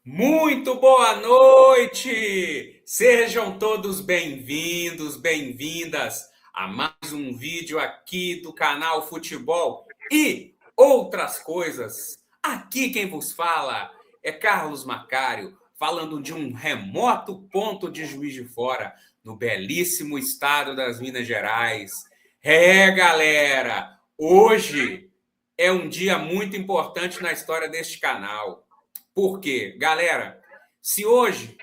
Muito boa noite! Sejam todos bem-vindos, bem-vindas a mais um vídeo aqui do canal Futebol e outras coisas. Aqui quem vos fala é Carlos Macário, falando de um remoto ponto de Juiz de Fora, no belíssimo estado das Minas Gerais. Galera, hoje é um dia muito importante na história deste canal. Por quê? Galera, se hoje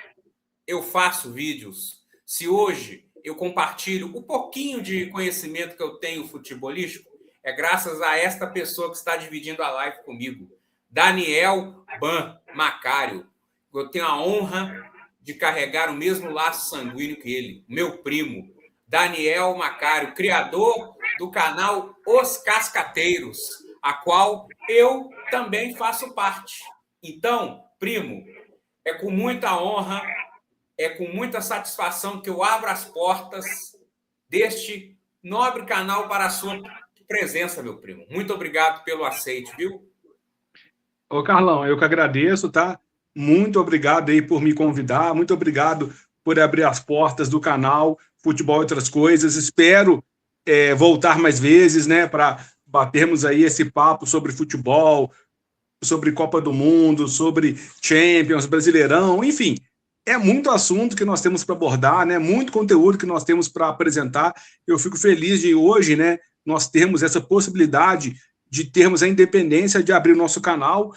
eu faço vídeos, se hoje eu compartilho o pouquinho de conhecimento que eu tenho futebolístico, é graças a esta pessoa que está dividindo a live comigo, Daniel Ban Macário. Eu tenho a honra de carregar o mesmo laço sanguíneo que ele, meu primo, Daniel Macário, criador do canal Os Cascateiros, a qual eu também faço parte. Então, primo, é com muita honra, é com muita satisfação que eu abro as portas deste nobre canal para a sua presença, meu primo. Muito obrigado pelo aceite, viu? Ô, Carlão, eu que agradeço, tá? Muito obrigado aí por me convidar, muito obrigado por abrir as portas do canal Futebol e Outras Coisas. Espero voltar mais vezes, né, para batermos aí esse papo sobre futebol, sobre Copa do Mundo, sobre Champions, Brasileirão, enfim. É muito assunto que nós temos para abordar, né? Muito conteúdo que nós temos para apresentar. Eu fico feliz de hoje, né, nós termos essa possibilidade de termos a independência de abrir o nosso canal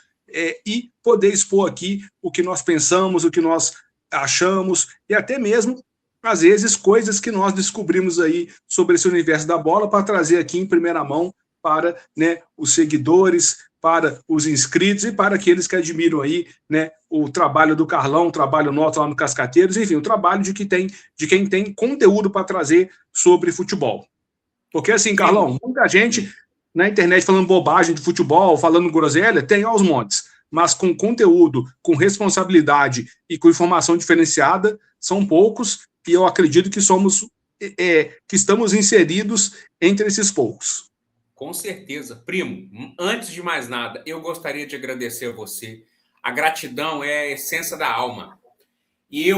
e poder expor aqui o que nós pensamos, o que nós achamos e até mesmo, às vezes, coisas que nós descobrimos aí sobre esse universo da bola para trazer aqui em primeira mão para, né, os seguidores, para os inscritos e para aqueles que admiram aí, né, o trabalho do Carlão, o trabalho nosso lá no Cascateiros, enfim, o trabalho de quem tem conteúdo para trazer sobre futebol. Porque assim, Carlão, muita gente na internet falando bobagem de futebol, falando groselha, tem aos montes, mas com conteúdo, com responsabilidade e com informação diferenciada, são poucos, e eu acredito que que estamos inseridos entre esses poucos. Com certeza. Primo, antes de mais nada, eu gostaria de agradecer a você. A gratidão é a essência da alma. E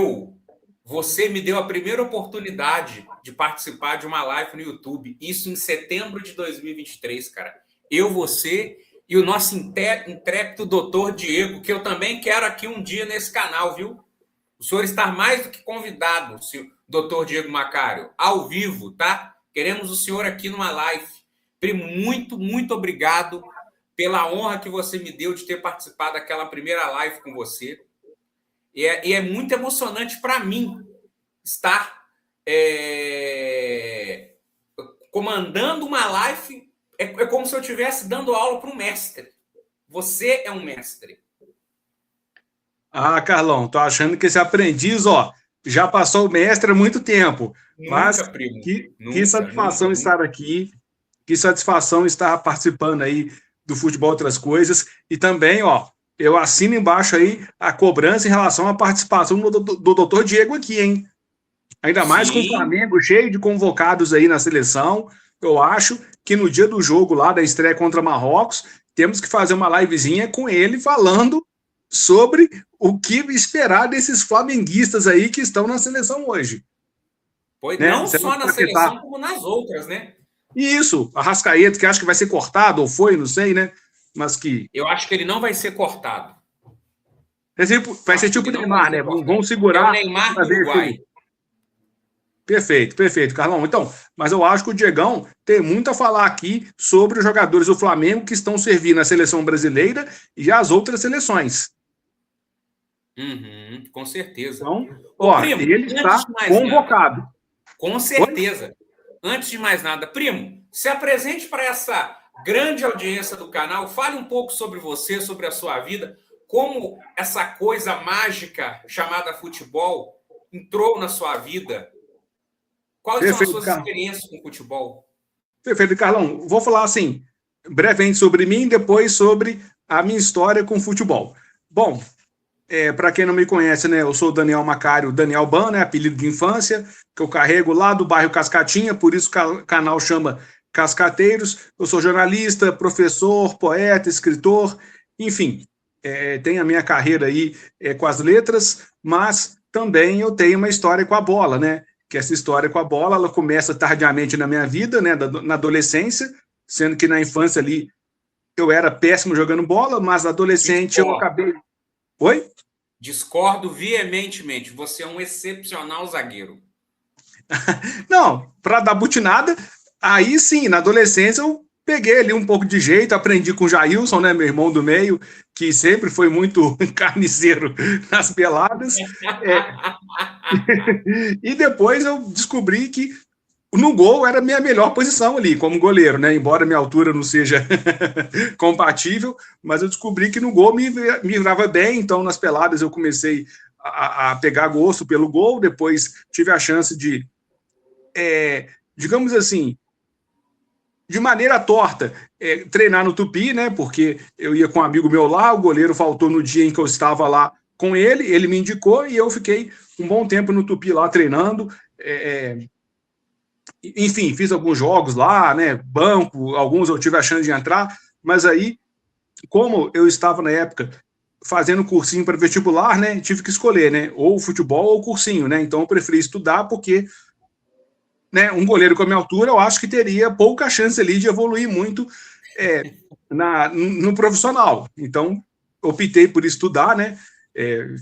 você me deu a primeira oportunidade de participar de uma live no YouTube, isso em setembro de 2023, cara. Eu, você e o nosso intrépido doutor Diego, que eu também quero aqui um dia nesse canal, viu? O senhor está mais do que convidado, doutor Diego Macário, ao vivo, tá? Queremos o senhor aqui numa live. Primo, muito, muito obrigado pela honra que você me deu de ter participado daquela primeira live com você. E é muito emocionante para mim estar comandando uma live. É como se eu estivesse dando aula para um mestre. Você é um mestre. Ah, Carlão, tô achando que esse aprendiz, ó, já passou o mestre há muito tempo. Mas Nunca, primo. que Nunca, nunca, satisfação estar nunca. aqui, que satisfação estar participando aí do Futebol Outras Coisas. E também, ó, eu assino embaixo aí a cobrança em relação à participação do doutor Diego aqui, hein? Ainda mais com o Sim, Flamengo cheio de convocados aí na seleção. Eu acho que no dia do jogo lá da estreia contra Marrocos, temos que fazer uma livezinha com ele falando sobre o que esperar desses flamenguistas aí que estão na seleção hoje. pois Né? não Será só que na vai afetar? seleção, como nas outras, né? E isso, a Rascaeta, que acha que vai ser cortado, ou foi, não sei, né? Mas que Eu acho que ele não vai ser cortado. vai ser Acho que tipo ele o não vai Neymar, ser né? cortado. Vão É o segurar Neymar para do ver se Uruguai. ele. Perfeito, perfeito, Carlão. Então, mas eu acho que o Diegão tem muito a falar aqui sobre os jogadores do Flamengo que estão servindo a seleção brasileira e as outras seleções. Uhum, com certeza. Então, Ô, ó, primo, ele antes está de mais nada, convocado. com Oi? certeza, antes de mais nada, primo, se apresente para essa grande audiência do canal, fale um pouco sobre você, sobre a sua vida, como essa coisa mágica chamada futebol entrou na sua vida. Quais são as Perfeito, suas Carlão. experiências com futebol? Perfeito, Carlão. Vou falar assim, brevemente sobre mim, depois sobre a minha história com futebol. Bom, para quem não me conhece, né, eu sou o Daniel Macário, Daniel Ban, né, apelido de infância, que eu carrego lá do bairro Cascatinha, por isso que o canal chama Cascateiros. Eu sou jornalista, professor, poeta, escritor, enfim. tenho a minha carreira aí com as letras, mas também eu tenho uma história com a bola, né? Que essa história com a bola, ela começa tardiamente na minha vida, né? Na adolescência, sendo que na infância ali eu era péssimo jogando bola, mas adolescente eu acabei... Oi? Discordo veementemente. Você é um excepcional zagueiro. Não, para dar butinada, aí sim, na adolescência eu peguei ali um pouco de jeito, aprendi com o Jailson, né, meu irmão do meio, que sempre foi muito carniceiro nas peladas. E depois eu descobri que no gol era a minha melhor posição ali, como goleiro, né? Embora minha altura não seja compatível, mas eu descobri que no gol me virava bem, então nas peladas eu comecei a pegar gosto pelo gol, depois tive a chance de, digamos assim, de maneira torta, treinar no Tupi, né? Porque eu ia com um amigo meu lá, o goleiro faltou no dia em que eu estava lá com ele, ele me indicou e eu fiquei um bom tempo no Tupi lá treinando. Enfim, fiz alguns jogos lá, né? Banco, alguns eu tive a chance de entrar, mas aí, como eu estava na época fazendo cursinho para vestibular, né? Tive que escolher, né? Ou futebol ou cursinho, né? Então eu preferi estudar porque, né, um goleiro com a minha altura, eu acho que teria pouca chance ali de evoluir muito no profissional. Então, optei por estudar, né?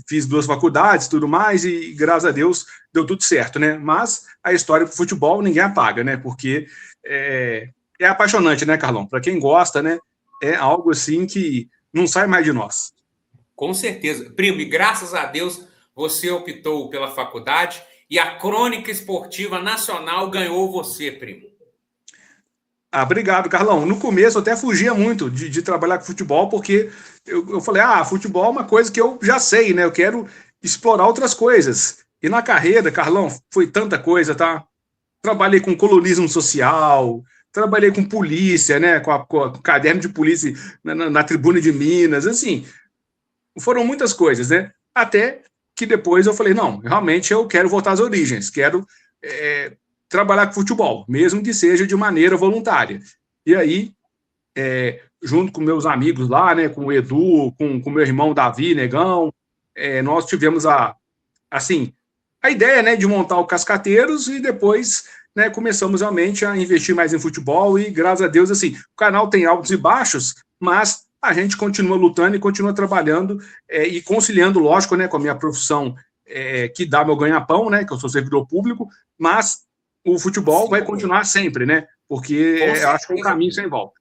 Fiz 2 faculdades, tudo mais, e graças a Deus deu tudo certo, né? Mas a história do futebol ninguém apaga, né? Porque é apaixonante, né, Carlão? Para quem gosta, né? É algo assim que não sai mais de nós. Com certeza. Primo, e graças a Deus você optou pela faculdade e a Crônica Esportiva Nacional ganhou você, primo. Obrigado, Carlão. No começo eu até fugia muito de trabalhar com futebol, porque eu falei, futebol é uma coisa que eu já sei, né? Eu quero explorar outras coisas. E na carreira, Carlão, foi tanta coisa, tá? Trabalhei com colonismo social, trabalhei com polícia, né? Com o caderno de polícia na Tribuna de Minas, assim, foram muitas coisas, né? Até que depois eu falei, não, realmente eu quero voltar às origens, quero trabalhar com futebol, mesmo que seja de maneira voluntária. E aí, junto com meus amigos lá, né, com o Edu, com meu irmão Davi, Negão, nós tivemos assim, a ideia, né, de montar o Cascateiros e depois, né, começamos realmente a investir mais em futebol e, graças a Deus, assim, o canal tem altos e baixos, mas a gente continua lutando e continua trabalhando e conciliando, lógico, né, com a minha profissão que dá meu ganha-pão, né, que eu sou servidor público, mas o futebol vai continuar sempre, né, porque eu acho que é um caminho sem volta.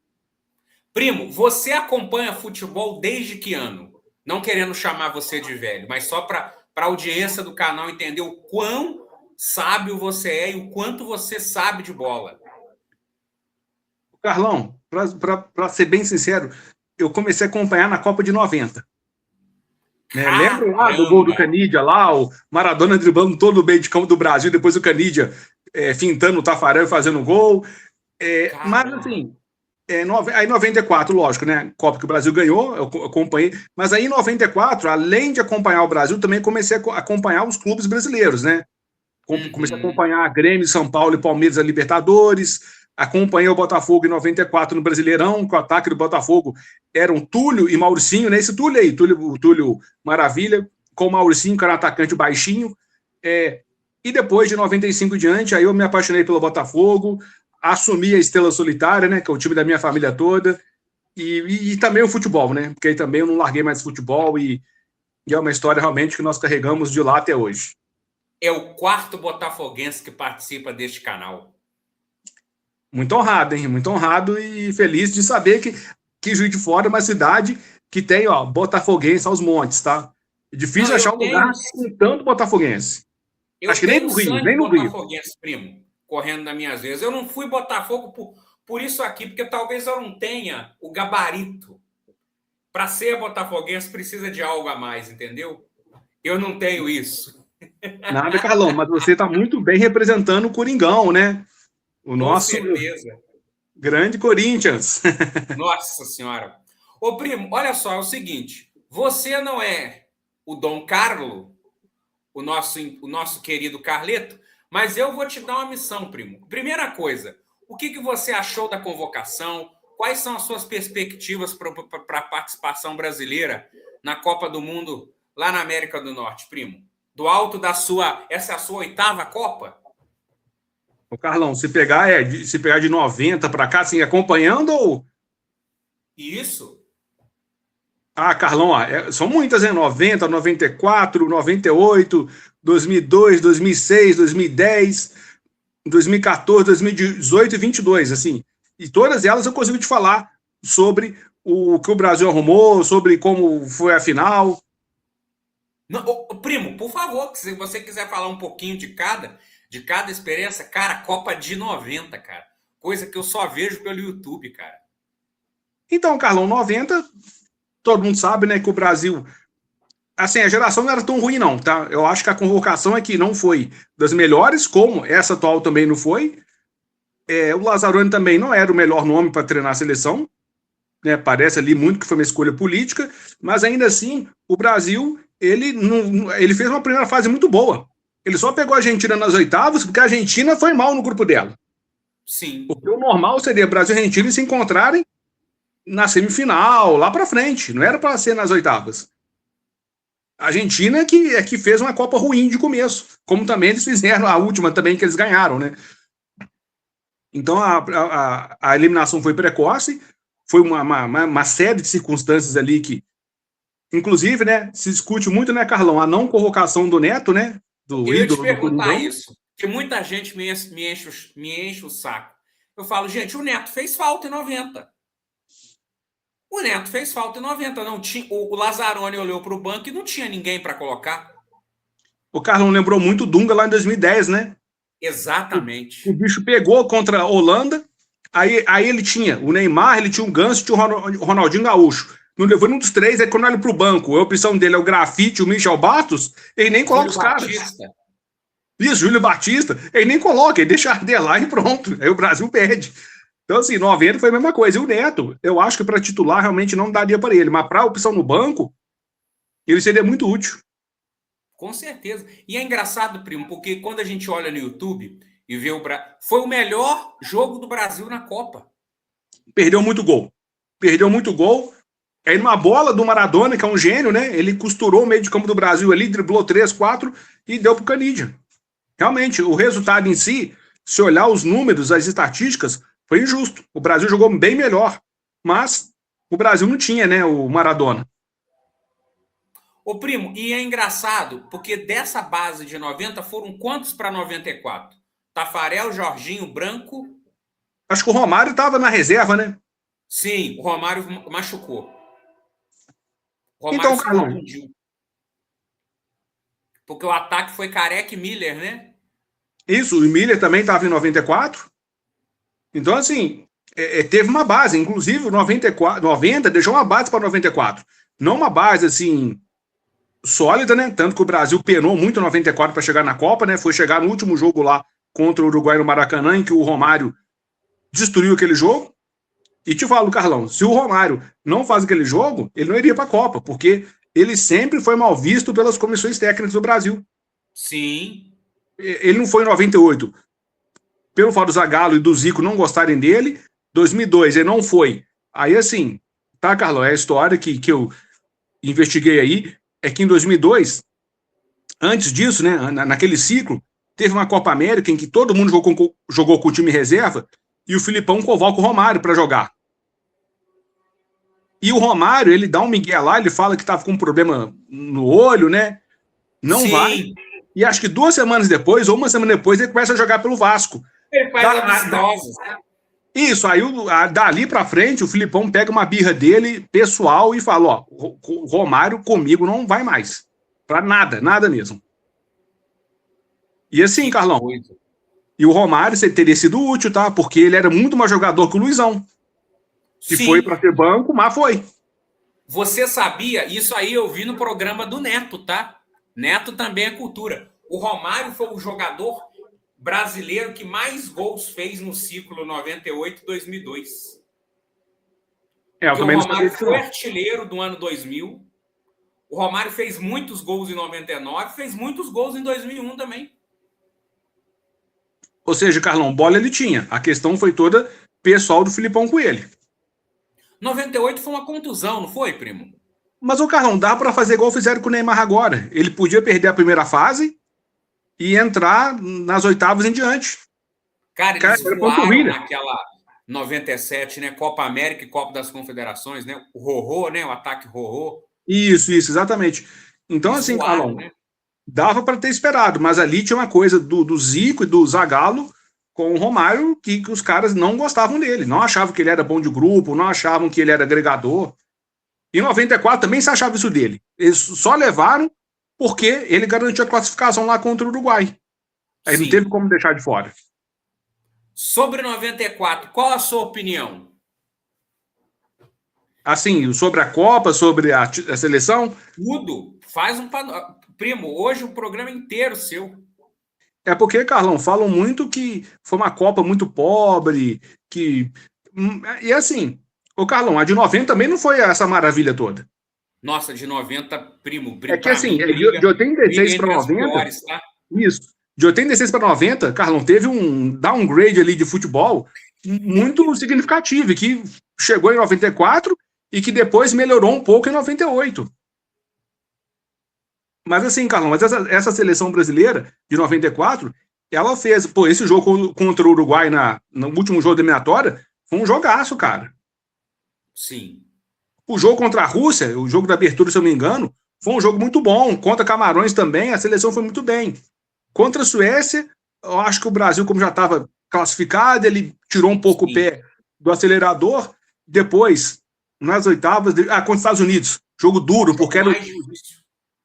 Primo, você acompanha futebol desde que ano? Não querendo chamar você de velho, mas só para a audiência do canal entender o quão sábio você é e o quanto você sabe de bola. Carlão, para ser bem sincero, eu comecei a acompanhar na Copa de 90. Né? Lembra lá do gol do Canidia, lá, o Maradona driblando todo o meio de campo do Brasil, depois o Canidia fintando o Tafarel e fazendo gol. Mas, assim, aí em 94, lógico, né? Copa que o Brasil ganhou, eu acompanhei. Mas aí em 94, além de acompanhar o Brasil, também comecei a acompanhar os clubes brasileiros, né? Comecei a acompanhar Grêmio, São Paulo e Palmeiras na Libertadores. Acompanhei o Botafogo em 94 no Brasileirão, que o ataque do Botafogo eram Túlio e Mauricinho, né? Esse Túlio aí, Túlio Maravilha, com o Mauricinho, que era um atacante baixinho. E depois de 95 em diante, aí eu me apaixonei pelo Botafogo, assumi a Estrela Solitária, né? Que é o time da minha família toda. E também o futebol, né? Porque aí também eu não larguei mais futebol e é uma história realmente que nós carregamos de lá até hoje. É o 4º botafoguense que participa deste canal. Muito honrado, hein? Muito honrado e feliz de saber que Juiz de Fora é uma cidade que tem, ó, botafoguense aos montes, tá? É difícil achar um lugar com tanto botafoguense. Acho que nem no Rio, nem no Rio. Botafoguense, primo, correndo nas minhas vezes. Eu não fui Botafogo por isso aqui, porque talvez eu não tenha o gabarito. Para ser botafoguense precisa de algo a mais, entendeu? Eu não tenho isso. Nada, Carlão, mas você está muito bem representando o Coringão, né? O nosso grande Corinthians. Nossa Senhora. Ô, primo, olha só, é o seguinte. Você não é o Dom Carlo, o nosso querido Carleto, mas eu vou te dar uma missão, primo. Primeira coisa, o que você achou da convocação? Quais são as suas perspectivas para a participação brasileira na Copa do Mundo lá na América do Norte, primo? Do alto da sua... Essa é a sua 8ª Copa? Ô, Carlão, se pegar de 90 para cá, assim, acompanhando ou... Isso. Ah, Carlão, são muitas, né? 90, 94, 98, 2002, 2006, 2010, 2014, 2018 e 22, assim. E todas elas eu consigo te falar sobre o que o Brasil arrumou, sobre como foi a final. Não, primo, por favor, se você quiser falar um pouquinho de cada experiência, cara, Copa de 90, cara. Coisa que eu só vejo pelo YouTube, cara. Então, Carlão, 90, todo mundo sabe, né, que o Brasil... Assim, a geração não era tão ruim, não, tá? Eu acho que a convocação aqui não foi das melhores, como essa atual também não foi. O Lazzaroni também não era o melhor nome para treinar a seleção, né? Parece ali muito que foi uma escolha política, mas ainda assim, o Brasil, ele fez uma primeira fase muito boa. Ele só pegou a Argentina nas oitavas, porque a Argentina foi mal no grupo dela. Sim. Porque o normal seria Brasil e Argentina se encontrarem na semifinal, lá para frente. Não era para ser nas oitavas. A Argentina que fez uma Copa ruim de começo, como também eles fizeram a última também que eles ganharam, né? Então a eliminação foi precoce, foi uma série de circunstâncias ali que, inclusive, né, se discute muito, né, Carlão, a não convocação do Neto, né, do Eu ia te ídolo do perguntar Coringão. isso, que muita gente me enche o saco. Eu falo, gente, o Neto fez falta em 90. O Neto fez falta em 90. Não tinha, o Lazzaroni olhou para o banco e não tinha ninguém para colocar. O Carlão lembrou muito o Dunga lá em 2010, né? Exatamente. O bicho pegou contra a Holanda, aí ele tinha o Neymar, ele tinha o Ganso, tinha o Ronaldinho Gaúcho. Não levou nenhum dos três, aí quando olha pro banco, a opção dele é o Grafite, o Michel Bastos, ele nem coloca os caras. Isso, Júlio Batista, ele nem coloca, ele deixa arder lá e pronto. Aí o Brasil perde. Então, assim, 90 foi a mesma coisa. E o Neto, eu acho que para titular realmente não daria para ele, mas para opção no banco, ele seria muito útil. Com certeza. E é engraçado, primo, porque quando a gente olha no YouTube e vê foi o melhor jogo do Brasil na Copa. Perdeu muito gol. Perdeu muito gol. Aí numa bola do Maradona, que é um gênio, né? Ele costurou o meio de campo do Brasil ali, driblou 3, 4 e deu pro Canidia. Realmente, o resultado em si, se olhar os números, as estatísticas, foi injusto. O Brasil jogou bem melhor, mas o Brasil não tinha, né, o Maradona. Ô, primo, e é engraçado, porque dessa base de 90 foram quantos para 94? Tafarel, Jorginho, Branco... Acho que o Romário estava na reserva, né? Sim, o Romário machucou. O Romário então, se Carlão, contundiu. Porque o ataque foi Careca e Miller, né? Isso, o Miller também estava em 94. Então, assim, teve uma base. Inclusive, o 90 deixou uma base para 94. Não uma base, assim, sólida, né? Tanto que o Brasil penou muito em 94 para chegar na Copa, né? Foi chegar no último jogo lá contra o Uruguai no Maracanã, em que o Romário destruiu aquele jogo. E te falo, Carlão, se o Romário não faz aquele jogo, ele não iria para a Copa, porque ele sempre foi mal visto pelas comissões técnicas do Brasil. Sim. Ele não foi em 98 pelo fato do Zagallo e do Zico não gostarem dele. 2002 ele não foi. Aí assim, tá, Carlão, é a história que eu investiguei aí, é que em 2002, antes disso, né, naquele ciclo, teve uma Copa América em que todo mundo jogou com o time reserva e o Filipão convoca o Romário para jogar. E o Romário, ele dá um migué lá, ele fala que estava com um problema no olho, né? Não Sim. vai. E acho que 2 semanas depois, ou 1 semana depois, ele começa a jogar pelo Vasco. Ele faz amistosos. Isso, aí dali pra frente, o Filipão pega uma birra dele, pessoal, e fala, ó, o Romário comigo não vai mais. Pra nada, nada mesmo. E assim, Carlão, e o Romário teria sido útil, tá? Porque ele era muito mais jogador que o Luizão. Que Sim. foi pra ser banco, mas foi. Você sabia? Isso aí eu vi no programa do Neto, tá? Neto também é cultura. O Romário foi o jogador brasileiro que mais gols fez no ciclo 98-2002. Eu também o Romário não foi artilheiro do ano 2000. O Romário fez muitos gols em 99, fez muitos gols em 2001 também. Ou seja, Carlão, bola ele tinha. A questão foi toda pessoal do Filipão com ele. 98 foi uma contusão, não foi, primo? Mas o Carlão, dá para fazer igual fizeram com o Neymar agora. Ele podia perder a primeira fase e entrar nas oitavas em diante. Cara, Cara, eles era ponto voaram corrida. naquela 97, né? Copa América e Copa das Confederações, né? O Rorô, né? O ataque Rorô. Isso, exatamente. Então, Eles assim, voaram, Carlão, né? dava para ter esperado, mas ali tinha uma coisa do Zico e do Zagallo com o Romário que os caras não gostavam dele, não achavam que ele era bom de grupo, não achavam que ele era agregador. Em 94 também se achava isso dele. Eles só levaram porque ele garantiu a classificação lá contra o Uruguai. Aí não teve Sim. como deixar de fora. Sobre 94, qual a sua opinião? Assim, sobre a Copa, sobre a seleção, Tudo. Faz um primo, hoje o programa inteiro seu. é porque, Carlão, falam muito que foi uma Copa muito pobre, que. E assim, o Carlão, a de 90 também não foi essa maravilha toda. Nossa, de 90, primo, É que para assim, mim, de briga 86 para entre as 90, piores, tá? isso. De 86 para 90, Carlão, teve um downgrade ali de futebol muito significativo, que chegou em 94 e que depois melhorou um pouco em 98. Mas assim, Carlão, mas essa seleção brasileira de 94, ela fez, pô, esse jogo contra o Uruguai no último jogo da eliminatória, foi um jogaço, cara. Sim. O jogo contra a Rússia, o jogo da abertura, se eu não me engano, foi um jogo muito bom. Contra Camarões também, a seleção foi muito bem. Contra a Suécia, eu acho que o Brasil, como já estava classificado, ele tirou um pouco o Sim. pé do acelerador. Depois, nas oitavas, contra os Estados Unidos, jogo duro, porque era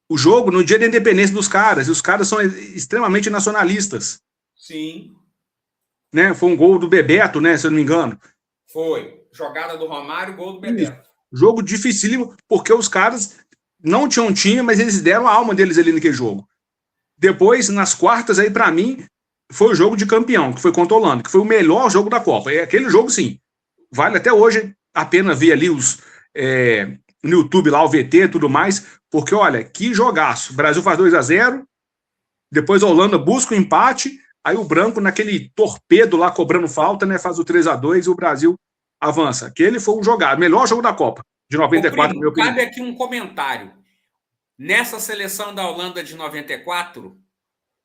o jogo no dia da independência dos caras, e os caras são extremamente nacionalistas. Sim. Né? Foi um gol do Bebeto, né, se eu não me engano. Foi. Jogada do Romário, gol do Isso. Bebeto. Jogo dificílimo, porque os caras não tinham time, mas eles deram a alma deles ali naquele jogo. Depois, nas quartas, aí, para mim, foi o jogo de campeão, que foi contra a Holanda, que foi o melhor jogo da Copa. É aquele jogo, sim. Vale até hoje a pena ver ali no YouTube lá, o VT e tudo mais, porque, olha, que jogaço. O Brasil faz 2-0, depois a Holanda busca o empate, aí o branco, naquele torpedo lá, cobrando falta, né, faz o 3-2 e o Brasil avança. Aquele foi um jogado, melhor jogo da Copa, de 94, na minha Primo, opinião. cabe aqui um comentário. Nessa seleção da Holanda de 94,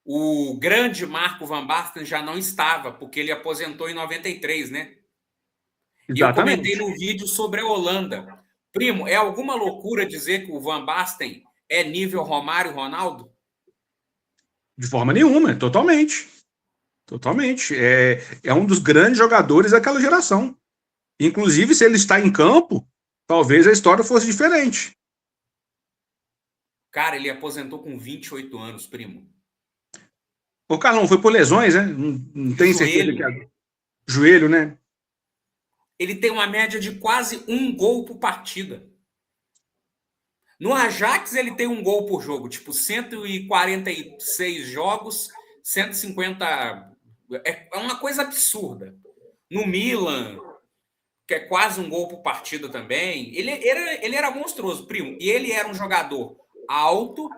o grande Marco Van Basten já não estava, porque ele aposentou em 93, né? E eu comentei Exatamente. no vídeo sobre a Holanda. Primo, é alguma loucura dizer que o Van Basten é nível Romário e Ronaldo? De forma nenhuma, totalmente. Totalmente. É um dos grandes jogadores daquela geração. Inclusive, se ele está em campo, talvez a história fosse diferente. Cara, ele aposentou com 28 anos, primo. O Carlão foi por lesões, né? Não tenho certeza que Joelho. é joelho, né? Ele tem uma média de quase um gol por partida. No Ajax, ele tem um gol por jogo, tipo 146 jogos, 150. É uma coisa absurda. No Milan, que é quase um gol por partida também, ele era monstruoso, primo. E ele era um jogador alto,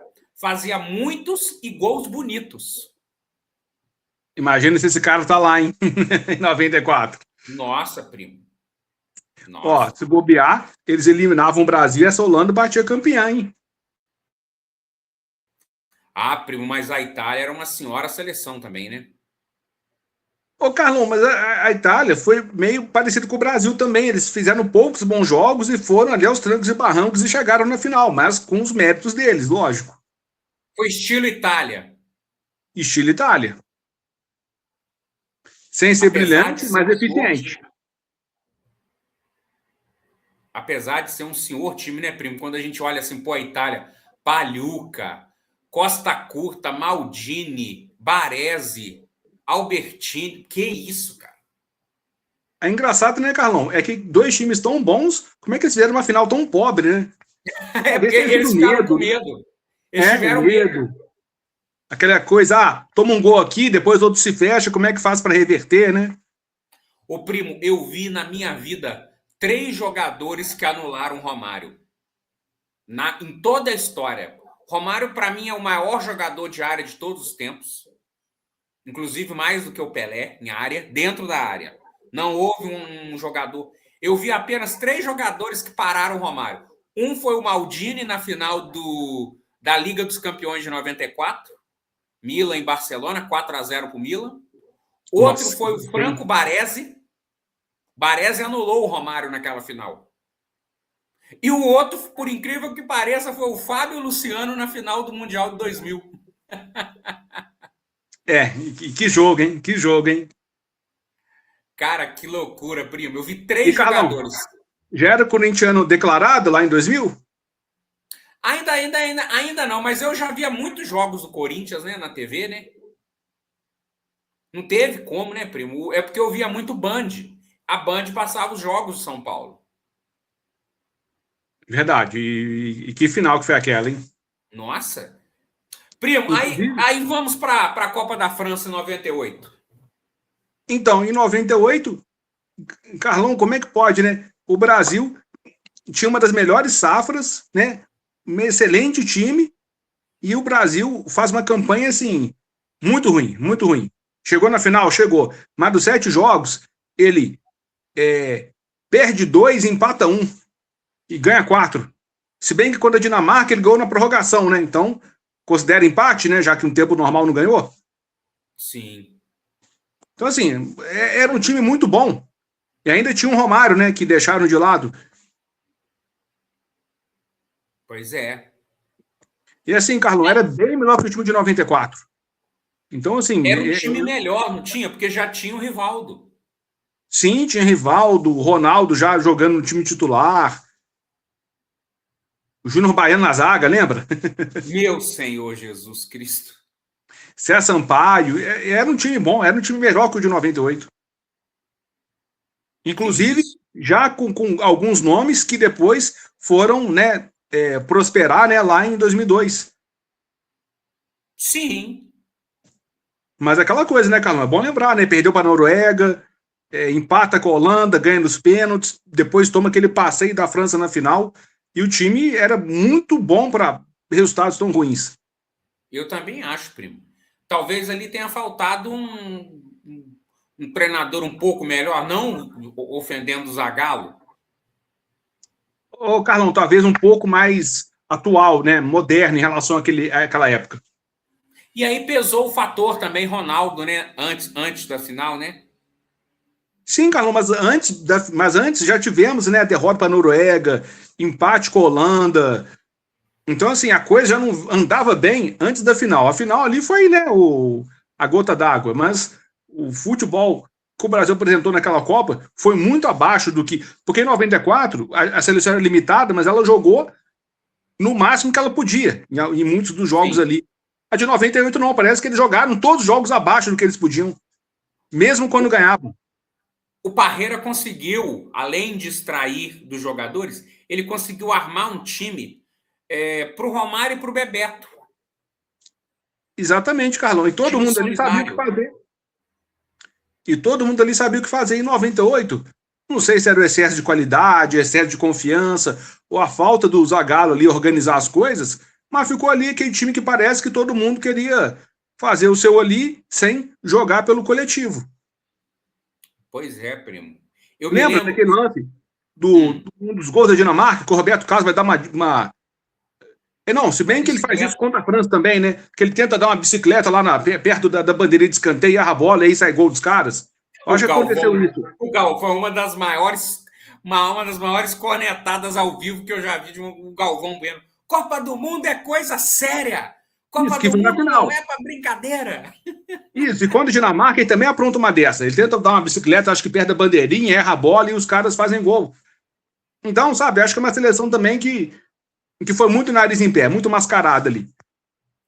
fazia muitos e gols bonitos. Imagina se esse cara tá lá, hein? Em 94. Nossa, primo. Ó, Nossa. se bobear, eles eliminavam o Brasil e essa Holanda batia campeã, hein? Ah, primo, mas a Itália era uma senhora seleção também, né? Ô, Carlão, mas a Itália foi meio parecido com o Brasil também. Eles fizeram poucos bons jogos e foram ali aos trancos e barrancos e chegaram na final, mas com os méritos deles, lógico. Foi estilo Itália. Estilo Itália. Sem ser Apesar de brilhante, ser mas um senhor eficiente. time. Apesar de ser um senhor time, né, primo? Quando a gente olha assim, pô, a Itália, Pagliuca, Costa Curta, Maldini, Baresi, Albertini. Que isso, cara? É engraçado, né, Carlão? É que dois times tão bons, como é que eles fizeram uma final tão pobre, né? É Talvez porque tenha sido eles ficaram com medo. medo. Eles O tiveram medo. medo. Aquela coisa, toma um gol aqui, depois outro se fecha, como é que faz para reverter, né? Ô, primo, eu vi na minha vida 3 jogadores que anularam Romário. Em toda a história. Romário, para mim, é o maior jogador de área de todos os tempos. Inclusive mais do que o Pelé em área, dentro da área. Não houve um jogador. Eu vi apenas 3 jogadores que pararam o Romário. Um foi o Maldini na final da Liga dos Campeões de 94, Milan em Barcelona, 4-0 para o Milan. Outro Nossa, foi o Franco Baresi. Baresi anulou o Romário naquela final. E o outro, por incrível que pareça, foi o Fábio Luciano na final do Mundial de 2000. Que jogo, hein? Que jogo, hein? Cara, que loucura, primo. Eu vi E, três Carlão, jogadores. já era corintiano declarado lá em 2000? Ainda não, mas eu já via muitos jogos do Corinthians, né, na TV, né? Não teve como, né, primo? É porque eu via muito Band. A Band passava os jogos do São Paulo. Verdade. E que final que foi aquela, hein? Nossa. Primo, Inclusive, aí vamos para a Copa da França em 98. então, em 98, Carlão, como é que pode, né? O Brasil tinha uma das melhores safras, né? Um excelente time, e o Brasil faz uma campanha assim, muito ruim, muito ruim. Chegou na final, chegou. Mas dos 7 jogos, ele perde 2, empata 1 e ganha 4. Se bem que quando a Dinamarca ele ganhou na prorrogação, né? Então, considera empate, né? Já que um tempo normal não ganhou. Sim. Então, assim, era um time muito bom. E ainda tinha um Romário, né? Que deixaram de lado. Pois é. E assim, Carlão, era bem melhor que o time de 94. Então, assim, Era um time melhor, não tinha? Porque já tinha o Rivaldo. sim, tinha Rivaldo, Ronaldo já jogando no time titular, o Júnior Baiano na zaga, lembra? Meu Senhor Jesus Cristo. César Sampaio, era um time bom, era um time melhor que o de 98. Que Inclusive, isso. já com alguns nomes que depois foram, né, prosperar, né, lá em 2002. Sim. Mas aquela coisa, né, Carlão? É bom lembrar, né? Perdeu para a Noruega, empata com a Holanda, ganha nos pênaltis, depois toma aquele passeio da França na final. E o time era muito bom para resultados tão ruins. Eu também acho, primo. Talvez ali tenha faltado um treinador um pouco melhor, não ofendendo o Zagallo. Ô, Carlão, talvez um pouco mais atual, né? Moderno em relação àquela época. E aí pesou o fator também Ronaldo, né? Antes da final, né? Sim, Carlão, mas antes já tivemos, né, a derrota para a Noruega, empate com a Holanda. Então, assim, a coisa já não andava bem antes da final. A final ali foi, né, a gota d'água, mas o futebol que o Brasil apresentou naquela Copa foi muito abaixo do que. Porque em 94 a seleção era limitada, mas ela jogou no máximo que ela podia, em muitos dos jogos Sim. ali. A de 98 não, parece que eles jogaram todos os jogos abaixo do que eles podiam, mesmo quando ganhavam. O Parreira conseguiu, além de extrair dos jogadores, ele conseguiu armar um time para o Romário e para o Bebeto. Exatamente, Carlão. E todo Time mundo ali sabia o que solidário. fazer. E todo mundo ali sabia o que fazer. Em 98, não sei se era o excesso de qualidade, excesso de confiança, ou a falta do Zagallo ali organizar as coisas, mas ficou ali aquele time que parece que todo mundo queria fazer o seu ali sem jogar pelo coletivo. Pois é, primo. Eu me Lembra lembro. daquele lance Hum, um dos gols da Dinamarca, que o Roberto Carlos vai dar uma. Não, se uma bem que ele faz isso bicicleta. contra a França também, né? Que ele tenta dar uma bicicleta lá perto da bandeirinha de escanteio, erra a bola e aí sai gol dos caras. Eu O acho que aconteceu Galvão, isso. o Galvão foi uma das maiores cornetadas ao vivo que eu já vi de um Galvão Bueno. Copa do Mundo é coisa séria. Isso, Copa que do foi na Mundo não final. é para brincadeira. Isso, e quando a Dinamarca, ele também apronta uma dessa. Ele tenta dar uma bicicleta, acho que perto da bandeirinha, erra a bola e os caras fazem gol. Então, sabe, acho que é uma seleção também que foi muito nariz em pé, muito mascarada ali.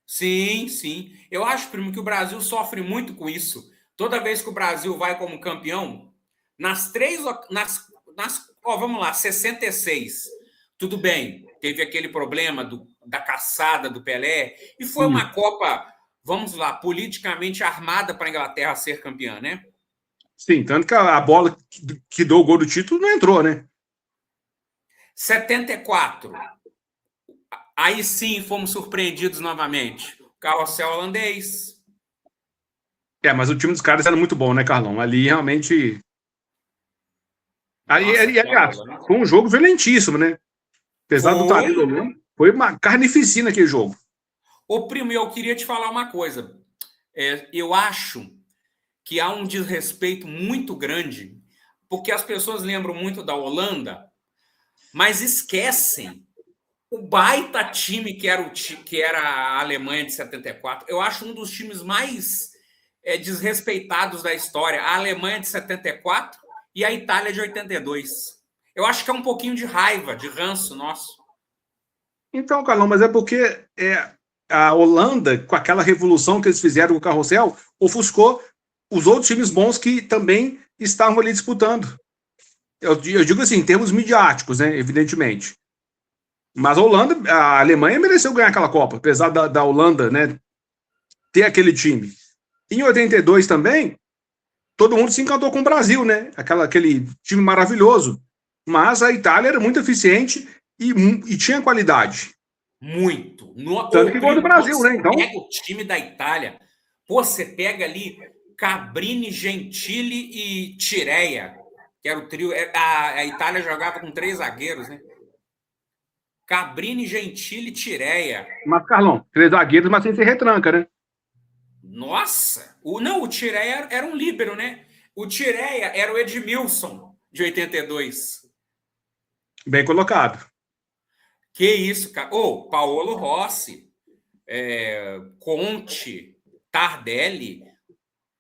Sim, sim. Eu acho, primo, que o Brasil sofre muito com isso. Toda vez que o Brasil vai como campeão, nas três. Vamos lá, 66. Tudo bem, teve aquele problema da caçada do Pelé, e foi Sim, uma Copa, vamos lá, politicamente armada para a Inglaterra ser campeã, né? sim, tanto que a bola que deu o gol do título não entrou, né? 74. Aí sim fomos surpreendidos novamente. Carrossel holandês. Mas o time dos caras era muito bom, né, Carlão? Ali realmente. Nossa, aquela Aliás, Holanda. foi um jogo violentíssimo, né? Apesar do Foi. talento, né? Foi uma carnificina aquele jogo. Ô, primo, eu queria te falar uma coisa. Eu acho que há um desrespeito muito grande, porque as pessoas lembram muito da Holanda, mas esquecem o baita time que era a Alemanha de 74. Eu acho um dos times mais desrespeitados da história. A Alemanha de 74 e a Itália de 82. Eu acho que é um pouquinho de raiva, de ranço nosso. Então, Carlão, mas é porque a Holanda, com aquela revolução que eles fizeram com o carrossel, ofuscou os outros times bons que também estavam ali disputando. Eu digo assim, em termos midiáticos, né, evidentemente. Mas a Holanda, a Alemanha mereceu ganhar aquela Copa, apesar da Holanda, né, ter aquele time. Em 82 também, todo mundo se encantou com o Brasil, né? Aquele time maravilhoso. Mas a Itália era muito eficiente e tinha qualidade. Muito. Tanto que gol do Primo, quando Brasil, você né? Então, pega o time da Itália, você pega ali Cabrini, Gentili e Tireia, que era o trio. A Itália jogava com 3 zagueiros, né? Cabrini, Gentili e Tireia. mas, Carlão, 3 zagueiros, mas sem ser retranca, né? Nossa! O Tireia era um líbero, né? O Tireia era o Edmilson, de 82. Bem colocado. Que isso, cara. Paolo Rossi, Conte, Tardelli.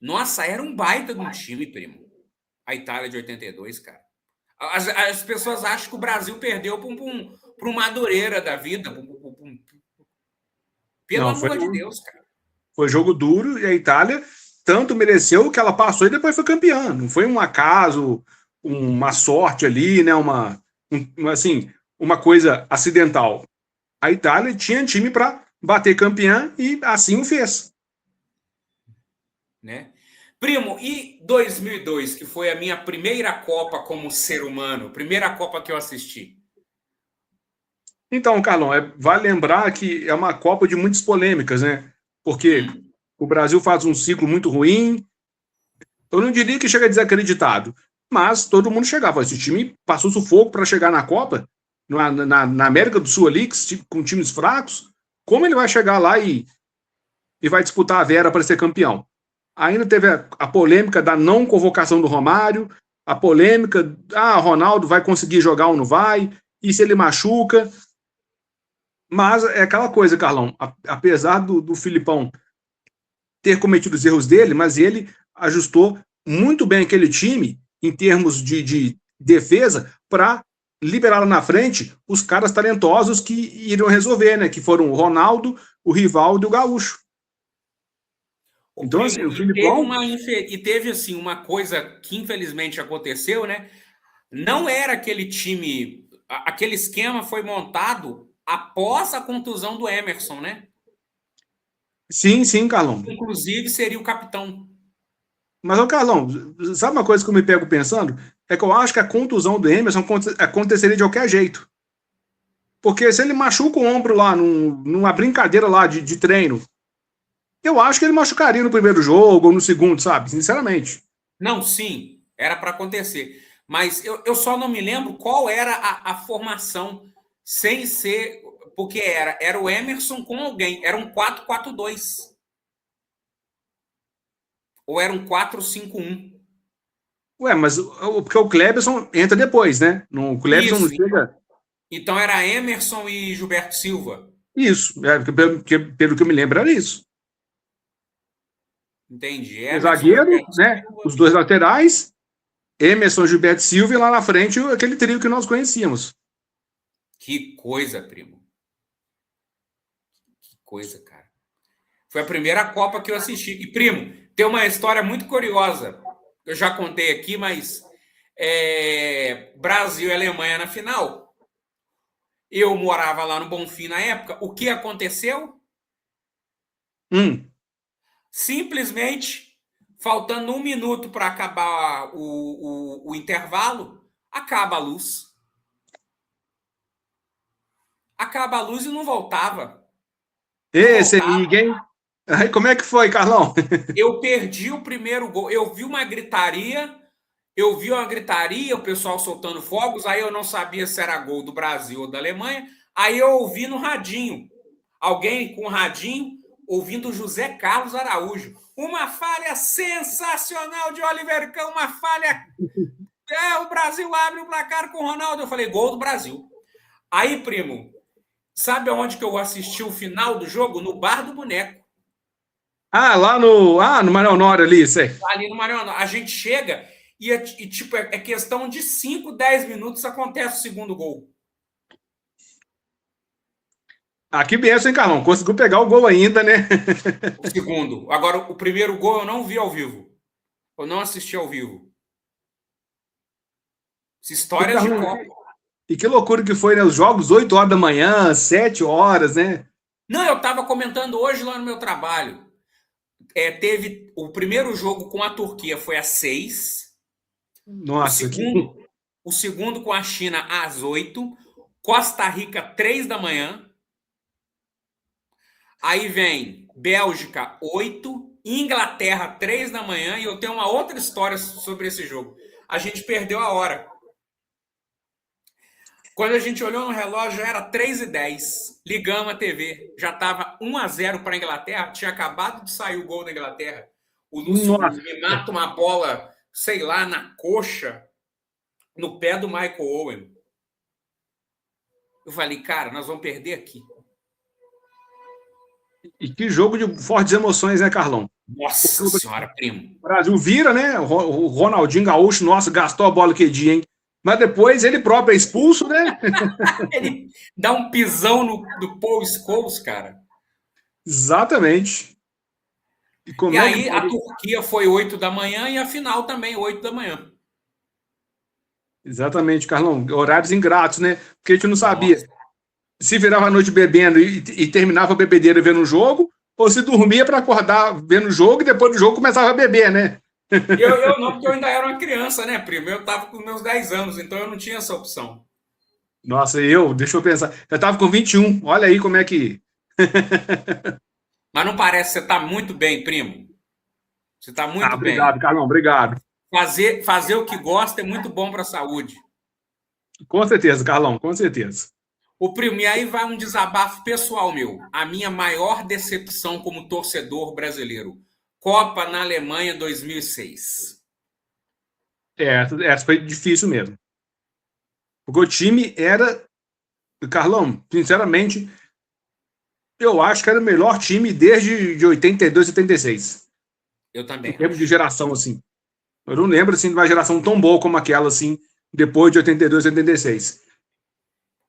Nossa, era um baita de um time, primo. A Itália de 82, cara. As pessoas acham que o Brasil perdeu para um Madureira da vida. Pelo Não, foi, amor de Deus, cara. foi jogo duro e a Itália tanto mereceu que ela passou e depois foi campeã. Não foi um acaso, uma sorte ali, né? Assim, uma coisa acidental. A Itália tinha time para bater campeã e assim o fez. Né? Primo, e 2002, que foi a minha primeira Copa como ser humano, primeira Copa que eu assisti? Então, Carlão, vale lembrar que é uma Copa de muitas polêmicas, né? Porque o Brasil faz um ciclo muito ruim. Eu não diria que chega desacreditado, mas todo mundo chegava. Esse time passou sufoco para chegar na Copa, na América do Sul ali, com times fracos. Como ele vai chegar lá e vai disputar a Vera para ser campeão? Ainda teve a polêmica da não convocação do Romário, a polêmica, Ronaldo vai conseguir jogar ou não vai, e se ele machuca. Mas é aquela coisa, Carlão, apesar do Filipão ter cometido os erros dele, mas ele ajustou muito bem aquele time em termos de defesa para liberar lá na frente os caras talentosos que iriam resolver, né? Que foram o Ronaldo, o Rivaldo e o Gaúcho. Então, assim, o Filipão... Teve assim, uma coisa que infelizmente aconteceu, né? Não era aquele time... Aquele esquema foi montado após a contusão do Emerson, né? Sim, sim, Carlão. Inclusive, seria o capitão. Mas, Carlão, sabe uma coisa que eu me pego pensando? É que eu acho que a contusão do Emerson aconteceria de qualquer jeito. Porque se ele machuca o ombro lá numa brincadeira lá de treino, eu acho que ele machucaria no primeiro jogo ou no segundo, sabe? Sinceramente. Não, sim, era para acontecer. Mas eu só não me lembro qual era a formação sem ser... Porque era o Emerson com alguém. Era um 4-4-2. Ou era um 4-5-1. Ué, mas porque o Cleberson entra depois, né? O Cleberson não Isso. chega... Então era Emerson e Gilberto Silva. Isso, pelo que eu me lembro era isso. Entendi. O zagueiro, né? Os 2 laterais, Emerson, Gilberto Silva e lá na frente aquele trio que nós conhecíamos. Que coisa, primo. Que coisa, cara. Foi a primeira Copa que eu assisti. E, primo, tem uma história muito curiosa. Eu já contei aqui, mas Brasil e Alemanha na final. Eu morava lá no Bonfim na época. O que aconteceu? Simplesmente, faltando 1 minuto para acabar o intervalo, acaba a luz. Acaba a luz e não voltava. Esse ninguém. Aí como é que foi, Carlão? Eu perdi o primeiro gol. Eu vi uma gritaria Eu vi uma gritaria, o pessoal soltando fogos, aí eu não sabia se era gol do Brasil ou da Alemanha. Aí eu ouvi no radinho, alguém com radinho, ouvindo José Carlos Araújo. Uma falha sensacional de Oliver Kahn, uma falha. O Brasil abre o placar com o Ronaldo. Eu falei, gol do Brasil. Aí, primo, sabe aonde que eu assisti o final do jogo? No Bar do Boneco. Lá no Maria Honório ali, sei. Ali no Maria Honório. A gente chega e tipo, é questão de 5, 10 minutos acontece o segundo gol. Que benção, hein, Carlão? Conseguiu pegar o gol ainda, né? O segundo. Agora, o primeiro gol eu não vi ao vivo. Eu não assisti ao vivo. Essa história de Copa. E que loucura que foi, né? Os jogos 8 horas da manhã, 7 horas, né? Não, eu estava comentando hoje lá no meu trabalho. Teve o primeiro jogo com a Turquia foi às 6. Nossa, o segundo com a China às 8. Costa Rica, 3 da manhã. Aí vem Bélgica, 8. Inglaterra, 3 da manhã. E eu tenho uma outra história sobre esse jogo. A gente perdeu a hora. Quando a gente olhou no relógio, já era 3h10. Ligamos a TV. Já estava 1-0 para a Inglaterra. Tinha acabado de sair o gol da Inglaterra. O Lúcio me mata uma bola, sei lá, na coxa, no pé do Michael Owen. Eu falei, cara, nós vamos perder aqui. E que jogo de fortes emoções, né, Carlão? Nossa senhora, primo. O Brasil vira, né? O Ronaldinho Gaúcho, nossa, gastou a bola que dia, hein? Mas depois ele próprio é expulso, né? Ele dá um pisão no Paul Scholes, cara. Exatamente. E aí a Turquia foi 8 da manhã e a final também, 8 da manhã. Exatamente, Carlão. Horários ingratos, né? Porque a gente não sabia se virava a noite bebendo e terminava a bebedeira vendo o jogo, ou se dormia para acordar vendo o jogo e depois do jogo começava a beber, né? Eu não, porque eu ainda era uma criança, né, primo? Eu estava com meus 10 anos, então eu não tinha essa opção. Nossa, deixa eu pensar. Eu estava com 21, olha aí como é que. Mas não parece que você está muito bem, primo? Você está muito bem. Obrigado, Carlão, obrigado. Fazer o que gosta é muito bom para a saúde. Com certeza, Carlão, com certeza. O primo, e aí vai um desabafo pessoal meu. A minha maior decepção como torcedor brasileiro. Copa na Alemanha 2006. Essa foi difícil mesmo. Porque o time era... Carlão, sinceramente, eu acho que era o melhor time desde de 82, 86. Eu também. Em termos de geração, assim. Eu não lembro, assim, de uma geração tão boa como aquela, assim, depois de 82, 86.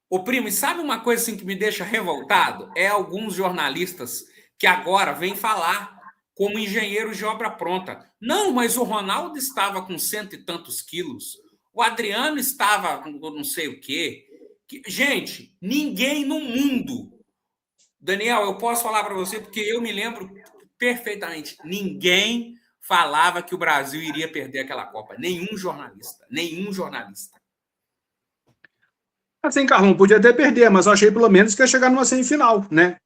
Ô, primo, e sabe uma coisa assim que me deixa revoltado? É alguns jornalistas que agora vêm falar como engenheiros de obra pronta. Não, mas o Ronaldo estava com 100 e tantos quilos. O Adriano estava com não sei o quê. Gente, ninguém no mundo... Daniel, eu posso falar para você porque eu me lembro perfeitamente. Ninguém falava que o Brasil iria perder aquela Copa. Nenhum jornalista. Nenhum jornalista. Assim, Carlão, podia até perder, mas eu achei pelo menos que ia chegar numa semifinal, né?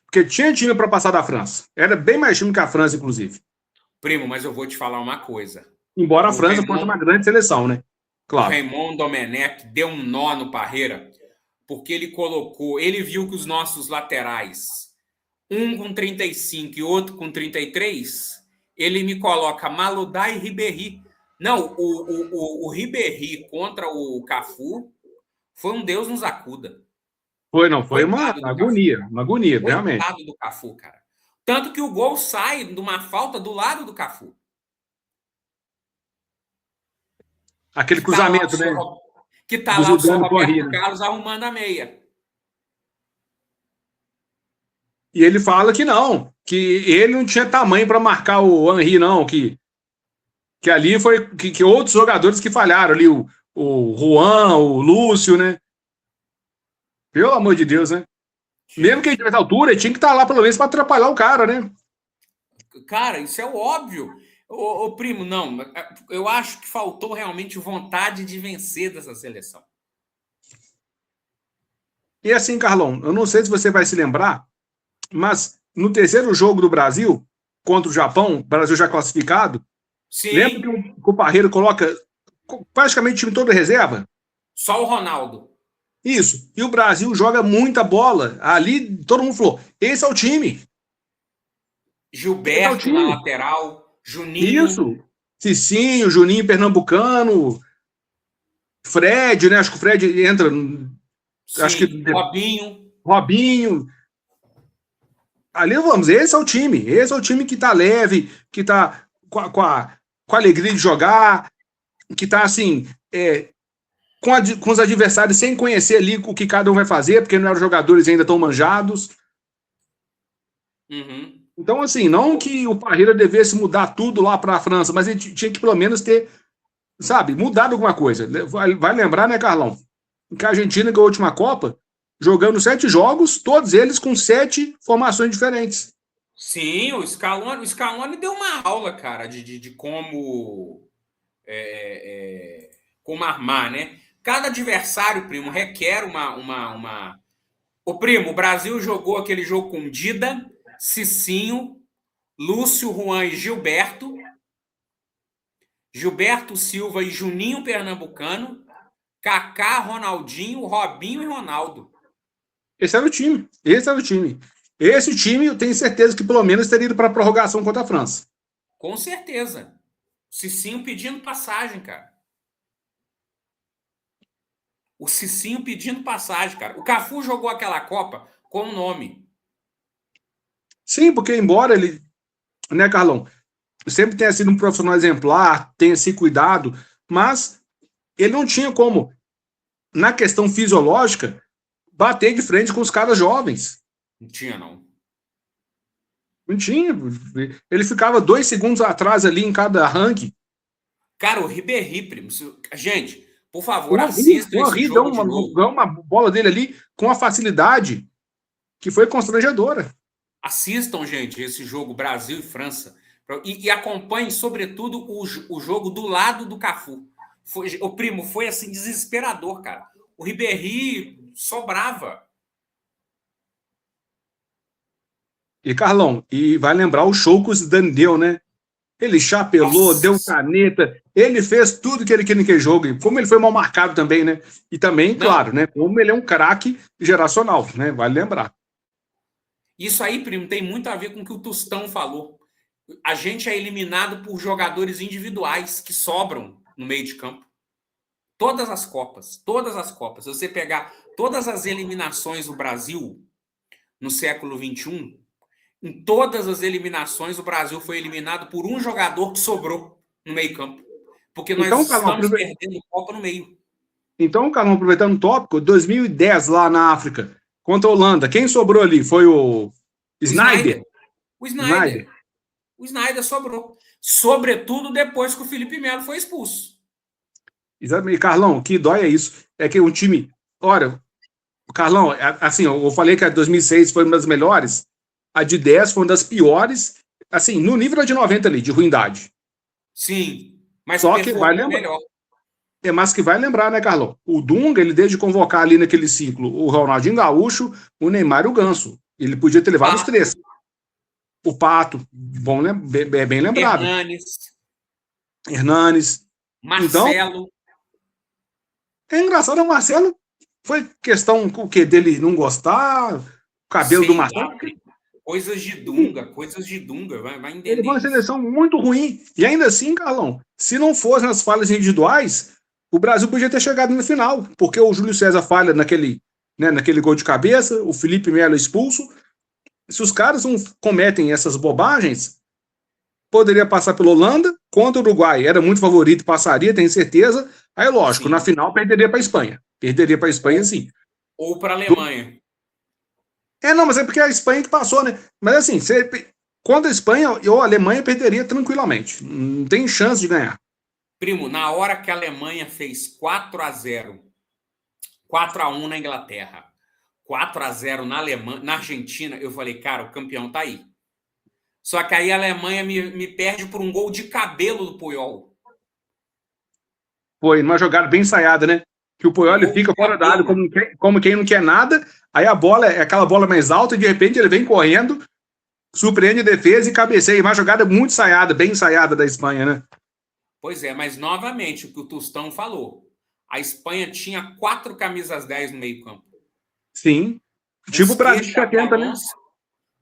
Porque tinha time para passar da França. Era bem mais time que a França, inclusive. Primo, mas eu vou te falar uma coisa. Embora a França fosse uma grande seleção, né? Claro. O Raymond Domenech deu um nó no Parreira, porque ele viu que os nossos laterais, um com 35 e outro com 33, ele me coloca Maludá e Ribéry. Não, o Ribéry contra o Cafu foi um Deus nos acuda. Foi uma agonia, realmente. Coitado do Cafu, cara. Tanto que o gol sai de uma falta do lado do Cafu. Aquele cruzamento, né? Que tá lá o seu Roberto Carlos arrumando a meia. E ele fala que não, que ele não tinha tamanho para marcar o Henry, não, que ali foi que outros jogadores que falharam ali, o Juan, o Lúcio, né? Pelo amor de Deus, né? Mesmo que ele tivesse altura, ele tinha que estar lá pelo menos para atrapalhar o cara, né? Cara, isso é óbvio. Ô, primo, não. Eu acho que faltou realmente vontade de vencer dessa seleção. E assim, Carlão, eu não sei se você vai se lembrar, mas no terceiro jogo do Brasil, contra o Japão, Brasil já classificado, Lembra Sim, que o Parreira coloca praticamente o time todo reserva? só o Ronaldo. Isso. E o Brasil joga muita bola. Ali todo mundo falou: esse é o time. Esse é o Gilberto na time. lateral, Juninho, Isso. Cicinho, Juninho Pernambucano, Fred, né? Acho que o Fred entra. Acho que sim, Robinho. Robinho. Ali vamos, esse é o time. Esse é o time que tá leve, que tá com a alegria de jogar, que tá assim, com os adversários sem conhecer ali o que cada um vai fazer, porque não eram jogadores ainda tão manjados. Uhum. Então, assim, não que o Parreira devesse mudar tudo lá para a França, mas ele tinha que pelo menos ter, sabe, mudado alguma coisa. Vai lembrar, né, Carlão, que a Argentina ganhou a última Copa jogando 7 jogos, todos eles com 7 formações diferentes. Sim, o Scaloni deu uma aula, cara, de como, como armar, né? Cada adversário, primo, requer uma. O primo, o Brasil jogou aquele jogo com Dida, Cicinho, Lúcio, Juan e Gilberto, Gilberto Silva e Juninho Pernambucano, Kaká, Ronaldinho, Robinho e Ronaldo. Esse era o time. Esse era o time. Esse time, eu tenho certeza que pelo menos teria ido para a prorrogação contra a França. Com certeza. Cicinho pedindo passagem, cara. O Cicinho pedindo passagem, cara. O Cafu jogou aquela Copa com o nome. Sim, porque embora ele, né, Carlão, sempre tenha sido um profissional exemplar, tenha se cuidado, mas ele não tinha como, na questão fisiológica, bater de frente com os caras jovens. Não tinha, não. Não tinha. Ele ficava 2 segundos atrás ali em cada ranking. Cara, o Ribéry, primo. Gente, por favor, O assistam esse Henry deu jogo de novo. uma bola dele ali com uma facilidade que foi constrangedora. Assistam, gente, esse jogo Brasil e França. E acompanhem, sobretudo, o jogo do lado do Cafu. O primo foi assim desesperador, cara. O Ribéry sobrava. E, Carlão, e vai lembrar o show que o Zidane deu, né? Ele chapelou, deu Nossa. caneta, ele fez tudo que ele queria naquele jogo. E como ele foi mal marcado também, né? E também, claro, Não, né? Como ele é um craque geracional, né? Vale lembrar. isso aí, primo, tem muito a ver com o que o Tostão falou. A gente é eliminado por jogadores individuais que sobram no meio de campo. Todas as Copas, todas as Copas. Se você pegar todas as eliminações do Brasil no século XXI, em todas as eliminações o Brasil foi eliminado por um jogador que sobrou no meio campo. Porque nós Então, Carlão, estamos perdendo Copa no meio. então, Carlão, aproveitando o tópico, 2010 lá na África, contra a Holanda, quem sobrou ali? Foi o O Snyder. Snyder? O Snyder. Snyder. O Snyder sobrou. Sobretudo depois que o Felipe Melo foi expulso. E, Carlão, o que dói é isso. É que o time. Olha, Carlão, assim, eu falei que a de 2006 foi uma das melhores. A de 10 foi uma das piores. Assim, no nível da de 90 ali, de ruindade. Sim, mas Só que vai performou lembrar. melhor. Mas que vai lembrar, né, Carlão? O Dunga, ele desde convocar ali naquele ciclo o Ronaldinho Gaúcho, o Neymar e o Ganso. Ele podia ter levado os Pato, 3. O Pato, bom, bem lembrado. Hernanes, Hernanes. Então, Marcelo. é engraçado, o Marcelo foi questão o quê? Dele não gostar, o cabelo do Sei Marcelo. lá, coisas de Dunga, vai Ele entender foi uma isso. seleção muito ruim. E ainda assim, Carlão, se não fossem as falhas individuais, o Brasil podia ter chegado no final, porque o Júlio César falha naquele gol de cabeça, o Felipe Melo é expulso. Se os caras não cometem essas bobagens, poderia passar pela Holanda, contra o Uruguai. Era muito favorito, passaria, tenho certeza. Aí, lógico, na Sim. final perderia para a Espanha. Perderia para a Espanha, sim. Ou para a Alemanha. Não, mas é porque a Espanha que passou, né? Mas assim, contra a Espanha ou a Alemanha perderia tranquilamente. Não tem chance de ganhar. Primo, na hora que a Alemanha fez 4-0, 4-1 na Inglaterra, 4-0 na Alemanha, na Argentina, eu falei, cara, o campeão tá aí. Só que aí a Alemanha me perde por um gol de cabelo do Puyol. Foi uma jogada bem ensaiada, né? Que o Puyol ele fica fora da área como quem não quer nada. Aí a bola é aquela bola mais alta e de repente ele vem correndo, surpreende a defesa e cabeceia. Uma jogada muito ensaiada, bem ensaiada da Espanha, né? Pois é, mas novamente, o que o Tostão falou. A Espanha tinha 4 camisas 10 no meio-campo. Sim. Tipo o Brasil de 70, né?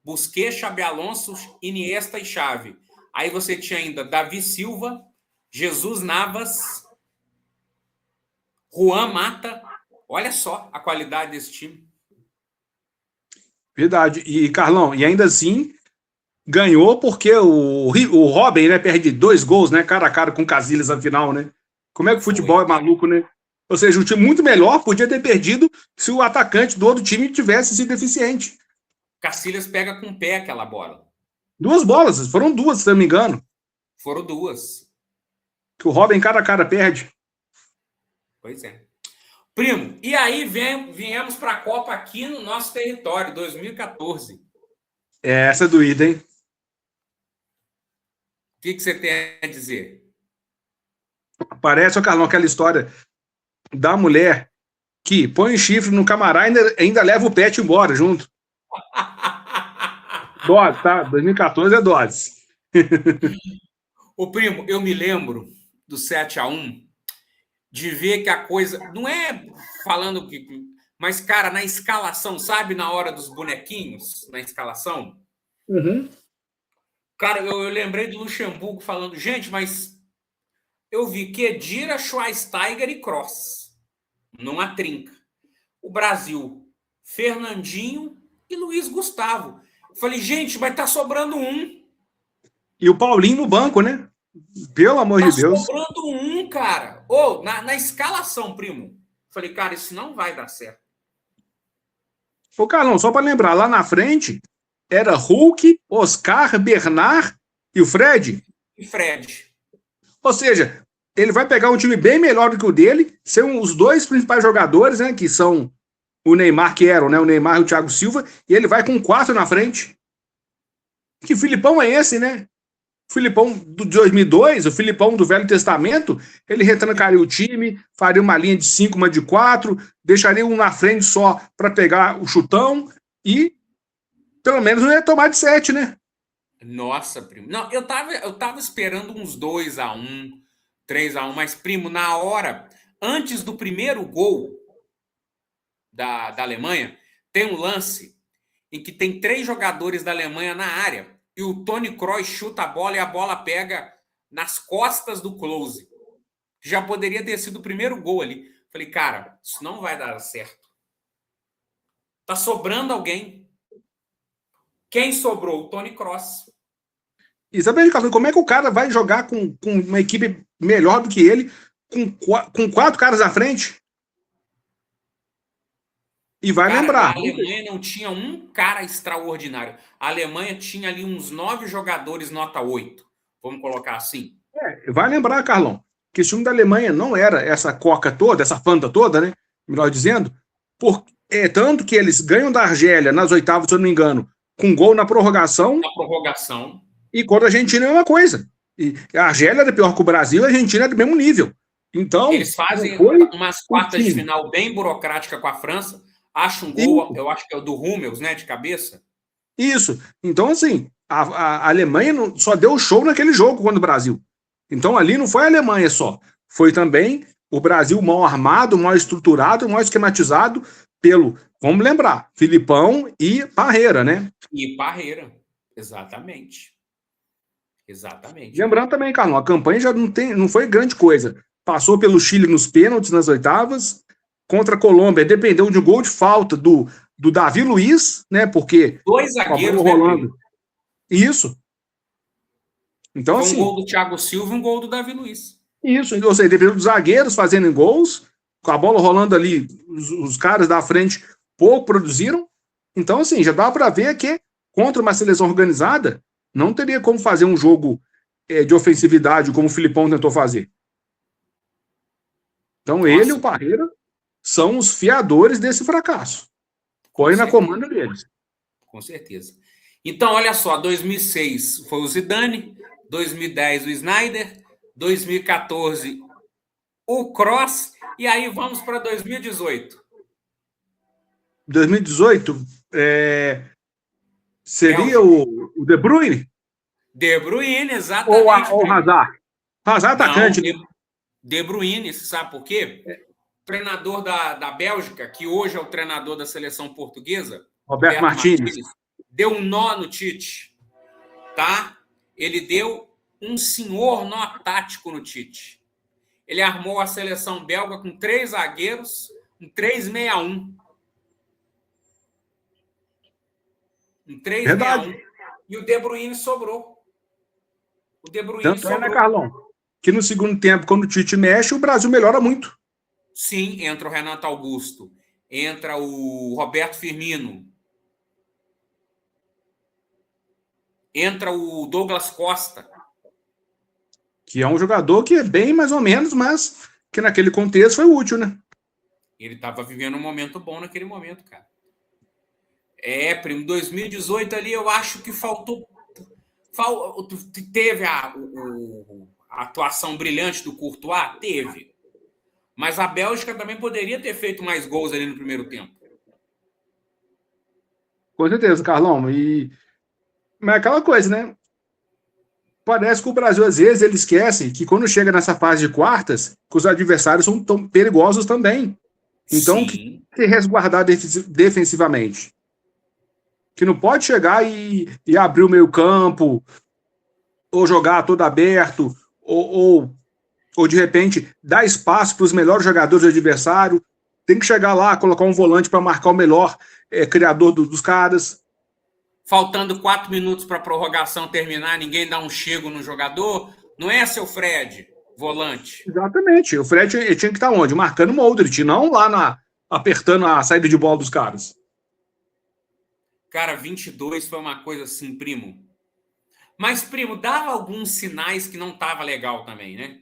Busquets, Xabi Alonso, Iniesta e Xavi. Aí você tinha ainda Davi Silva, Jesus Navas, Juan Mata. Olha só a qualidade desse time. Verdade. E, Carlão, e ainda assim ganhou porque o Robin, né, perde 2 gols, né, cara a cara com o Casillas na final, né? Como é que o futebol é maluco, né? Ou seja, um time muito melhor podia ter perdido se o atacante do outro time tivesse sido eficiente. Casillas pega com o pé aquela bola. 2 bolas, foram 2, se não me engano. Foram 2. Que o Robin cara a cara perde. Pois é. Primo, e aí viemos para a Copa aqui no nosso território, 2014. Essa é doída, hein? O que você tem a dizer? Parece, Carlão, aquela história da mulher que põe o chifre no camarada e ainda leva o pet embora junto. Dose, tá? 2014 é dose. Ô, primo, eu me lembro do 7-1 de ver que a coisa. Não é falando que. Mas, cara, na escalação, sabe, na hora dos bonequinhos, na escalação? Uhum. Cara, eu lembrei do Luxemburgo falando, gente, mas eu vi Khedira, Schweinsteiger e Kroos numa trinca. O Brasil, Fernandinho e Luiz Gustavo. Eu falei, gente, mas tá sobrando um. E o Paulinho no banco, né? Pelo amor de Deus. Tá sobrando um, cara. Ou, na escalação, primo. Eu falei, cara, isso não vai dar certo. Ô, Carlão, só para lembrar, lá na frente era Hulk, Oscar, Bernard e o Fred. E Fred. Ou seja, ele vai pegar um time bem melhor do que o dele, são os 2 principais jogadores, né? Que são o Neymar, que eram, né? O Neymar e o Thiago Silva, e ele vai com 4 na frente. Que Filipão é esse, né? O Filipão de 2002, o Filipão do Velho Testamento, ele retrancaria o time, faria uma linha de 5, uma de 4, deixaria um na frente só para pegar o chutão e pelo menos não ia tomar de 7, né? Nossa, primo. Não, eu tava esperando uns 2-1, 3-1, mas, primo, na hora, antes do primeiro gol da Alemanha, tem um lance em que tem 3 jogadores da Alemanha na área e o Toni Kroos chuta a bola e a bola pega nas costas do Klose. Já poderia ter sido o primeiro gol ali. Falei, cara, isso não vai dar certo. Tá sobrando alguém. Quem sobrou? O Toni Kroos. E sabe, como é que o cara vai jogar com uma equipe melhor do que ele, com 4 caras à frente? E vai cara, lembrar. A Alemanha não tinha um cara extraordinário. A Alemanha tinha ali uns 9 jogadores nota 8. Vamos colocar assim. Vai lembrar, Carlão, que esse time da Alemanha não era essa coca toda, essa fanta toda, né? Melhor dizendo. Tanto que eles ganham da Argélia nas oitavas, se eu não me engano, com gol na prorrogação. Na prorrogação. E contra a Argentina é uma coisa. E a Argélia era pior que o Brasil, a Argentina é do mesmo nível. Então, eles fazem umas quartas de final bem burocrática com a França. Acha um gol, isso. Eu acho que é o do Hummels, né, de cabeça. Isso. Então, assim, a Alemanha só deu show naquele jogo contra o Brasil. Então, ali não foi a Alemanha só. Foi também o Brasil mal armado, mal estruturado, mal esquematizado pelo, vamos lembrar, Filipão e Parreira, né? E Parreira, exatamente. Exatamente. Lembrando também, Carlão, a campanha já não foi grande coisa. Passou pelo Chile nos pênaltis, nas oitavas. Contra a Colômbia, dependeu de um gol de falta do Davi Luiz, né? Porque 2 zagueiros rolando. Isso. Então, foi assim, um gol do Thiago Silva e um gol do Davi Luiz. Isso, ou seja, dependeu dos zagueiros fazendo gols, com a bola rolando ali, os caras da frente pouco produziram. Então, assim, já dá para ver que contra uma seleção organizada, não teria como fazer um jogo de ofensividade como o Filipão tentou fazer. Então, Nossa. Ele e o Parreira são os fiadores desse fracasso. Põe na comanda deles. Com certeza. Então, olha só, 2006 foi o Zidane, 2010 o Snyder, 2014 o Kroos, e aí vamos para 2018. 2018 seria o De Bruyne? De Bruyne, exatamente. Ou o Hazard? Vazar Não, atacante, né? De Bruyne, você sabe por quê? O treinador da Bélgica, que hoje é o treinador da seleção portuguesa, Roberto Roberto Martínez. Martínez, deu um nó no Tite, tá? Ele deu um senhor nó tático no Tite. Ele armou a seleção belga com 3 zagueiros, um 3-6-1. Um Verdade. 3-6-1. E o De Bruyne sobrou. O De Bruyne Tanto é, né, sobrou. Carlão? Que no segundo tempo, quando o Tite mexe, o Brasil melhora muito. Sim, entra o Renato Augusto, entra o Roberto Firmino, entra o Douglas Costa. Que é um jogador que é bem mais ou menos, mas que naquele contexto foi útil, né? Ele estava vivendo um momento bom naquele momento, cara. Primo, 2018 ali eu acho que faltou. Teve a atuação brilhante do Courtois? Teve. Mas a Bélgica também poderia ter feito mais gols ali no primeiro tempo. Com certeza, Carlão. Mas é aquela coisa, né? Parece que o Brasil, às vezes, ele esquece que quando chega nessa fase de quartas, que os adversários são tão perigosos também. Então, que Sim. tem que resguardar defensivamente. Que não pode chegar e abrir o meio campo, ou jogar todo aberto, ou de repente dar espaço para os melhores jogadores do adversário. Tem que chegar lá, colocar um volante para marcar o melhor criador dos caras. Faltando 4 minutos para a prorrogação terminar, ninguém dá um chego no jogador. Não é, seu Fred, volante? Exatamente. O Fred tinha que estar onde? Marcando o Modric, não lá apertando a saída de bola dos caras. Cara, 22 foi uma coisa assim, primo. Mas, primo, dava alguns sinais que não estava legal também, né?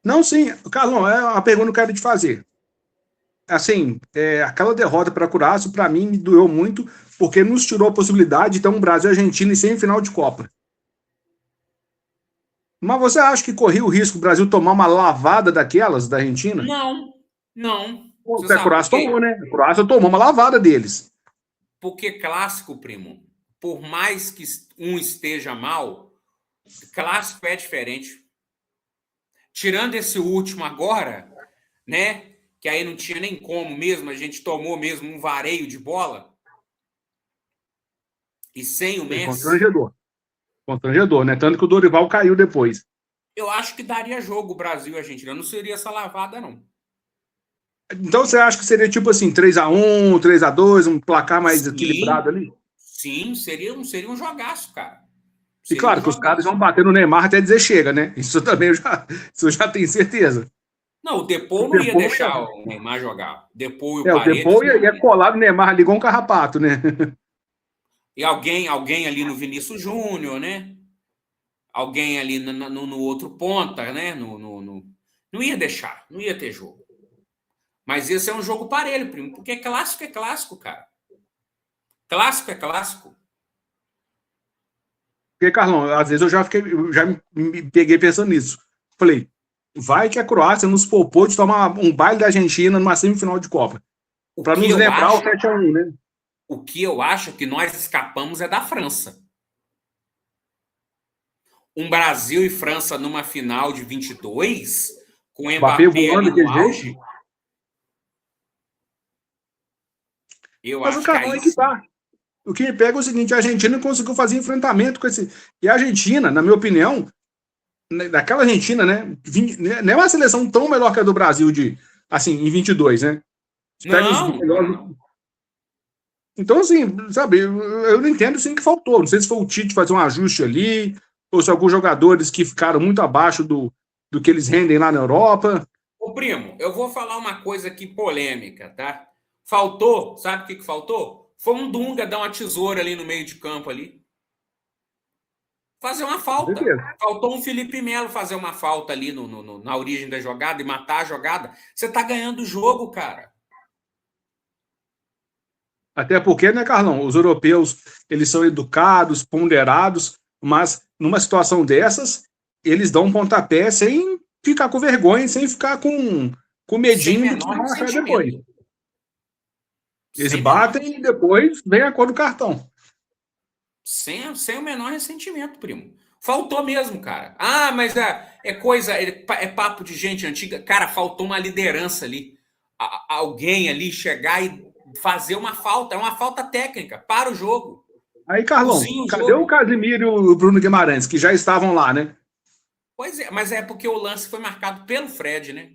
Não, sim. Carlão, é uma pergunta que eu quero te fazer. Assim, aquela derrota para a Croácia, para mim, me doeu muito, porque nos tirou a possibilidade de ter um Brasil e Argentina em semifinal de Copa. Mas você acha que corria o risco do Brasil tomar uma lavada daquelas da Argentina? Não, não. Você A sabe por Croácia quê? tomou, né? A Croácia tomou uma lavada deles. Porque clássico, primo, por mais que um esteja mal, clássico é diferente. Tirando esse último agora, né? Que aí não tinha nem como mesmo, a gente tomou mesmo um vareio de bola. E sem o Messi. Constrangedor. Constrangedor, né? Tanto que o Dorival caiu depois. Eu acho que daria jogo o Brasil e a Argentina. Não seria essa lavada, não. Então você acha que seria tipo assim, 3-1, 3-2, um placar mais equilibrado ali? Sim, seria um jogaço, cara. E claro que os caras vão bater no Neymar até dizer chega, né? Isso também eu já tenho certeza. Não, o Depou não ia deixar o Neymar jogar. Depou e o Paredes. O Depou ia colar no Neymar ali igual um carrapato, né? E alguém ali no Vinícius Júnior, né? Alguém ali no outro ponta, né? Não ia deixar, não ia ter jogo. Mas esse é um jogo parelho, primo, porque clássico é clássico, cara. Clássico é clássico. Porque, Carlão, às vezes eu já me peguei pensando nisso. Falei, vai que a Croácia nos poupou de tomar um baile da Argentina numa semifinal de Copa. Para nos lembrar o 7-1, né? O que eu acho que nós escapamos é da França. Um Brasil e França numa final de 22, com o Mbappé ali no auge. Mas o Carlão é que tá. O que me pega é o seguinte, a Argentina conseguiu fazer enfrentamento com esse... E a Argentina, na minha opinião, daquela Argentina, né? Não é uma seleção tão melhor que a do Brasil, assim, em 22, né? Não. Então, assim, sabe, eu não entendo sim que faltou. Não sei se foi o Tite fazer um ajuste ali, ou se alguns jogadores que ficaram muito abaixo do que eles rendem lá na Europa. Ô, primo, eu vou falar uma coisa aqui polêmica, tá? Faltou, sabe o que faltou? Foi um Dunga dar uma tesoura ali no meio de campo ali. Fazer uma falta. Faltou um Felipe Melo fazer uma falta ali na origem da jogada e matar a jogada. Você tá ganhando o jogo, cara. Até porque, né, Carlão, os europeus, eles são educados, ponderados, mas numa situação dessas, eles dão um pontapé sem ficar com vergonha, sem ficar com medinho do que vão achar depois. Eles batem e depois vem a cor do cartão. Sem o menor ressentimento, primo. Faltou mesmo, cara. Ah, mas é coisa, é papo de gente antiga. Cara, faltou uma liderança ali. Alguém ali chegar e fazer uma falta. É uma falta técnica para o jogo. Aí, Carlão, Cozinha o cadê o jogo. Casimiro e o Bruno Guimarães, que já estavam lá, né? Pois é, mas é porque o lance foi marcado pelo Fred, né?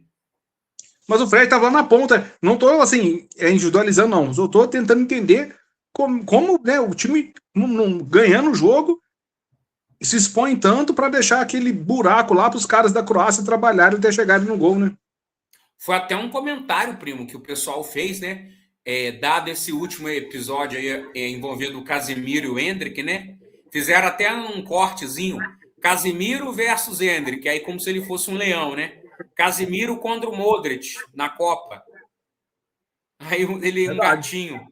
Mas o Fred estava lá na ponta. Não estou, assim, individualizando, não. Eu estou tentando entender como né, o time ganhando o jogo se expõe tanto para deixar aquele buraco lá para os caras da Croácia trabalharem até chegarem no gol, né? Foi até um comentário, primo, que o pessoal fez, né? Dado esse último episódio aí, envolvendo o Casimiro e o Endrick, né? Fizeram até um cortezinho. Casimiro versus Endrick, aí como se ele fosse um leão, né? Casimiro contra o Modric na Copa. Aí ele um Verdade. gatinho.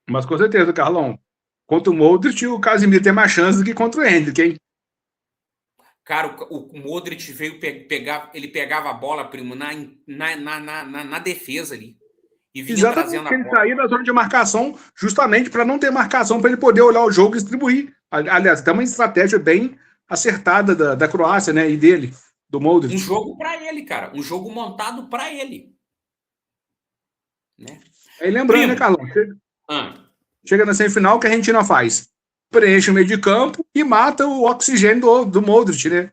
Mas com certeza, Carlão. Contra o Modric, o Casimiro tem mais chance do que contra o Hendrick, hein? Cara, o Modric veio pegar, ele pegava a bola, primo, na defesa ali. E vinha Exatamente, trazendo a ele bola. saía da zona de marcação justamente para não ter marcação, para ele poder olhar o jogo e distribuir. Aliás, tem uma estratégia bem acertada da Croácia, né? E dele, do Um Modric. jogo para ele, cara. Um jogo montado para ele. Né? Aí lembrando, né, Primo, Carlão? Chega na semifinal, o que a Argentina faz? Preenche o meio de campo e mata o oxigênio do Modric, né?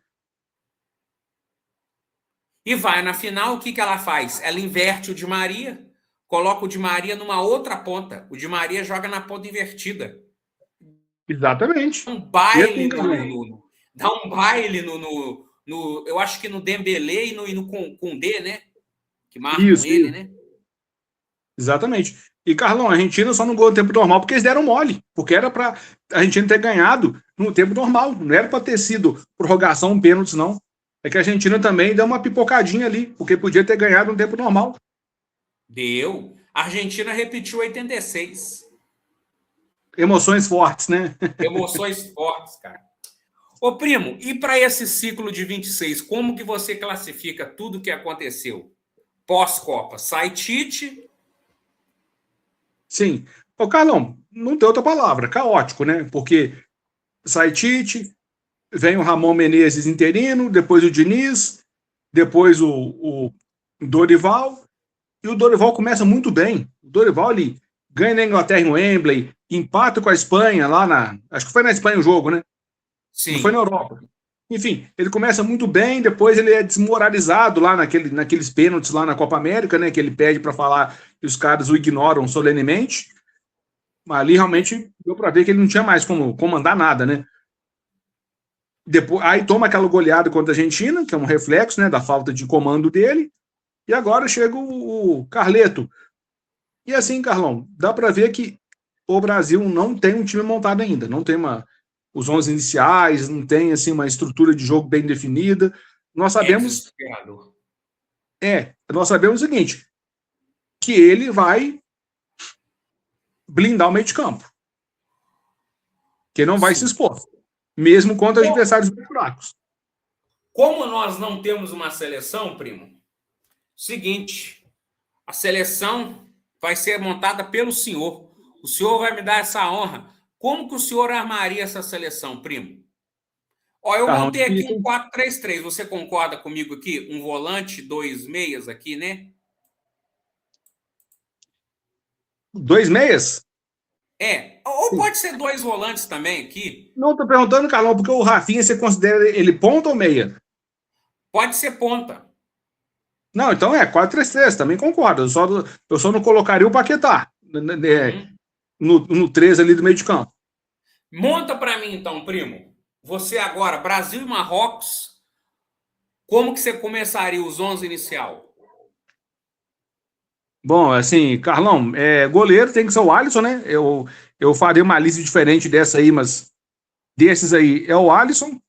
e vai na final, o que, que ela faz? Ela inverte o Di Maria, coloca o Di Maria numa outra ponta. O Di Maria joga na ponta invertida. Exatamente. Um E assim, baile Carlão, dá um baile eu acho que no Dembélé e no Koundé, né? Que marcam isso, ele, isso. né? Exatamente. E, Carlão, a Argentina só não ganhou no tempo normal porque eles deram mole. Porque era para a Argentina ter ganhado no tempo normal. Não era para ter sido prorrogação, pênaltis, não. É que a Argentina também deu uma pipocadinha ali, porque podia ter ganhado no tempo normal. Deu. A Argentina repetiu 86. Emoções fortes, né? Emoções fortes, cara. Ô, primo, e para esse ciclo de 26, como que você classifica tudo que aconteceu? Pós-Copa, sai Tite? Sim. Ô, Carlão, não tem outra palavra, caótico, né? Porque sai Tite, vem o Ramon Menezes interino, depois o Diniz, depois o Dorival, e o Dorival começa muito bem. O Dorival ele ganha na Inglaterra em Wembley, empata com a Espanha lá na. Acho que foi na Espanha o jogo, né? Não foi na Sim. Europa. Enfim, ele começa muito bem, depois ele é desmoralizado lá naqueles pênaltis lá na Copa América, né? Que ele pede para falar e os caras o ignoram solenemente. Mas ali realmente deu para ver que ele não tinha mais como comandar nada, né? Depois, aí toma aquela goleada contra a Argentina, que é um reflexo, né, da falta de comando dele. E agora chega o Carleto. E assim, Carlão, dá para ver que o Brasil não tem um time montado ainda, não tem os 11 iniciais, não tem assim uma estrutura de jogo bem definida. Nós É sabemos desesperador. nós sabemos o seguinte, que ele vai blindar o meio de campo, que não vai se Sim. expor, mesmo contra adversários muito fracos. Como nós não temos uma seleção, primo, seguinte, a seleção vai ser montada pelo senhor. O senhor vai me dar essa honra. Como que o senhor armaria essa seleção, primo? Ó, eu Carlão montei aqui um difícil. 4-3-3. Você concorda comigo aqui? Um volante, dois meias aqui, né? 2 meias? Ou Sim. pode ser dois volantes também aqui. Não, estou perguntando, Carlão, porque o Rafinha, você considera ele ponta ou meia? Pode ser ponta. Não, então 4-3-3, também concordo. Eu só não colocaria o Paquetá Uhum. no 3 ali do meio de campo. Monta para mim então, primo. Você agora, Brasil e Marrocos, como que você começaria os 11 inicial? Bom, assim, Carlão, goleiro tem que ser o Alisson, né? Eu faria uma lista diferente dessa aí, mas desses aí é o Alisson.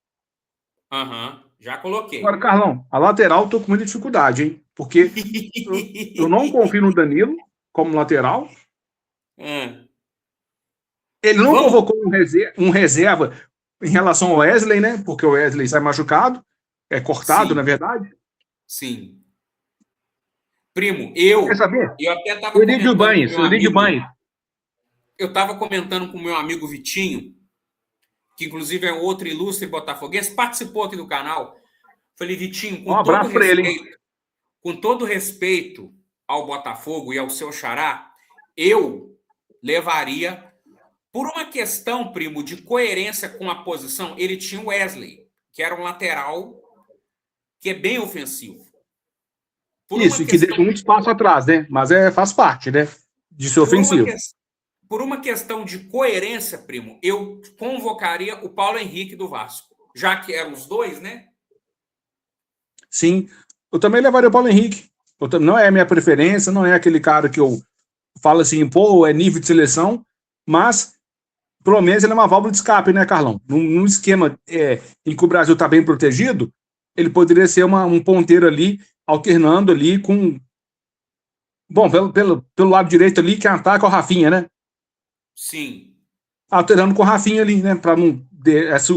Aham, já Agora, coloquei. Carlão, a lateral tô com muita dificuldade, hein? Porque eu não confio no Danilo como lateral. Hum. Ele não Vamos. convocou um reserva em relação ao Wesley, né? Porque o Wesley sai machucado, é cortado, na Sim, verdade. sim. Primo, Quer saber? eu até estava Eu ligo de comentando com banhos, meu eu ligo de amigo, banhos. eu estava comentando com meu amigo Vitinho, que inclusive é outro ilustre botafoguense, participou aqui do canal. Falei, Vitinho, Um abraço para ele, hein? Com todo respeito ao Botafogo e ao seu xará, eu levaria, por uma questão, primo, de coerência com a posição, ele tinha o Wesley, que era um lateral que é bem ofensivo. Isso, e que deixa muito espaço atrás, né? Mas faz parte, né? De ser ofensivo. Por uma questão de coerência, primo, eu convocaria o Paulo Henrique do Vasco, já que eram os dois, né? Sim, eu também levaria o Paulo Henrique. Não é a minha preferência, não é aquele cara que eu falo assim, pô, é nível de seleção, mas pelo menos ele é uma válvula de escape, né, Carlão? Num esquema em que o Brasil está bem protegido, ele poderia ser um ponteiro ali, alternando ali com... Bom, pelo lado direito ali, que ataca o Rafinha, né? Sim. Alternando com o Rafinha ali, né? Para não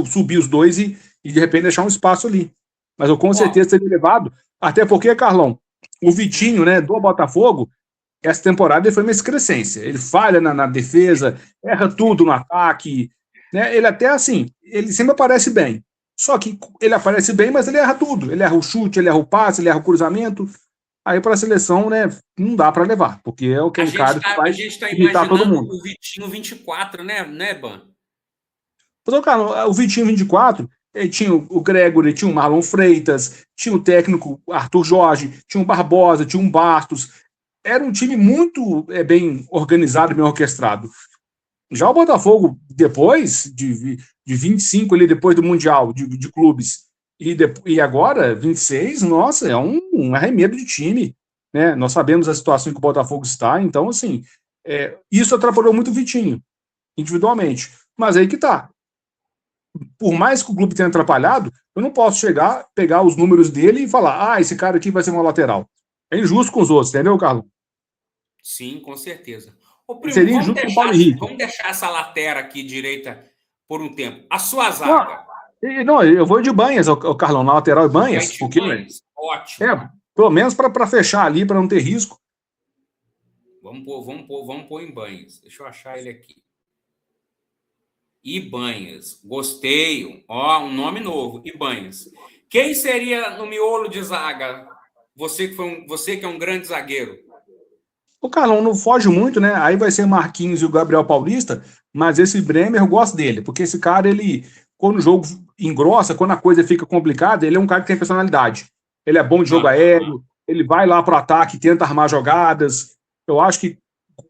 subir os dois e de repente deixar um espaço ali. Mas eu com certeza teria levado, até porque, Carlão, o Vitinho, né, do Botafogo, essa temporada ele foi uma excrescência. Ele falha na defesa, erra tudo no ataque, né? Ele até assim, ele sempre aparece bem. Só que ele aparece bem, mas ele erra tudo. Ele erra o chute, ele erra o passe, ele erra o cruzamento. Aí para a seleção, né, não dá para levar, porque é o que um cara que vai irritar todo mundo. O Vitinho 24, né, Ban? Então, cara, o Vitinho 24, tinha o Gregory, tinha o Marlon Freitas, tinha o técnico Arthur Jorge, tinha o Barbosa, tinha o Bastos. Era um time muito bem organizado, bem orquestrado. Já o Botafogo, depois de 25 ali, depois do Mundial de clubes, e agora, 26, nossa, é um arremedo de time. Né? Nós sabemos a situação em que o Botafogo está, então, assim, isso atrapalhou muito o Vitinho, individualmente. Mas aí que tá. Por mais que o clube tenha atrapalhado, eu não posso chegar, pegar os números dele e falar, esse cara aqui vai ser uma lateral. É injusto com os outros, entendeu, Carlos? Sim, com certeza. Ô, primo, seria injusto com o Paulo Henrique. Vamos deixar essa lateral aqui direita por um tempo. A sua zaga. Não, eu vou de Banhas, o Carlão, na lateral de Banhas. Porque, Banhas? Ótimo. Pelo menos para fechar ali, para não ter risco. Vamos pôr em Banhas. Deixa eu achar ele aqui. Ibanhas. Gostei. Um nome novo. Ibanhas. Quem seria no miolo de zaga? Você que é um grande zagueiro. O Carlão não foge muito, né? Aí vai ser Marquinhos e o Gabriel Paulista, mas esse Bremer eu gosto dele, porque esse cara, quando o jogo engrossa, quando a coisa fica complicada, ele é um cara que tem personalidade. Ele é bom de jogo aéreo, ele vai lá para o ataque, tenta armar jogadas. Eu acho que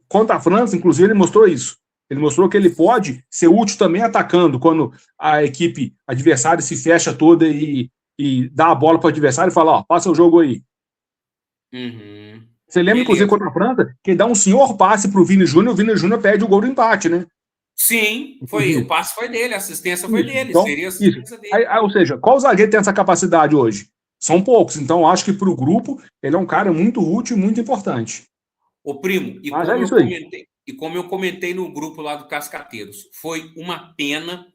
contra a França, inclusive, ele mostrou isso. Ele mostrou que ele pode ser útil também atacando, quando a equipe adversária se fecha toda e dá a bola para o adversário e fala, passa o jogo aí. Uhum. Você lembra, inclusive, contra a França, que ele dá um senhor passe para o Vini Júnior, o Vini Júnior perde o gol do empate, né? Sim, o passe foi dele, a assistência foi dele. Então, seria a assistência dele. Ou seja, qual zagueiro tem essa capacidade hoje? São poucos. Então, acho que para o grupo, ele é um cara muito útil e muito importante. Ô, primo, como eu comentei no grupo lá do Cascateiros, foi uma pena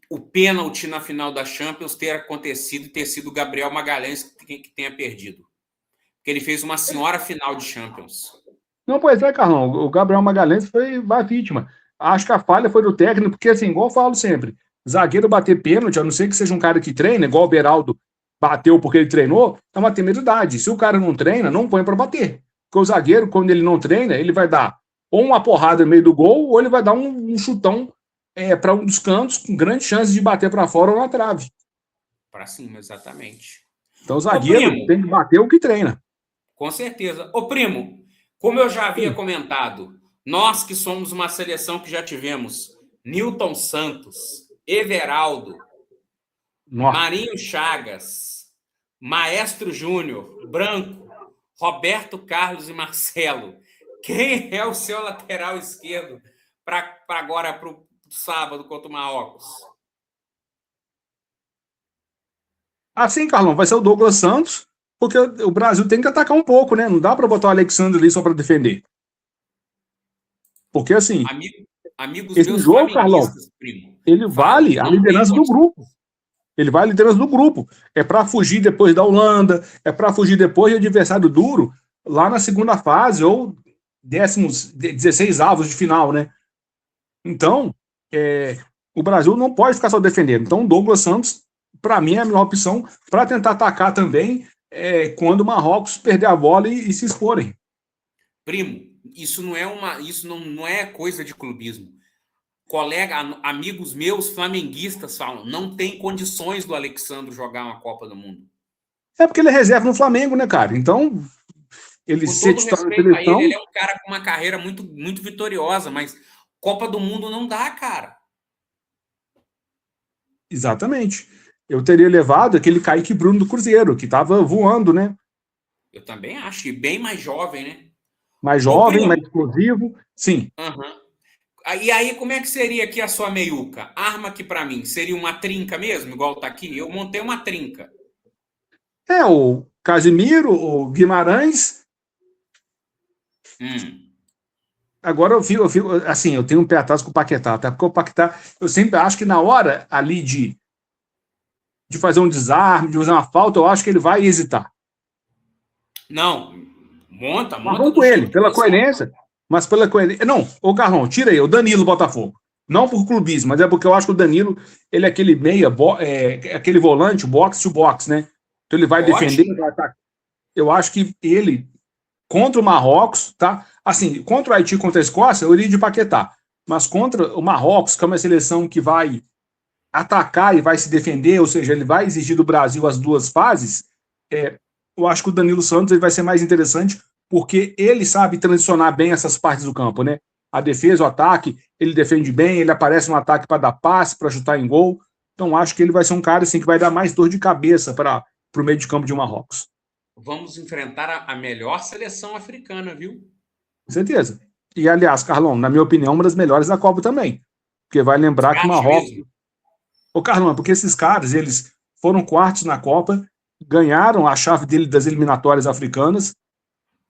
o pênalti na final da Champions ter acontecido e ter sido o Gabriel Magalhães que tenha perdido. Porque ele fez uma senhora final de Champions. Não, pois é, Carlão. O Gabriel Magalhães foi a vítima. Acho que a falha foi do técnico, porque, assim, igual eu falo sempre, zagueiro bater pênalti, a não ser que seja um cara que treina, igual o Beraldo bateu porque ele treinou, é uma temeridade. Se o cara não treina, não põe para bater. Porque o zagueiro, quando ele não treina, ele vai dar ou uma porrada no meio do gol, ou ele vai dar um chutão para um dos cantos, com grande chance de bater para fora ou na trave. Para cima, exatamente. Então o zagueiro tem que bater o que treina. Com certeza. Ô, primo, como eu já havia comentado, nós que somos uma seleção que já tivemos Nilton Santos, Everaldo, Marinho Chagas, Maestro Júnior, Branco, Roberto Carlos e Marcelo. Quem é o seu lateral esquerdo para agora, para o sábado contra o Marrocos? Assim, Carlão, vai ser o Douglas Santos, porque o Brasil tem que atacar um pouco, né? Não dá para botar o Alexandre ali só para defender. Porque, assim, amigos esse meus jogo, Carlão, primo, ele vale a liderança do grupo. Ele vai a liderança do grupo. É para fugir depois da Holanda, é para fugir depois de adversário duro, lá na segunda fase, ou 16 avos de final, né? Então, O Brasil não pode ficar só defendendo. Então, o Douglas Santos, para mim, é a melhor opção para tentar atacar também quando o Marrocos perder a bola e se exporem. Primo, isso não é coisa de clubismo. Amigos meus flamenguistas falam, não tem condições do Alexandre jogar uma Copa do Mundo. É porque ele é reserva no Flamengo, né, cara? Então, ele Com ser todo titular na respeito a seleção. ele é um cara com uma carreira muito, muito vitoriosa, mas Copa do Mundo não dá, cara. Exatamente. Eu teria levado aquele Kaique Bruno do Cruzeiro, que estava voando, né? Eu também acho, e bem mais jovem, né? Mais Ô, jovem, primo, mais explosivo. Sim. uhum. E aí, como é que seria aqui a sua meiuca? Arma aqui para mim, seria uma trinca mesmo, igual tá aqui? Eu montei uma trinca. O Casimiro, o Guimarães. Agora assim, eu tenho um pé atrás com o Paquetá, tá? Porque o Paquetá, eu sempre acho que na hora ali de fazer um desarme, de fazer uma falta, eu acho que ele vai hesitar. Não, Mas monta vamos do com ele, jeito que pela você. coerência. Mas pela coerência. Não, ô Carlão, tira aí, o Danilo Botafogo. Não por clubismo, mas é porque eu acho que o Danilo, ele é aquele aquele volante, box to box, né? Então ele vai defender, Ótimo. vai atacar. Eu acho que ele, contra o Marrocos, tá? Assim, contra o Haiti, contra a Escócia, eu iria de Paquetá. Mas contra o Marrocos, que é uma seleção que vai atacar e vai se defender, ou seja, ele vai exigir do Brasil as duas fases, eu acho que o Danilo Santos ele vai ser mais interessante porque ele sabe transicionar bem essas partes do campo, né? A defesa, o ataque, ele defende bem, ele aparece no ataque para dar passe, para chutar em gol. Então acho que ele vai ser um cara assim que vai dar mais dor de cabeça para o meio de campo de Marrocos. Vamos enfrentar a melhor seleção africana, viu? Com certeza. E aliás, Carlão, na minha opinião, uma das melhores da Copa também. Porque vai lembrar Você que o acha Marrocos. mesmo? Ô, Carlão, porque esses caras, eles foram quartos na Copa, ganharam a chave dele das eliminatórias africanas,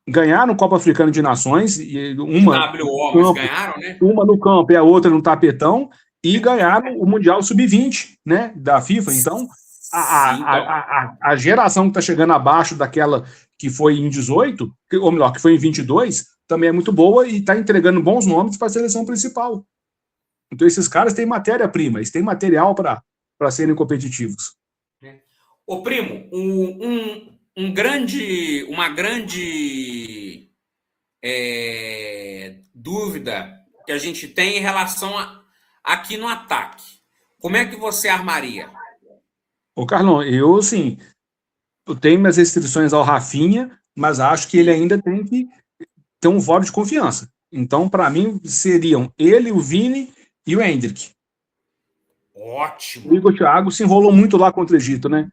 ganharam Copa Africana de Nações, e E uma WO, no mas campo, ganharam, né? uma no campo e a outra no tapetão, e ganharam o Mundial Sub-20, né, da FIFA. Então, Sim, a geração que está chegando abaixo daquela que foi em 18, ou melhor, que foi em 22, também é muito boa e está entregando bons nomes para a seleção principal. Então, esses caras têm matéria-prima, eles têm material para serem competitivos. Ô, primo, uma grande dúvida que a gente tem em relação aqui no ataque. Como é que você armaria? Ô, Carlão, assim, eu tenho minhas restrições ao Rafinha, mas acho que ele Sim. ainda tem que ter um voto de confiança. Então, para mim, seriam ele, o Vini e o Hendrick. O Ótimo, Igor Thiago se enrolou muito lá contra o Egito, né?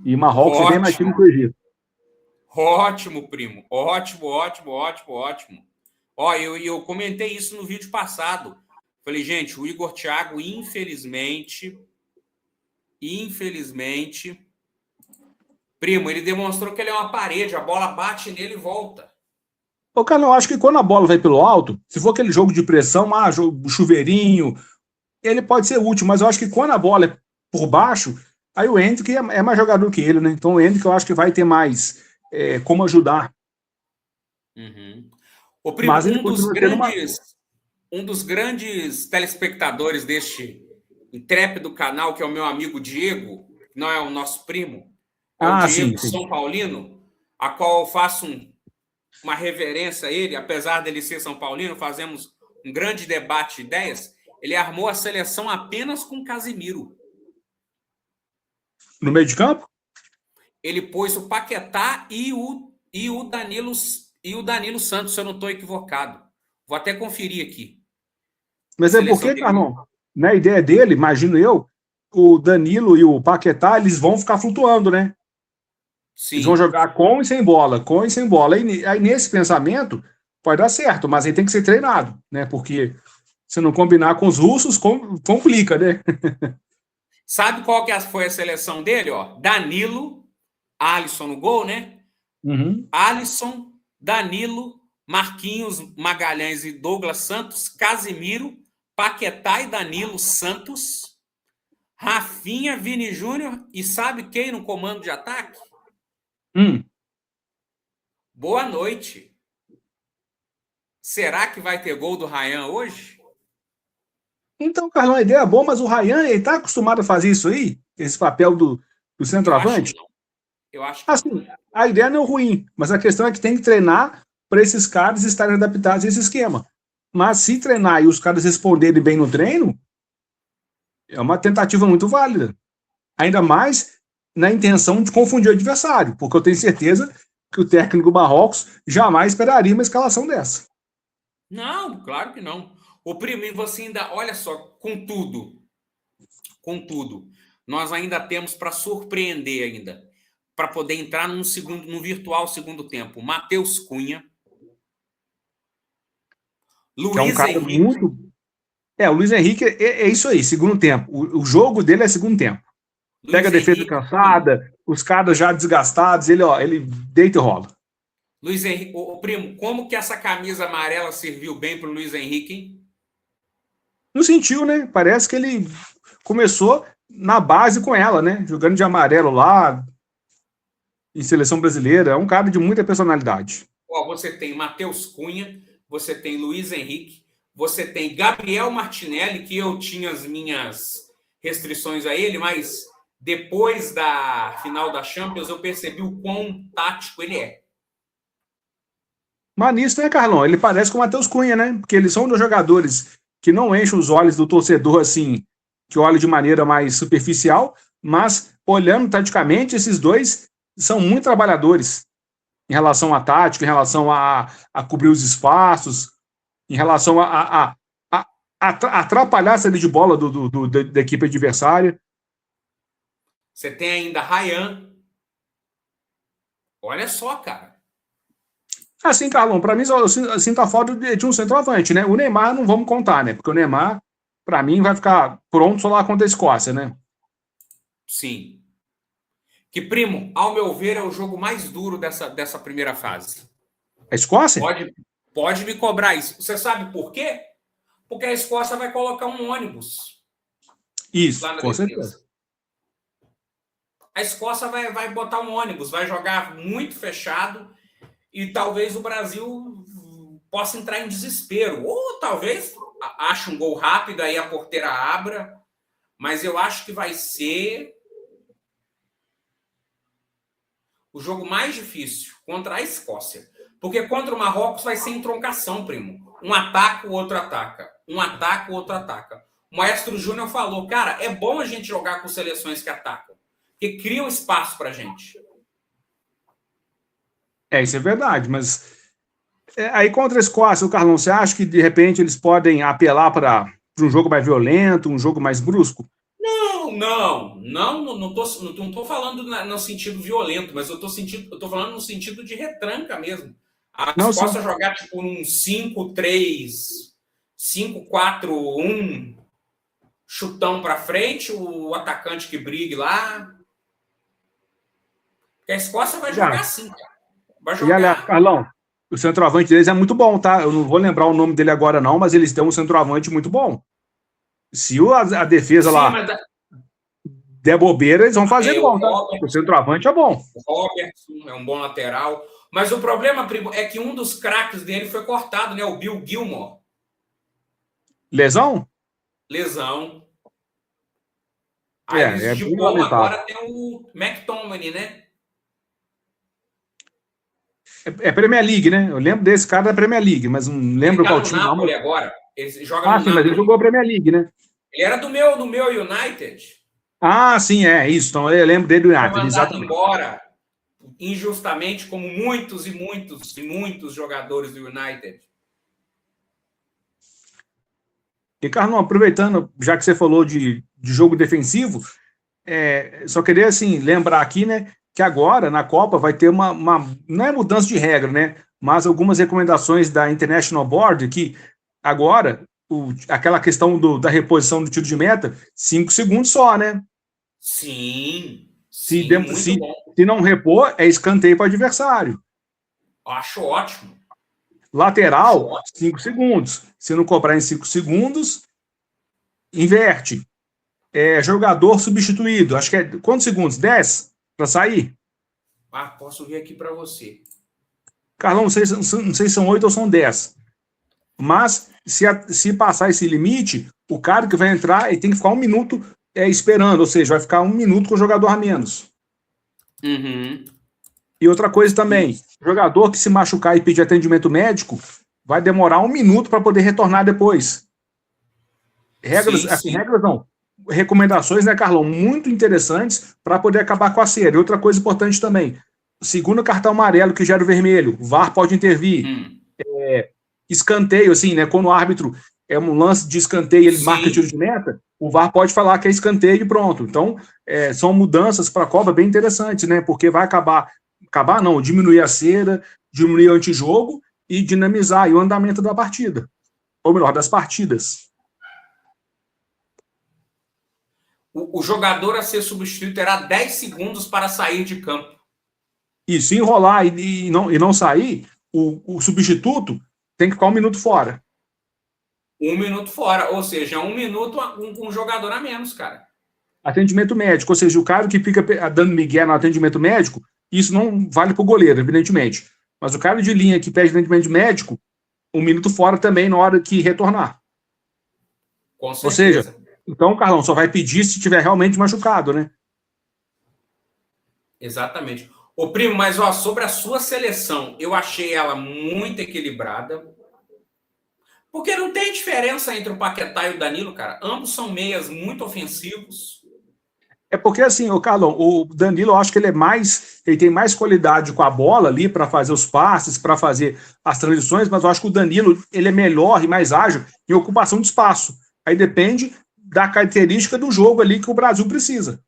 E Marrocos é bem mais time ótimo, que o Egito. ótimo, primo. Ótimo, ótimo, ótimo, ótimo. Ó, eu comentei isso no vídeo passado. Falei, gente, o Igor Thiago, infelizmente, primo, ele demonstrou que ele é uma parede, a bola bate nele e volta. Ô, Carlão, acho que quando a bola vai pelo alto, se for aquele jogo de pressão, chuveirinho, ele pode ser útil, mas eu acho que quando a bola é por baixo, aí o Hendrick é mais jogador que ele, né? Então o Hendrick eu acho que vai ter mais como ajudar. Uhum. Ô, primo, Mas ele continua tendo uma. um dos grandes telespectadores deste intrépido canal, que é o meu amigo Diego, que não é o nosso primo, é o Ah, sim, Diego sim. São Paulino, a qual eu faço uma reverência a ele, apesar dele ser São Paulino, fazemos um grande debate de ideias. Ele armou a seleção apenas com Casimiro. No meio de campo? Ele pôs o Paquetá e o Danilo Santos, se eu não estou equivocado. Vou até conferir aqui. A Mas é seleção porque, dele. Carlão, na ideia dele, imagino eu, o Danilo e o Paquetá, eles vão ficar flutuando, né? Eles vão Sim. jogar com e sem bola, com e sem bola. Aí nesse pensamento, pode dar certo, mas aí tem que ser treinado, né? Porque se não combinar com os russos, complica, né? Sabe qual que foi a seleção dele? Ó? Danilo, Alisson no gol, né? Uhum. Alisson, Danilo, Marquinhos, Magalhães e Douglas Santos, Casimiro, Paquetá e Danilo Santos, Rafinha, Vini Júnior e sabe quem no comando de ataque? Hum. Boa noite. Será que vai ter gol do Ryan hoje? Então, Carlão, a ideia é boa, mas o Ryan, ele tá acostumado a fazer isso aí? Esse papel do centroavante? Eu acho que não. Assim, a ideia não é ruim, mas a questão é que tem que treinar para esses caras estarem adaptados a esse esquema. Mas se treinar e os caras responderem bem no treino, é uma tentativa muito válida. Ainda mais na intenção de confundir o adversário, porque eu tenho certeza que o técnico Marrocos jamais esperaria uma escalação dessa. Não, claro que não. O primo, e você ainda, olha só, contudo, nós ainda temos para surpreender ainda, para poder entrar no virtual segundo tempo. Matheus Cunha, Que é um Luiz cara Henrique. muito. O Luiz Henrique é isso aí, segundo tempo. O jogo dele é segundo tempo. Pega a defesa Henrique, cansada, os caras já desgastados, ele deita e rola. Luiz Henrique, primo, como que essa camisa amarela serviu bem para o Luiz Henrique, hein? Não sentiu, né? Parece que ele começou na base com ela, né? Jogando de amarelo lá, em seleção brasileira. É um cara de muita personalidade. Você tem Matheus Cunha, você tem Luiz Henrique, você tem Gabriel Martinelli, que eu tinha as minhas restrições a ele, mas depois da final da Champions eu percebi o quão tático ele é. Mas nisso, né, Carlão? Ele parece com o Matheus Cunha, né? Porque eles são dos jogadores que não enchem os olhos do torcedor, assim, que olha de maneira mais superficial, mas olhando taticamente, esses dois são muito trabalhadores em relação à tática, em relação a cobrir os espaços, em relação a atrapalhar a saída de bola da equipe adversária. Você tem ainda Ryan. Olha só, cara. Assim, Carlão, para mim, assim, tá falta de um centroavante, né? O Neymar não vamos contar, né? Porque o Neymar, para mim, vai ficar pronto só lá contra a Escócia, né? Sim. Que, primo, ao meu ver, é o jogo mais duro dessa primeira fase. A Escócia? Pode me cobrar isso. Você sabe por quê? Porque a Escócia vai colocar um ônibus. Isso, com certeza. A Escócia vai botar um ônibus, vai jogar muito fechado e talvez o Brasil possa entrar em desespero. Ou talvez ache um gol rápido, aí a porteira abra. Mas eu acho que vai ser o jogo mais difícil contra a Escócia. Porque contra o Marrocos vai ser entroncação, primo. Um ataca, o outro ataca. Um ataca, o outro ataca. O Maestro Júnior falou, cara, é bom a gente jogar com seleções que atacam. Porque criam espaço pra gente. Isso é verdade, mas aí contra a Escócia, o Carlão, você acha que de repente eles podem apelar para um jogo mais violento, um jogo mais brusco? Não tô falando no sentido violento, mas eu tô falando no sentido de retranca mesmo. A Escócia jogar tipo um 5-3, 5-4-1, chutão para frente, o atacante que brigue lá. Porque a Escócia vai jogar assim, cara. Vai jogar. E aliás, Carlão, o centroavante deles é muito bom, tá? Eu não vou lembrar o nome dele agora não, mas eles têm um centroavante muito bom. Se a defesa lá der bobeira, eles vão fazer gol, tá? O centroavante é bom. O Robertson é um bom lateral. Mas o problema, primo, é que um dos craques dele foi cortado, né? O Bill Gilmore. Lesão? Aí eles de bom agora tem o McTominay, né? É Premier League, né? Eu lembro desse cara da Premier League, mas não lembro qual time. Ele Napoli agora. Ele joga no sim, mas ele jogou a Premier League, né? Ele era do meu United. Sim, é isso. Então eu lembro dele do United, exatamente. Embora injustamente, como muitos e muitos e muitos jogadores do United. E, Carlão, aproveitando, já que você falou de jogo defensivo, só queria, assim, lembrar aqui, né, que agora, na Copa, vai ter uma não é mudança de regra, né, mas algumas recomendações da International Board, que agora, aquela questão da reposição do tiro de meta, 5 segundos só, né? Sim, se não repor, é escanteio para o adversário. Acho ótimo. Lateral, 5 segundos. Se não cobrar em 5 segundos, inverte. Jogador substituído. Acho que é quantos segundos? 10 para sair? Posso ver aqui para você. Carlão, não sei se são 8 ou são 10. Mas Se passar esse limite, o cara que vai entrar ele tem que ficar 1 minuto esperando, ou seja, vai ficar 1 minuto com o jogador a menos. Uhum. E outra coisa também, jogador que se machucar e pedir atendimento médico vai demorar 1 minuto para poder retornar depois. Regras, Sim, assim, sim. regras não. Recomendações, né, Carlão? Muito interessantes para poder acabar com a cera. E outra coisa importante também: segundo cartão amarelo que gera o vermelho, o VAR pode intervir. Hum. Escanteio, assim, né? Quando o árbitro é um lance de escanteio, ele marca tiro Sim. de meta, o VAR pode falar que é escanteio e pronto. Então, são mudanças para a Copa bem interessantes, né? Porque vai acabar não, diminuir a cera, diminuir o antijogo e dinamizar aí o andamento da partida. Ou melhor, das partidas. O jogador a ser substituído terá 10 segundos para sair de campo. E se enrolar e não sair, o substituto tem que ficar 1 minuto fora. 1 minuto fora, ou seja, 1 minuto um jogador a menos, cara. Atendimento médico, ou seja, o cara que fica dando migué no atendimento médico, isso não vale para o goleiro, evidentemente. Mas o cara de linha que pede atendimento médico, 1 minuto fora também na hora que retornar. Com Ou seja, certeza. então o Carlão só vai pedir se tiver realmente machucado, né? Exatamente. Ô, primo, mas ó, sobre a sua seleção, eu achei ela muito equilibrada. Porque não tem diferença entre o Paquetá e o Danilo, cara. Ambos são meias muito ofensivos. É porque assim, o Carlão, o Danilo, eu acho que ele tem mais qualidade com a bola ali para fazer os passes, para fazer as transições, mas eu acho que o Danilo, ele é melhor e mais ágil em ocupação de espaço. Aí depende da característica do jogo ali que o Brasil precisa.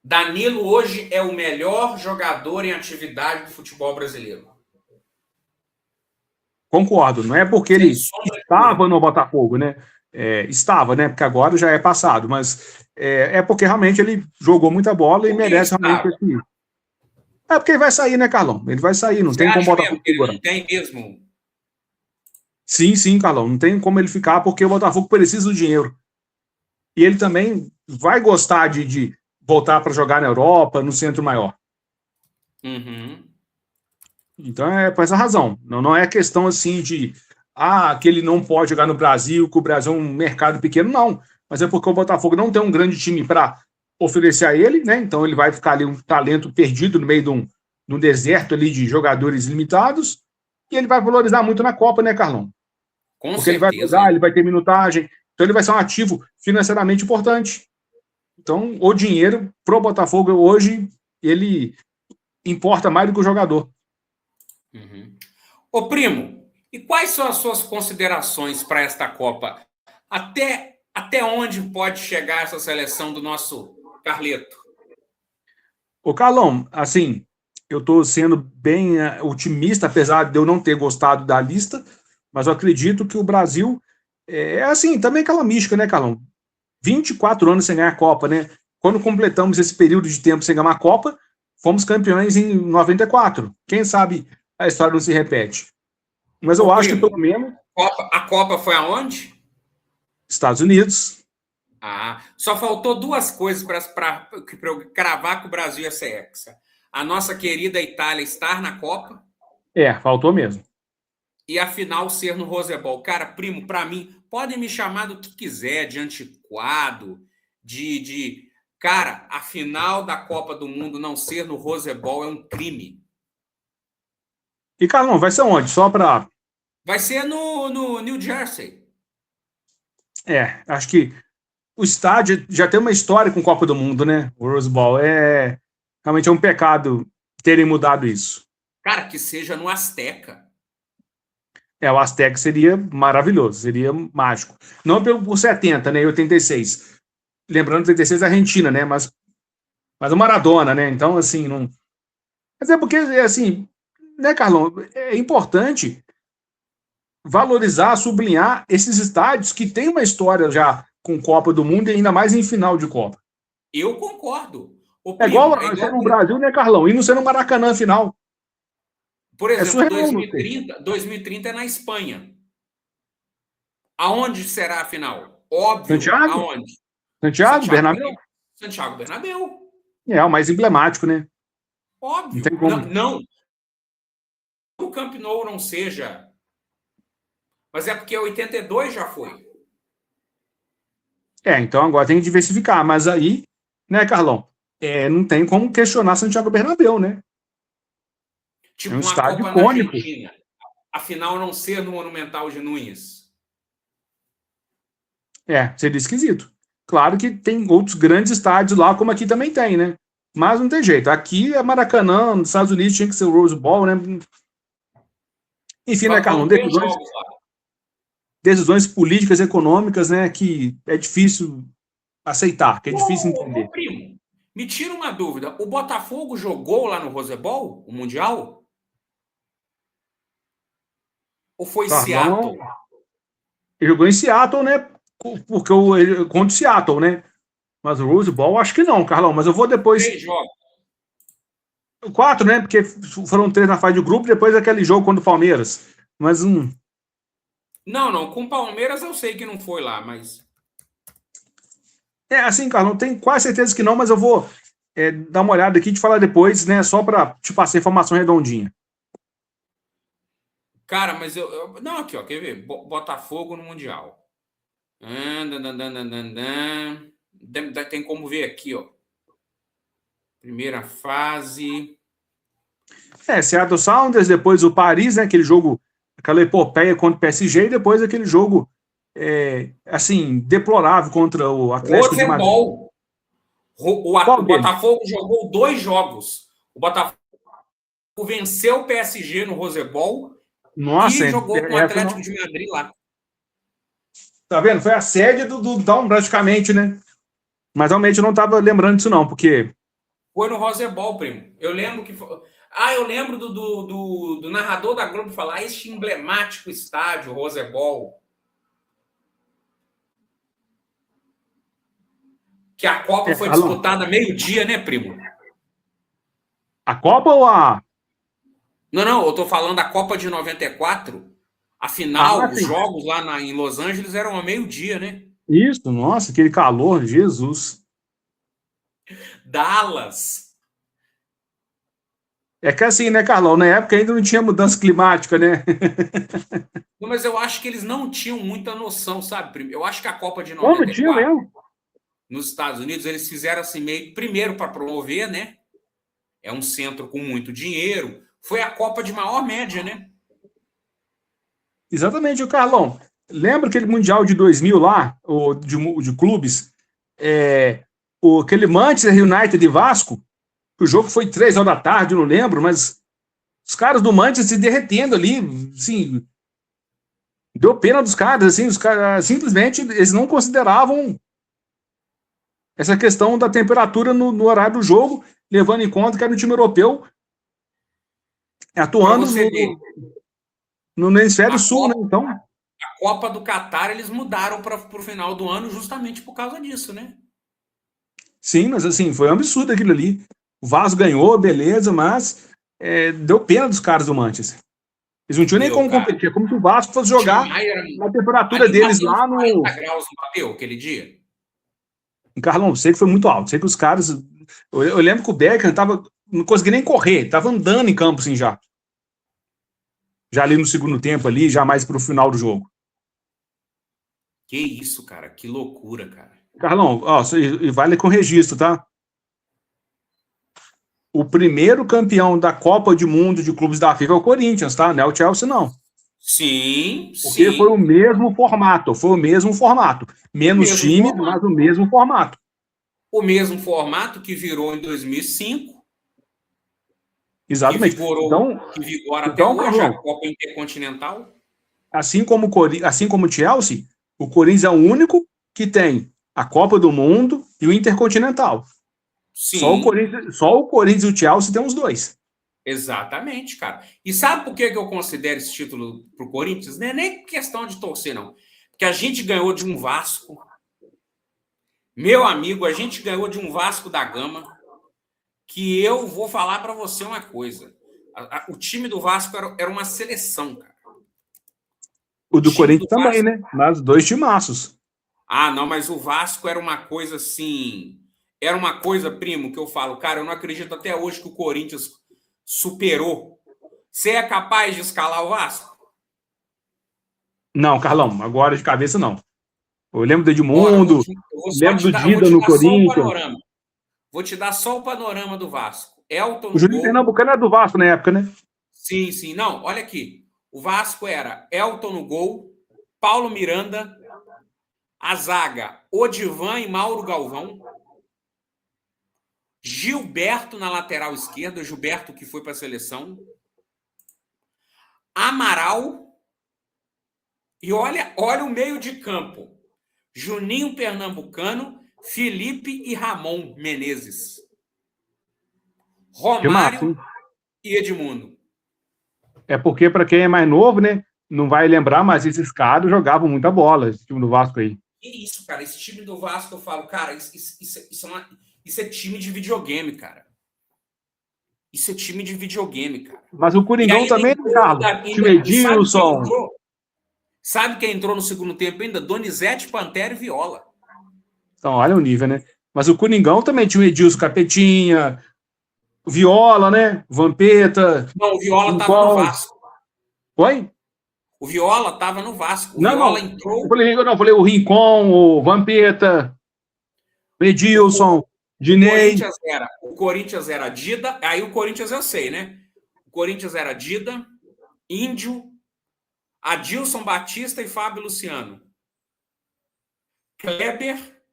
Danilo hoje é o melhor jogador em atividade do futebol brasileiro. Concordo, não é porque Sem ele sombra de dúvida. estava no Botafogo, né? Estava, né? Porque agora já é passado, mas porque realmente ele jogou muita bola e Por que merece realmente estava? esse. É porque ele vai sair, né, Carlão? Ele vai sair, não Você tem como o acha mesmo Botafogo que ele segurar. não tem mesmo? Sim, sim, Carlão, não tem como ele ficar porque o Botafogo precisa do dinheiro. E ele também vai gostar de voltar para jogar na Europa, no centro maior. Uhum. Então é por essa razão. Não é questão assim de que ele não pode jogar no Brasil, que o Brasil é um mercado pequeno, não. Mas é porque o Botafogo não tem um grande time para oferecer a ele, né? Então ele vai ficar ali um talento perdido no meio de um deserto ali de jogadores limitados. E ele vai valorizar muito na Copa, né, Carlão? Com Porque ele vai certeza. jogar, ele vai ter minutagem, então ele vai ser um ativo financeiramente importante. Então, o dinheiro pro Botafogo hoje, ele importa mais do que o jogador. Uhum. Ô, primo, e quais são as suas considerações para esta Copa? Até onde pode chegar essa seleção do nosso Carleto? Ô, Carlão, assim, eu estou sendo bem otimista, apesar de eu não ter gostado da lista, mas eu acredito que o Brasil assim, também aquela mística, né, Carlão? 24 anos sem ganhar a Copa, né? Quando completamos esse período de tempo sem ganhar a Copa, fomos campeões em 94. Quem sabe a história não se repete. Mas eu Ô, acho que primo, pelo menos a Copa foi aonde? Estados Unidos. Só faltou duas coisas para eu cravar que o Brasil ia ser hexa. A nossa querida Itália estar na Copa Faltou mesmo. e a final ser no Rose Bowl. Cara, primo, para mim, podem me chamar do que quiser, de antiquado, de... Cara, a final da Copa do Mundo não ser no Rose Bowl é um crime. E, Carlão, vai ser onde? Só para. Vai ser no New Jersey. Acho que o estádio já tem uma história com Copa do Mundo, né? O Rose Bowl. Realmente é um pecado terem mudado isso. Cara, que seja no Azteca. O Azteca seria maravilhoso, seria mágico. Não por 70, né? E 86. Lembrando que 86 é Argentina, né? Mas o Maradona, né? Então, assim, não. Mas é porque, assim, né, Carlão? É importante valorizar, sublinhar esses estádios que têm uma história já com Copa do Mundo e ainda mais em final de Copa. Eu concordo. O É primo, igual ser no Brasil, né, Carlão? E não ser no Maracanã final. por É exemplo, surreal, não sei. 2030 é na Espanha. Aonde será a final? Óbvio, Santiago? aonde? Santiago, Santiago Bernabéu? Bernabéu. Santiago Bernabéu. É o mais emblemático, né? Não tem Óbvio. Não, como. não. O Camp Nou não seja. Mas é porque 82 já foi. Então agora tem que diversificar. Mas aí, né, Carlão? Não tem como questionar Santiago Bernabéu, né? É um Tipo uma estádio Copa na icônico. Argentina. Afinal, não ser no Monumental de Nunes. Seria esquisito. Claro que tem outros grandes estádios lá, como aqui também tem, né? Mas não tem jeito. Aqui é Maracanã, nos Estados Unidos tinha que ser o Rose Bowl, né? Enfim, né, Carlão? Vamos ver jogos lá. Decisões políticas, econômicas, né? Que é difícil aceitar, que é difícil entender. Primo, me tira uma dúvida. O Botafogo jogou lá no Rose Bowl, o Mundial? Ou foi Carlão, Seattle? ele jogou em Seattle, né? Porque contra o Seattle, né? Mas o Rose Bowl, acho que não, Carlão. Mas eu vou depois. 3 jogos. 4, né? Porque foram 3 na fase de grupo, depois aquele jogo contra o Palmeiras. Mas Não, com o Palmeiras eu sei que não foi lá, mas. assim, Carlão, tenho quase certeza que não, mas eu vou dar uma olhada aqui e te falar depois, né? Só para te passar informação redondinha. Cara, mas não, aqui, ó, quer ver? Botafogo no Mundial. Tem como ver aqui, ó. Primeira fase. Seattle Sounders, depois o Paris, né? Aquele jogo, aquela epopeia contra o PSG, e depois aquele jogo, assim, deplorável contra o Atlético de Madrid. Rosebol. O Botafogo jogou 2 jogos. O Botafogo venceu o PSG no Rosebol Nossa, e jogou com o Atlético de Madrid lá. Tá vendo? Foi a sede do Down, praticamente, né? Mas realmente eu não tava lembrando disso, não, porque. Foi no Rosebol, primo. Eu lembro que. Eu lembro do narrador da Globo falar este emblemático estádio, Rosebol. Que a Copa foi disputada meio-dia, né, primo? A Copa ou a. Não, eu tô falando da Copa de 94. Afinal, os jogos lá em Los Angeles eram a meio-dia, né? Isso, nossa, aquele calor, Jesus. Dallas. É que assim, né, Carlão? Na época ainda não tinha mudança climática, né? Não, mas eu acho que eles não tinham muita noção, sabe, primo? Eu acho que a Copa de Como tinha 94, mesmo? nos Estados Unidos, eles fizeram assim meio. Primeiro, para promover, né? É um centro com muito dinheiro. Foi a Copa de maior média, né? Exatamente, o Carlão. Lembra aquele Mundial de 2000 lá, de clubes? Aquele Manchester United e Vasco? O jogo foi 3 horas da tarde, não lembro, mas os caras do Manchester se derretendo ali, assim, deu pena dos caras, assim, os caras simplesmente eles não consideravam essa questão da temperatura no horário do jogo, levando em conta que era um time europeu atuando no hemisfério sul, né? Então, a Copa do Catar eles mudaram para o final do ano justamente por causa disso, né? sim, mas assim, foi um absurdo aquilo ali. O Vasco ganhou, beleza, mas deu pena dos caras do Manchester. Eles não tinham nem como competir. É como se o Vasco fosse jogar na temperatura deles lá no. 40 graus não bateu aquele dia? Carlão, sei que foi muito alto. Sei que os caras. Eu lembro que o Beckham não conseguia nem correr, tava andando em campo assim já. Já ali no segundo tempo, ali, já mais pro final do jogo. Que isso, cara. Que loucura, cara. Carlão, e vale com registro, tá? O primeiro campeão da Copa do Mundo de clubes da FIFA é o Corinthians, tá? Não é o Chelsea, não. Sim, Porque sim. foi o mesmo formato. Menos time, mas o mesmo formato. O mesmo formato que virou em 2005. Exatamente. Que vigora até hoje, Carlão, a Copa Intercontinental. Assim como o Chelsea, o Corinthians é o único que tem a Copa do Mundo e o Intercontinental. Sim. Só o Corinthians e o Chelsea tem os dois. Exatamente, cara. E sabe por que eu considero esse título pro Corinthians? Não é nem questão de torcer, não. Porque a gente ganhou de um Vasco. Meu amigo, a gente ganhou de um Vasco da Gama. Que eu vou falar para você uma coisa. O time do Vasco era uma seleção, cara. O do Corinthians também, né? Mas 2 timaços. Não, mas o Vasco era uma coisa assim. Era uma coisa, primo, que eu falo, cara, eu não acredito até hoje que o Corinthians superou. Você é capaz de escalar o Vasco? Não, Carlão, agora de cabeça não. Eu lembro do Ora, Edmundo, eu vou só lembro te do dar, eu vou Dida te no dar só o Corinthians. panorama. Vou te dar só o panorama do Vasco. Elton O no Juninho gol. Pernambucano era do Vasco na época, né? Sim, sim. Não, olha aqui. O Vasco era Elton no gol, Paulo Miranda, a zaga, Odivan e Mauro Galvão, Gilberto na lateral esquerda, Gilberto que foi para a seleção, Amaral, e olha o meio de campo. Juninho Pernambucano, Felipe e Ramon Menezes. Que massa, Romário hein? e Edmundo. É porque, para quem é mais novo, né, não vai lembrar, mas esses caras jogavam muita bola, esse time do Vasco aí. Que isso, cara? Esse time do Vasco, eu falo, cara, isso é time de videogame, cara. Isso é time de videogame, cara. Mas o E Coringão aí também, Carlos. Time Edilson. Sabe quem entrou no segundo tempo ainda? Donizete, Pantera e Viola. Então, olha o nível, né? Mas o Coringão também tinha o Edilson Capetinha, Viola, né? Vampeta. Não, o Viola estava no Vasco. Oi? O Viola estava no Vasco. O não, Viola não. entrou. Eu falei o Rincon, o Vampeta, o Edilson, Dinei. O Corinthians era Dida. Aí o Corinthians eu sei, né? O Corinthians era Dida, Índio, Adilson Batista e Fábio Luciano.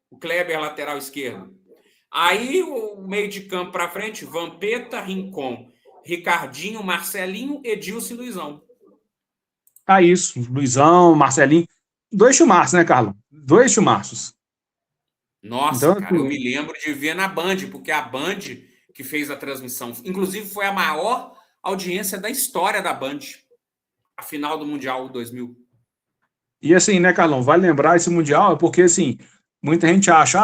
O Kleber lateral esquerdo. Aí o meio de campo para frente, Vampeta, Rincon, Ricardinho, Marcelinho, Edilson e Luizão. Ah, isso. Luizão, Marcelinho. 2 chumaços, né, Carlos? 2 chumaços. Nossa, então, cara, eu me lembro de ver na Band, porque a Band que fez a transmissão, inclusive foi a maior audiência da história da Band, a final do Mundial 2000. E assim, né, Carlão, vale lembrar esse Mundial, porque assim, muita gente acha,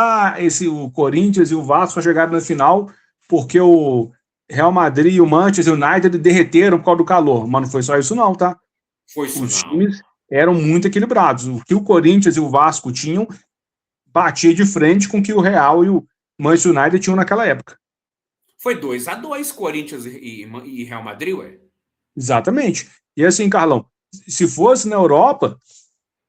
o Corinthians e o Vasco chegaram na final porque o Real Madrid e o Manchester United derreteram por causa do calor, mas não foi só isso não, tá? Foi isso Os times eram muito equilibrados. O que o Corinthians e o Vasco tinham batia de frente com o que o Real e o Manchester United tinham naquela época. Foi 2-2 Corinthians e Real Madrid, ué? Exatamente. E assim, Carlão, se fosse na Europa,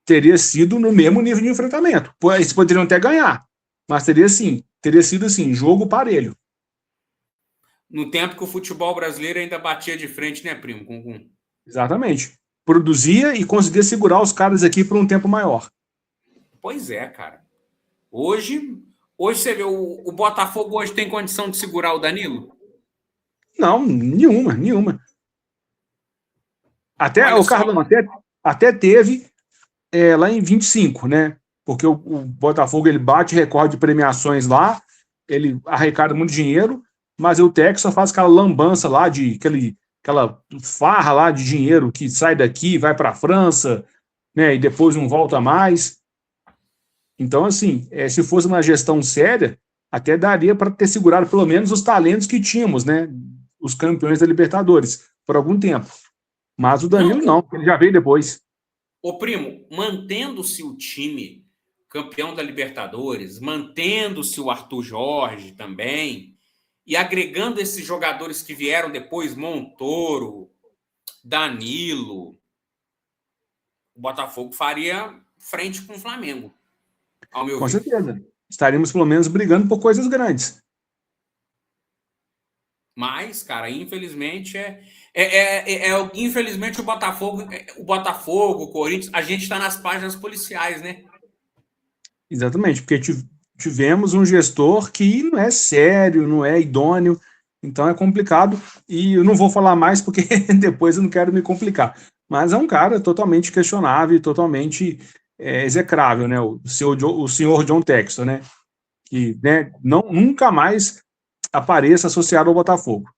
teria sido no mesmo nível de enfrentamento. Eles poderiam até ganhar, mas teria sido assim, jogo parelho. No tempo que o futebol brasileiro ainda batia de frente, né, primo? Exatamente. Produzia e conseguia segurar os caras aqui por um tempo maior. Pois é, cara. Hoje você vê, o Botafogo hoje tem condição de segurar o Danilo? Não, nenhuma. Até, o Carlão, até teve lá em 25, né? Porque o Botafogo ele bate recorde de premiações lá, ele arrecada muito dinheiro, mas o técnico só faz aquela lambança lá, aquela farra lá de dinheiro que sai daqui, vai para a França, né? E depois não volta mais. Então, assim, se fosse uma gestão séria, até daria para ter segurado pelo menos os talentos que tínhamos, né? Os campeões da Libertadores, por algum tempo. Mas o Danilo não, ele já veio depois. Ô, primo, mantendo-se o time campeão da Libertadores, mantendo-se o Arthur Jorge também, e agregando esses jogadores que vieram depois, Montoro, Danilo, o Botafogo faria frente com o Flamengo, ao meu ver. Com certeza. Estaríamos, pelo menos, brigando por coisas grandes. Mas, cara, infelizmente infelizmente o Botafogo, o Corinthians, a gente está nas páginas policiais, né? Exatamente, porque tivemos um gestor que não é sério, não é idôneo, então é complicado. E eu não vou falar mais porque depois eu não quero me complicar. Mas é um cara totalmente questionável, totalmente execrável, né? O senhor John Textor, né? Que, né, nunca mais apareça associado ao Botafogo.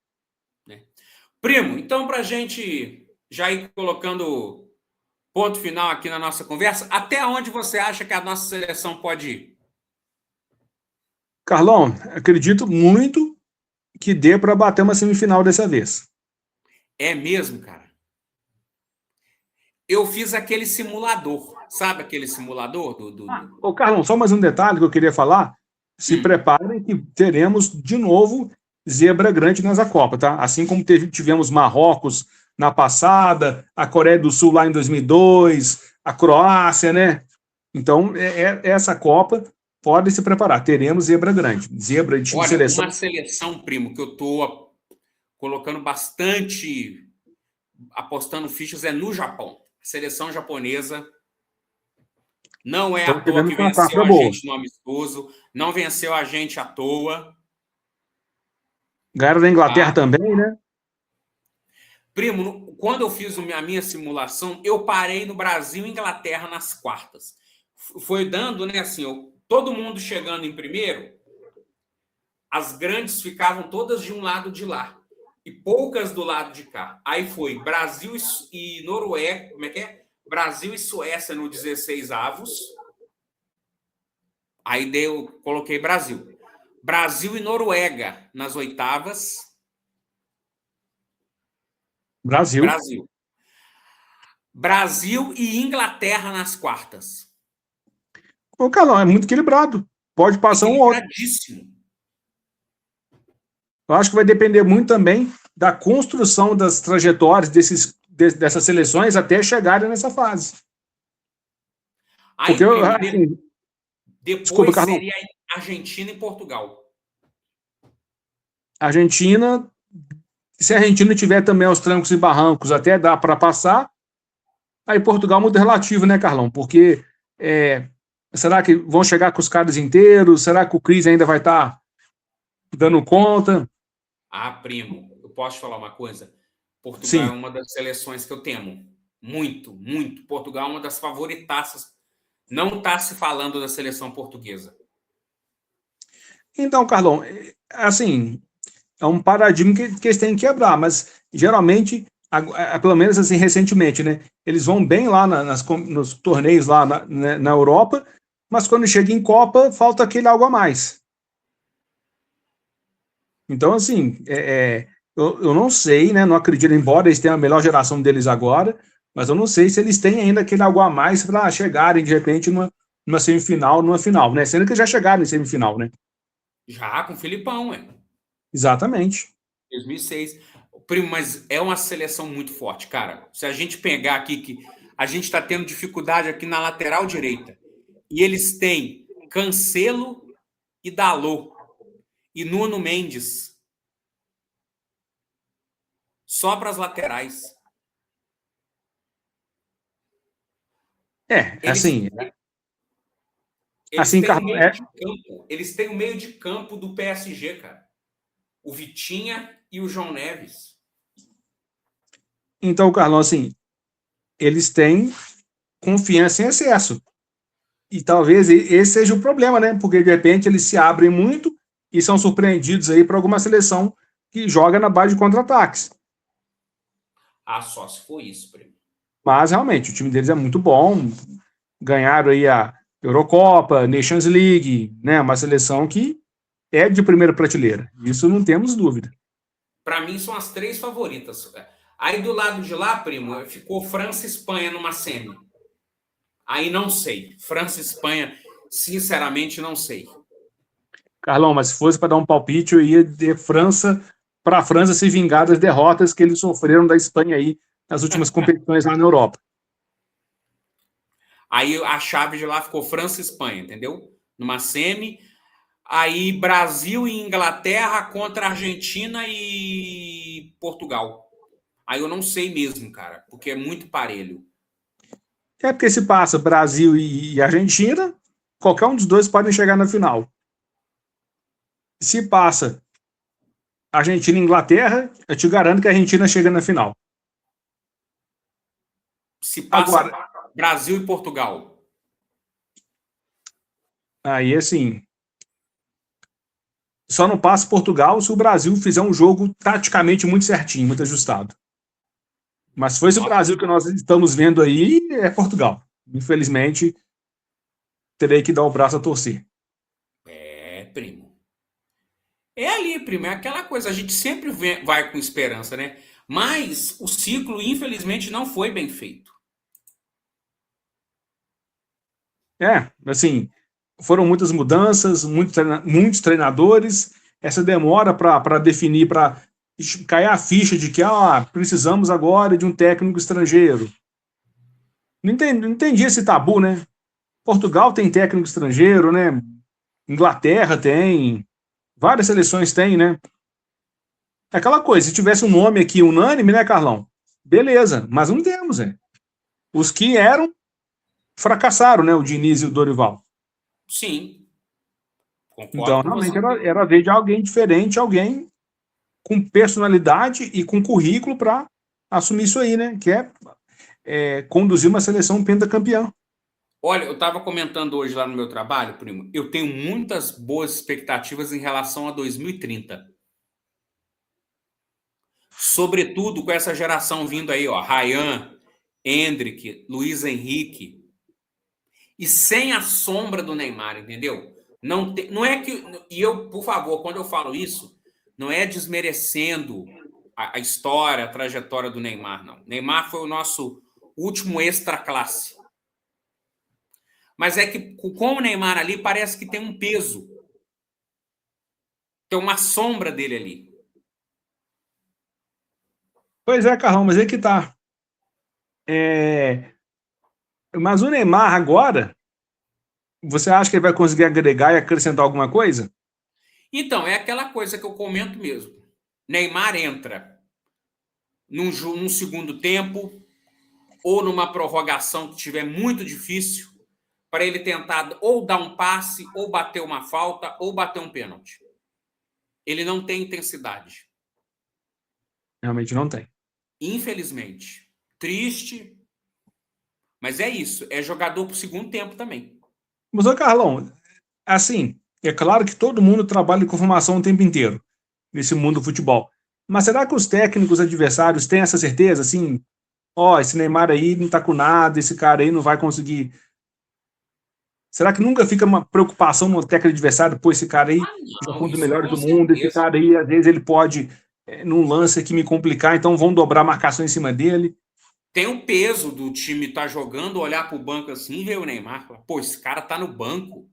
Primo, então, para a gente já ir colocando ponto final aqui na nossa conversa, até onde você acha que a nossa seleção pode ir? Carlão, acredito muito que dê para bater uma semifinal dessa vez. É mesmo, cara? Eu fiz aquele simulador, sabe aquele simulador? Ô, Carlão, só mais um detalhe que eu queria falar. Se preparem que teremos de novo zebra grande nessa Copa, tá? Assim como tivemos Marrocos na passada, a Coreia do Sul lá em 2002, a Croácia, né? Então, essa Copa pode se preparar. Teremos zebra grande. Zebra de time de Olha, seleção. uma seleção, primo, que eu estou colocando bastante, apostando fichas, é no Japão. A seleção japonesa não é à Estão toa querendo que uma venceu safra a boa. gente no amistoso, não venceu a gente à toa. Ganharam da Inglaterra Tá? também, né? Primo, quando eu fiz a minha simulação, eu parei no Brasil e Inglaterra nas quartas. Foi dando, né, assim, todo mundo chegando em primeiro, as grandes ficavam todas de um lado de lá e poucas do lado de cá. Aí foi Brasil e Noruega, como é que é? Brasil e Suécia no 16 avos. Aí coloquei Brasil. Brasil e Noruega nas oitavas. Brasil. Brasil. Brasil e Inglaterra nas quartas. O Carlão, é muito equilibrado. Pode passar um outro. Equilibradíssimo. Eu acho que vai depender muito também da construção das trajetórias dessas seleções até chegarem nessa fase. Aí, Porque, primo, assim, desculpa, depois Carlão. seria Argentina e Portugal. Argentina, se a Argentina tiver também aos trancos e barrancos, até dá para passar. Aí Portugal muito relativo, né, Carlão? Porque será que vão chegar com os caras inteiros? Será que o Cris ainda vai estar dando conta? Ah, primo, eu posso te falar uma coisa? Portugal é Sim. uma das seleções que eu temo. Muito, muito. Portugal é uma das favoritaças. Não está se falando da seleção portuguesa. Então, Carlão, assim, é um paradigma que eles têm que quebrar, mas geralmente, pelo menos assim, recentemente, né? Eles vão bem lá nos torneios lá na Europa, mas quando chega em Copa, falta aquele algo a mais. Então, assim, eu não sei, né? Não acredito, embora eles tenham a melhor geração deles agora, mas eu não sei se eles têm ainda aquele algo a mais para chegarem, de repente, numa semifinal, numa final, né? Sendo que já chegaram em semifinal, né? Já com o Filipão, Exatamente. 2006. Primo, mas é uma seleção muito forte, cara. Se a gente pegar aqui que a gente está tendo dificuldade aqui na lateral direita e eles têm Cancelo e Dalot e Nuno Mendes só para as laterais. Assim, Eles têm o Carlão, meio de campo. Eles têm o meio de campo do PSG, cara. O Vitinha e o João Neves. Então, Carlão, assim, eles têm confiança em excesso. E talvez esse seja o problema, né? Porque de repente eles se abrem muito e são surpreendidos aí por alguma seleção que joga na base de contra-ataques. Ah, só se for isso, primo. Mas realmente o time deles é muito bom. Ganharam aí a Eurocopa, Nations League, né? Uma seleção que é de primeira prateleira. Isso não temos dúvida. Para mim são as três favoritas. Aí do lado de lá, primo, ficou França e Espanha numa semi. Aí não sei. França e Espanha, sinceramente, não sei. Carlão, mas se fosse para dar um palpite, eu ia de França para a França se vingar das derrotas que eles sofreram da Espanha aí nas últimas competições lá na Europa. Aí a chave de lá ficou França e Espanha, entendeu? Numa semi. Aí Brasil e Inglaterra contra Argentina e Portugal. Aí eu não sei mesmo, cara, porque é muito parelho. É porque se passa Brasil e Argentina, qualquer um dos dois pode chegar na final. Se passa Argentina e Inglaterra, eu te garanto que a Argentina chega na final. Se passa Agora, Brasil e Portugal. aí assim, só não passa Portugal se o Brasil fizer um jogo taticamente muito certinho, muito ajustado. Mas se foi esse o Brasil que nós estamos vendo aí, é Portugal. Infelizmente, terei que dar o braço a torcer. É, primo. É ali, primo, é aquela coisa, a gente sempre vai com esperança, né? Mas o ciclo, infelizmente, não foi bem feito. Assim, foram muitas mudanças, muitos treinadores, essa demora para definir, para cair a ficha de que precisamos agora de um técnico estrangeiro. Não entendi esse tabu, né? Portugal tem técnico estrangeiro, né? Inglaterra tem, várias seleções têm, né? É aquela coisa, se tivesse um nome aqui unânime, né, Carlão? Beleza, mas não temos, né? Os que eram, fracassaram, né? O Diniz e o Dorival. Sim, concordo Então, com você. realmente, era ver de alguém diferente, alguém com personalidade e com currículo para assumir isso aí, né? Que é conduzir uma seleção pentacampeã. Olha, eu estava comentando hoje lá no meu trabalho, primo, eu tenho muitas boas expectativas em relação a 2030. Sobretudo com essa geração vindo aí, ó, Ryan, Endrick, Luiz Henrique, e sem a sombra do Neymar, entendeu? Não é que. E eu, por favor, quando eu falo isso, não é desmerecendo a história, a trajetória do Neymar, não. Neymar foi o nosso último extra classe. Mas é que com o Neymar ali parece que tem um peso. Tem uma sombra dele ali. Pois é, Carlão, mas é que tá. Mas o Neymar agora, você acha que ele vai conseguir agregar e acrescentar alguma coisa? Então, é aquela coisa que eu comento mesmo. Neymar entra num segundo tempo ou numa prorrogação que tiver muito difícil para ele tentar ou dar um passe, ou bater uma falta, ou bater um pênalti. Ele não tem intensidade. Realmente não tem. Infelizmente. Triste, mas é isso. É jogador para o segundo tempo também. Mas, ô Carlão, assim, é claro que todo mundo trabalha com formação o tempo inteiro, nesse mundo do futebol. Mas será que os técnicos adversários têm essa certeza, assim, ó, esse Neymar aí não tá com nada, esse cara aí não vai conseguir. Será que nunca fica uma preocupação no técnico adversário, pô, esse cara aí Ah, já não, foi um dos isso melhores com do mundo, esse certeza. cara aí, às vezes, ele pode, num lance aqui, me complicar, então vão dobrar a marcação em cima dele. Tem o peso do time estar jogando, olhar para o banco assim e ver o Neymar. Pô, esse cara tá no banco.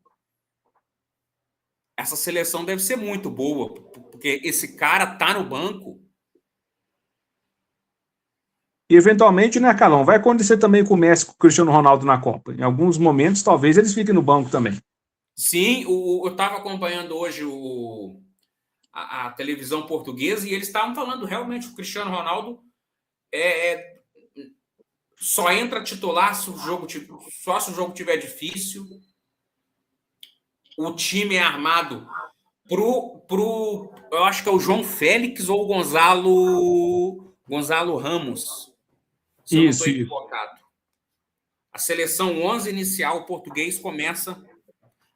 Essa seleção deve ser muito boa, porque esse cara tá no banco. E, eventualmente, né, Carlão, vai acontecer também com o Messi e com o Cristiano Ronaldo na Copa. Em alguns momentos, talvez eles fiquem no banco também. Sim, eu estava acompanhando hoje a televisão portuguesa e eles estavam falando realmente o Cristiano Ronaldo é, só entra titular se o jogo só se o jogo tiver difícil. O time é armado eu acho que é o João Félix ou o Gonzalo Ramos, se eu não estou Isso, isso. equivocado. A seleção 11 inicial, o português começa,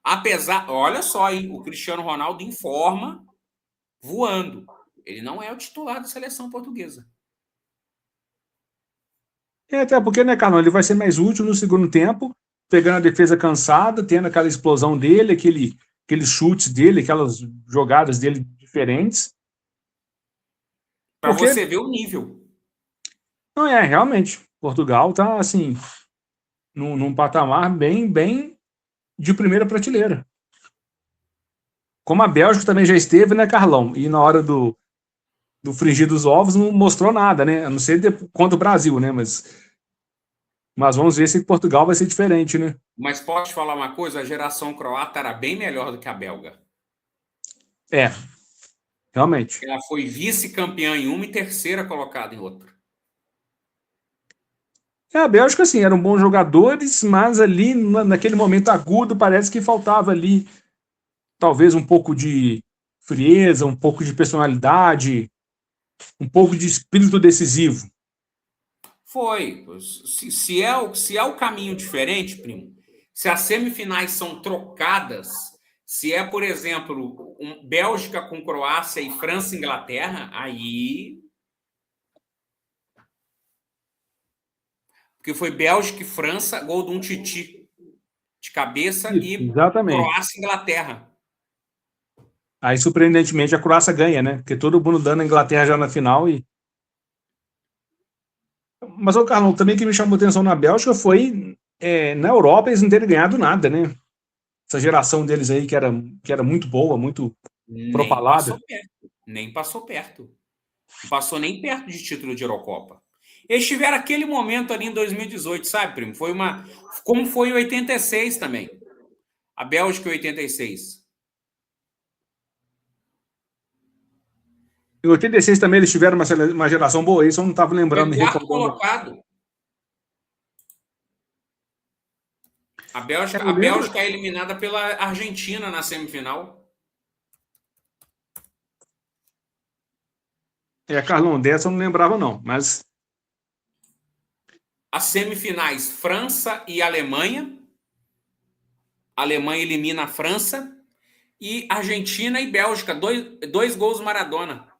apesar, olha só, hein, o Cristiano Ronaldo em forma, voando. Ele não é o titular da seleção portuguesa. Até porque, né, Carlão, ele vai ser mais útil no segundo tempo, pegando a defesa cansada, tendo aquela explosão dele, aqueles chutes dele, aquelas jogadas dele diferentes. Para Porque, você ver o nível. não é, realmente, Portugal tá, assim, num patamar bem, bem de primeira prateleira. Como a Bélgica também já esteve, né, Carlão? E na hora do frigir dos ovos não mostrou nada, né? A não ser contra o Brasil, né? Mas vamos ver se Portugal vai ser diferente, né? Mas posso te falar uma coisa? A geração croata era bem melhor do que a belga. É, realmente. Ela foi vice-campeã em uma e terceira colocada em outra. A Bélgica, assim, eram bons jogadores, mas ali, naquele momento agudo, parece que faltava ali, talvez, um pouco de frieza, um pouco de personalidade, um pouco de espírito decisivo. Foi. Se é o caminho diferente, primo, se as semifinais são trocadas, se é, por exemplo, Bélgica com Croácia e França e Inglaterra, aí. Porque foi Bélgica e França, gol de um Titi de cabeça Isso, e exatamente. Croácia e Inglaterra. Aí, surpreendentemente, a Croácia ganha, né? Porque todo mundo dando a Inglaterra já na final. Mas, o Carlão, também que me chamou atenção na Bélgica foi na Europa eles não terem ganhado nada, né? Essa geração deles aí que era muito boa, muito Nem propalada. passou perto. Nem passou perto. Não passou nem perto de título de Eurocopa. Eles tiveram aquele momento ali em 2018, sabe, primo? Como foi em 86 também. A Bélgica em 86. Em 86 também eles tiveram uma geração boa, isso eu não estava lembrando, Foi me quarto recordando. colocado. A Eu lembro. Bélgica é eliminada pela Argentina na semifinal. Carlão, dessa eu não lembrava, não, mas. As semifinais, França e Alemanha. A Alemanha elimina a França. E Argentina e Bélgica, dois gols Maradona.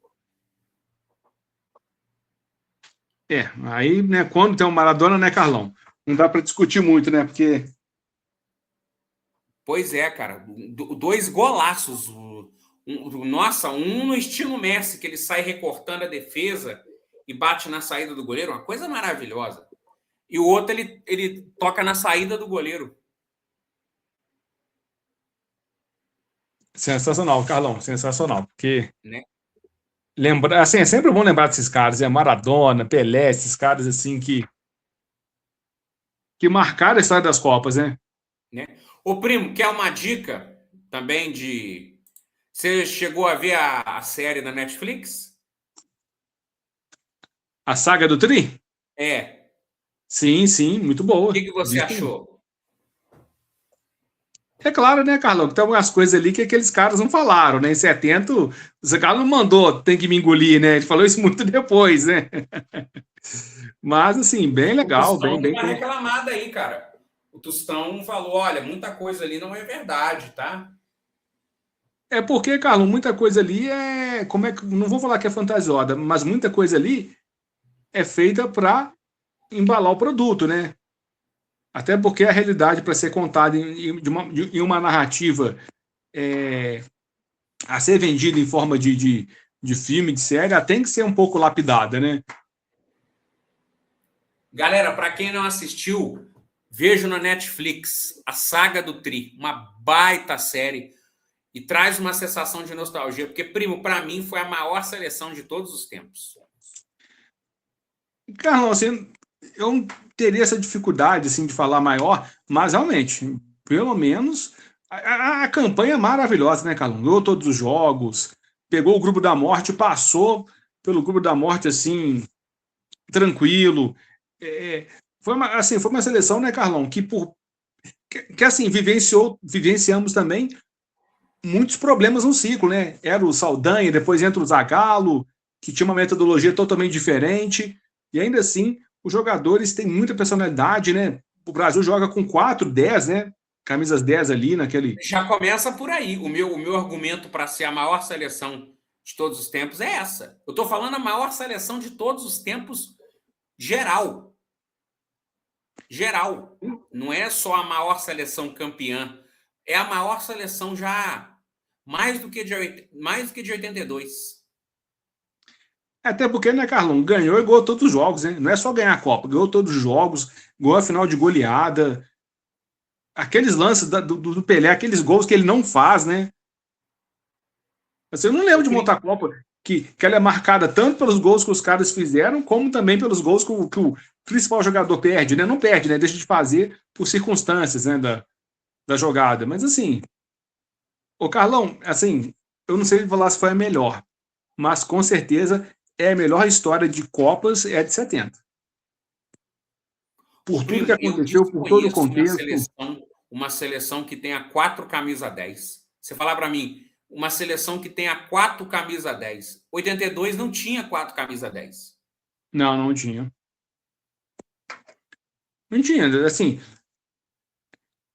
Aí, né, quando tem um Maradona, né, Carlão? Não dá para discutir muito, né? Porque. Pois é, cara. Dois golaços. Nossa, um no estilo Messi, que ele sai recortando a defesa e bate na saída do goleiro, uma coisa maravilhosa. E o outro, ele toca na saída do goleiro. Sensacional, Carlão, sensacional. Porque Né? lembra, assim, é sempre bom lembrar desses caras, Maradona, Pelé, esses caras assim que marcaram a história das Copas, né? Né? Ô, primo, quer uma dica também de... Você chegou a ver a série da Netflix? A saga do Tri? É. Sim, sim, muito O boa. que você Vi sim. achou? É claro, né, Carlão, que tem algumas coisas ali que aqueles caras não falaram, né? Em 70, o Zé Carlos não mandou, tem que me engolir, né? Ele falou isso muito depois, né? Mas, assim, bem O legal, Tostão deu bem. uma reclamada aí, cara. O Tostão falou, olha, muita coisa ali não é verdade, tá? É porque, Carlão, muita coisa ali é. Como é que. Não vou falar que é fantasiosa, mas muita coisa ali é feita para embalar o produto, né? Até porque a realidade, para ser contada em uma narrativa a ser vendida em forma de filme, de série, ela tem que ser um pouco lapidada, né? Galera, para quem não assistiu, veja na Netflix a Saga do Tri, uma baita série e traz uma sensação de nostalgia, porque, primo, para mim foi a maior seleção de todos os tempos. Carlão, assim, eu não teria essa dificuldade assim, de falar maior, mas realmente, pelo menos, a campanha é maravilhosa, né, Carlão? Ganhou todos os jogos, pegou o grupo da morte, passou pelo grupo da morte assim, tranquilo. Foi uma seleção, né, Carlão, que assim, vivenciamos também muitos problemas no ciclo, né? Era o Saldanha, depois entra o Zagallo, que tinha uma metodologia totalmente diferente, e ainda assim, os jogadores têm muita personalidade, né? O Brasil joga com 4, 10, né? Camisas 10 ali naquele. Já começa por aí. O meu argumento para ser a maior seleção de todos os tempos é essa. Eu estou falando a maior seleção de todos os tempos geral. Geral. Não é só a maior seleção campeã. É a maior seleção já mais do que de 82. Até porque, né, Carlão, ganhou e ganhou todos os jogos, né? Não é só ganhar a Copa, ganhou todos os jogos, ganhou a final de goleada. Aqueles lances do Pelé, aqueles gols que ele não faz, né? Assim, eu não lembro de uma outra Copa que ela é marcada tanto pelos gols que os caras fizeram, como também pelos gols que o principal jogador perde, né? Não perde, né? Deixa de fazer por circunstâncias, né? Da jogada. Mas assim, o Carlão, assim, eu não sei falar se foi a melhor, mas com certeza é a melhor história de Copas é a de 70. Ô, Por tudo que primo, eu aconteceu, por todo o desconheço contexto. uma seleção que tenha 4 camisa 10. Você falar para mim, uma seleção que tenha 4 camisa 10. 82 não tinha 4 camisa 10. Não, não tinha. Não tinha, assim,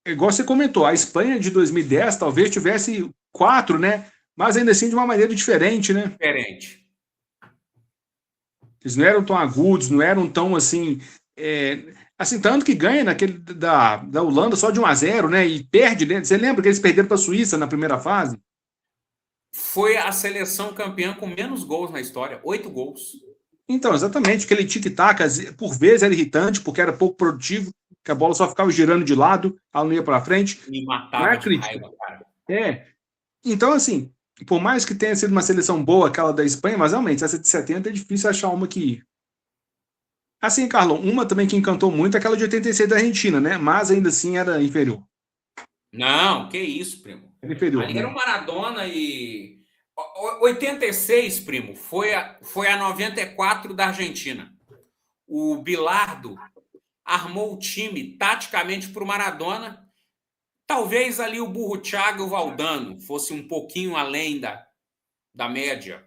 igual você comentou, a Espanha de 2010 talvez tivesse 4, né? Mas ainda assim de uma maneira diferente, né? Diferente. Eles não eram tão agudos, não eram tão assim. Assim, tanto que ganha naquele da Holanda só de 1-0, né? E perde, né? Você lembra que eles perderam para a Suíça na primeira fase? Foi a seleção campeã com menos gols na história, 8 gols. Então, exatamente, aquele tic-tac, por vezes era irritante, porque era pouco produtivo, que a bola só ficava girando de lado, ela não ia para frente. Me Não é matava de crítica. raiva, cara. Então, assim, por mais que tenha sido uma seleção boa aquela da Espanha, mas realmente, essa de 70 é difícil achar uma que Assim, Carlão, uma também que encantou muito é aquela de 86 da Argentina, né? Mas ainda assim era inferior. Não, que isso, primo. Era inferior, Ali era né? o Maradona e 86, primo, foi a 94 da Argentina. O Bilardo armou o time taticamente para o Maradona. Talvez ali o Burro Thiago e o Valdano fosse um pouquinho além da média.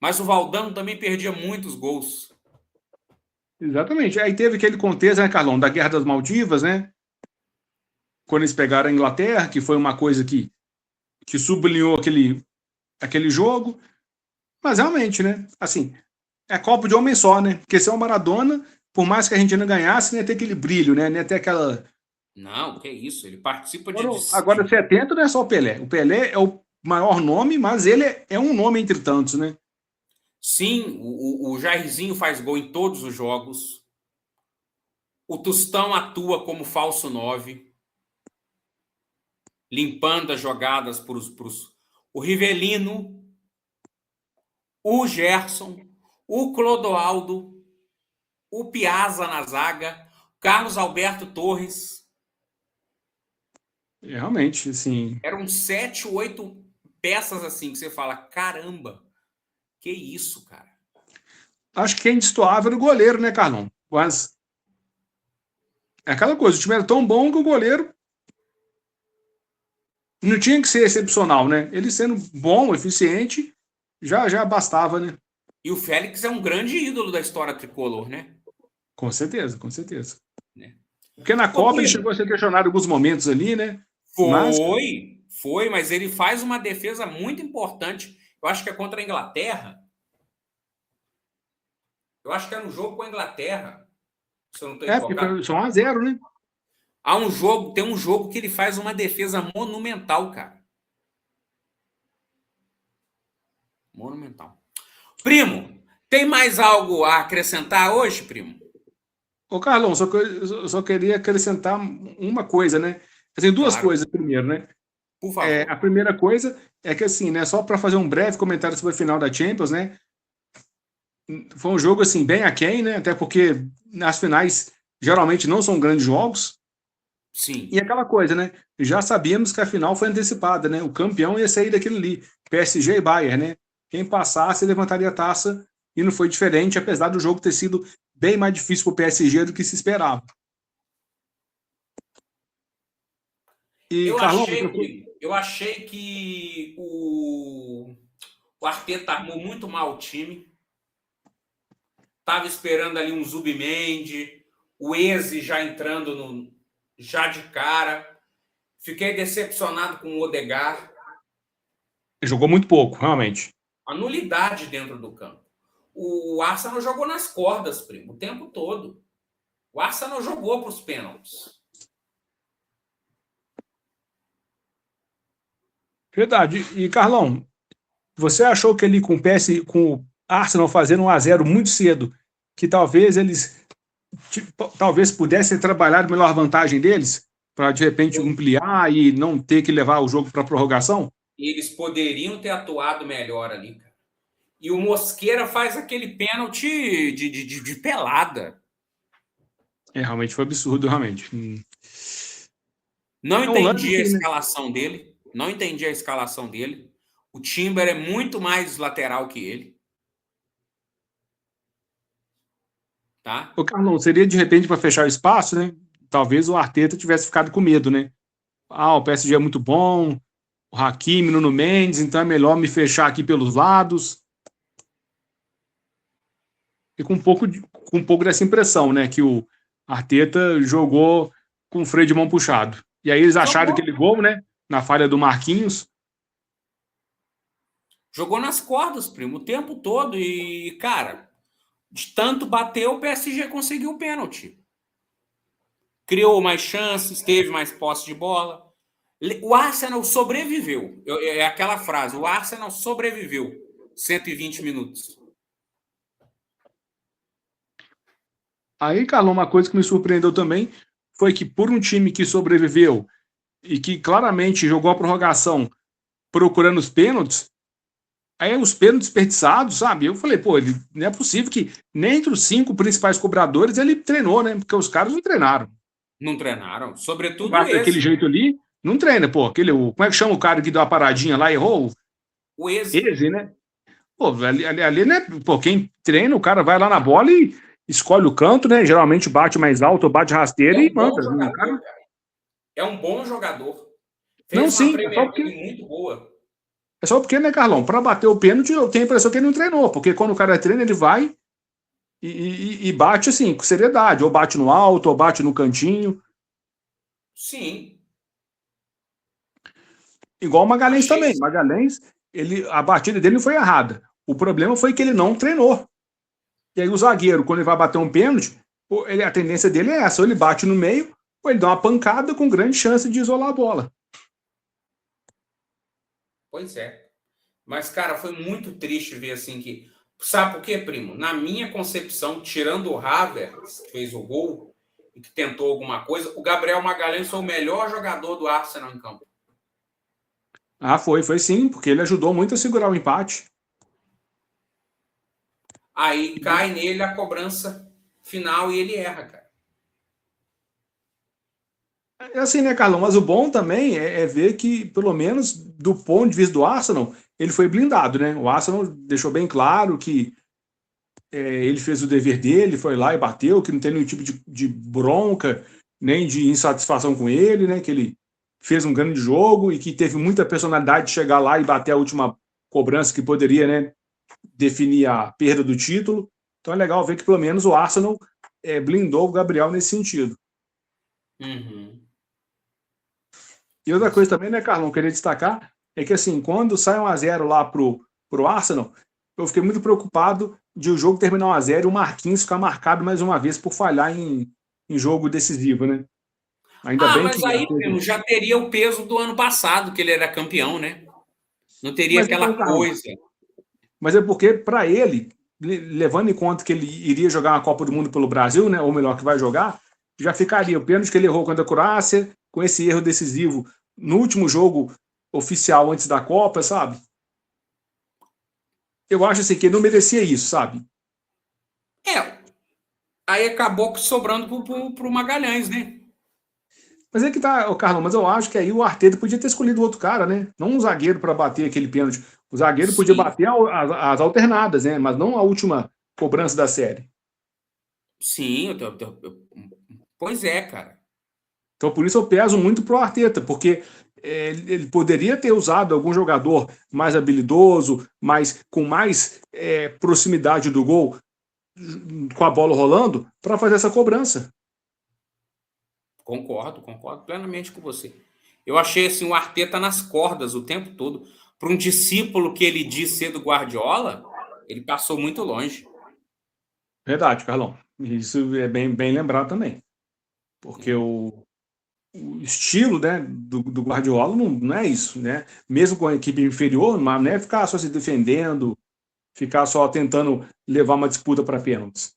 Mas o Valdano também perdia muitos gols. Exatamente. Aí teve aquele contexto, né, Carlão, da Guerra das Maldivas, né? Quando eles pegaram a Inglaterra, que foi uma coisa que sublinhou aquele jogo. Mas realmente, né? Assim, é copo de homem só, né? Porque se é o Maradona, por mais que a Argentina ganhasse, não ia ter aquele brilho, né? Não ia ter aquela. Não, que isso. Ele participa Agora 70 não é só o Pelé. O Pelé é o maior nome, mas ele é um nome entre tantos, né? Sim, o Jairzinho faz gol em todos os jogos. O Tostão atua como falso 9, limpando as jogadas para os. O Rivelino, o Gerson, o Clodoaldo, o Piazza na zaga, Carlos Alberto Torres. Realmente, assim. Eram 7, 8 peças assim que você fala: caramba, que isso, cara. Acho que quem destoava era o goleiro, né, Carlão? Mas é aquela coisa, o time era tão bom que o goleiro não tinha que ser excepcional, né? Ele sendo bom, eficiente, já bastava, né? E o Félix é um grande ídolo da história tricolor, né? Com certeza, com certeza. Né? Porque na Ô, Copa ele primo, chegou a ser questionado em alguns momentos ali, né? Mas, foi, mas ele faz uma defesa muito importante. Eu acho que é contra a Inglaterra. Eu acho que é no jogo com a Inglaterra, se eu não estou porque equivocado. foi só 1-0, né? Tem um jogo que ele faz uma defesa monumental, cara. Monumental. Primo, tem mais algo a acrescentar hoje, primo? Ô, Carlão, eu só queria acrescentar uma coisa, né? Assim, duas Claro, coisas primeiro, né? por A favor. primeira coisa é que, assim, né? Só para fazer um breve comentário sobre a final da Champions, né? Foi um jogo, assim, bem aquém, né? Até porque nas finais geralmente não são grandes jogos. E Sim. aquela coisa, né? Já sabíamos que a final foi antecipada, né? O campeão ia sair daquilo ali, PSG e Bayern, né? Quem passasse levantaria a taça e não foi diferente, apesar do jogo ter sido bem mais difícil para o PSG do que se esperava. E, Eu Carlão, achei, primo, eu achei que o Arteta armou muito mal o time. Tava esperando ali um Zubimendi, o Eze já entrando já de cara. Fiquei decepcionado com o Odegaard. jogou muito pouco, realmente. A nulidade dentro do campo. O Arsenal jogou nas cordas, primo, o tempo todo. O Arsenal jogou para os pênaltis. Verdade. E, Carlão, você achou que ele com o PS, com o Arsenal fazendo 1-0 muito cedo, que talvez eles talvez pudessem trabalhar melhor a vantagem deles para de repente ampliar e não ter que levar o jogo para prorrogação? Eles poderiam ter atuado melhor ali, cara. E o Mosqueira faz aquele pênalti de pelada. Realmente foi absurdo, realmente. Não É um lance entendi a assim, né? escalação dele. Não entendi a escalação dele. O Timber é muito mais lateral que ele. Tá? O Carlão, seria de repente para fechar o espaço, né? Talvez o Arteta tivesse ficado com medo, né? O PSG é muito bom, o Hakimi, Nuno Mendes, então é melhor me fechar aqui pelos lados. E com um pouco dessa impressão, né? Que o Arteta jogou com o freio de mão puxado. E aí eles acharam Jogou. aquele gol, né? Na falha do Marquinhos. Jogou nas cordas, primo, o tempo todo. E, cara, de tanto bater, o PSG conseguiu o pênalti. Criou mais chances, teve mais posse de bola. O Arsenal sobreviveu. É aquela frase: o Arsenal sobreviveu 120 minutos. Aí, Carlão, uma coisa que me surpreendeu também foi que, por um time que sobreviveu e que claramente jogou a prorrogação procurando os pênaltis, Aí os pênaltis desperdiçados, sabe? Eu falei, pô, ele, não é possível que nem entre os 5 principais cobradores ele treinou, né? Porque os caras não treinaram. Não treinaram, sobretudo Bate daquele esse, jeito ali, não treina, pô. Como é que chama o cara que deu a paradinha lá e errou? o Eze. Eze, né? Pô, ali, né? Pô, quem treina, o cara vai lá na bola e escolhe o canto, né? Geralmente bate mais alto ou bate rasteiro É e um bom manda. O cara... jogador, cara. É um bom jogador. Não, Fez uma sim, Premier League muito boa. é só porque, né, Carlão? Para bater o pênalti, eu tenho a impressão que ele não treinou, porque quando o cara treina, ele vai e bate assim, com seriedade, ou bate no alto, ou bate no cantinho. Sim, Igual o Magalhães achei também. isso. Magalhães, a batida dele não foi errada. O problema foi que ele não treinou. E aí o zagueiro, quando ele vai bater um pênalti, a tendência dele é essa: ou ele bate no meio, ou ele dá uma pancada com grande chance de isolar a bola. Pois é. Mas, cara, foi muito triste ver assim que. Sabe por quê, primo? Na minha concepção, tirando o Havertz, que fez o gol e que tentou alguma coisa, o Gabriel Magalhães foi o melhor jogador do Arsenal em campo. Ah, foi sim, porque ele ajudou muito a segurar o empate. Aí cai nele a cobrança final e ele erra, cara. É assim, né, Carlão? Mas o bom também é ver que, pelo menos do ponto de vista do Arsenal, ele foi blindado, né? O Arsenal deixou bem claro que ele fez o dever dele, foi lá e bateu, que não tem nenhum tipo de bronca, nem de insatisfação com ele, né? Que ele fez um grande jogo e que teve muita personalidade de chegar lá e bater a última cobrança que poderia, né, definir a perda do título. Então é legal ver que pelo menos o Arsenal blindou o Gabriel nesse sentido. Uhum. E outra coisa também, né, Carlão, queria destacar é que assim, quando sai 1-0 lá pro Arsenal, eu fiquei muito preocupado de o jogo terminar 1-0 e o Marquinhos ficar marcado mais uma vez por falhar em jogo decisivo, né? Ainda Ah, bem que mas aí, primo, já teria o peso do ano passado, que ele era campeão, né? Não teria mas então, aquela Carlão, coisa. mas é porque para ele, levando em conta que ele iria jogar uma Copa do Mundo pelo Brasil, né, ou melhor, que vai jogar, já ficaria o pênalti que ele errou contra a Croácia, com esse erro decisivo no último jogo oficial antes da Copa, sabe? Eu acho assim que ele não merecia isso, sabe? É, aí acabou sobrando pro Magalhães, né? Mas é que tá, Carlão, mas eu acho que aí o Arteta podia ter escolhido outro cara, né? Não um zagueiro para bater aquele pênalti. O zagueiro podia Sim, bater as alternadas, né? Mas não a última cobrança da série. sim. Pois é, cara. Então por isso eu peso muito pro Arteta, porque ele poderia ter usado algum jogador mais habilidoso, com mais proximidade do gol, com a bola rolando, para fazer essa cobrança. Concordo plenamente com você. Eu achei assim, o Arteta nas cordas o tempo todo. Para um discípulo que ele diz ser do Guardiola, ele passou muito longe. Verdade, Carlão. Isso é bem lembrado também. Porque o estilo, né, do Guardiola não é isso, né? Mesmo com a equipe inferior, mas não é ficar só se defendendo, ficar só tentando levar uma disputa para pênaltis.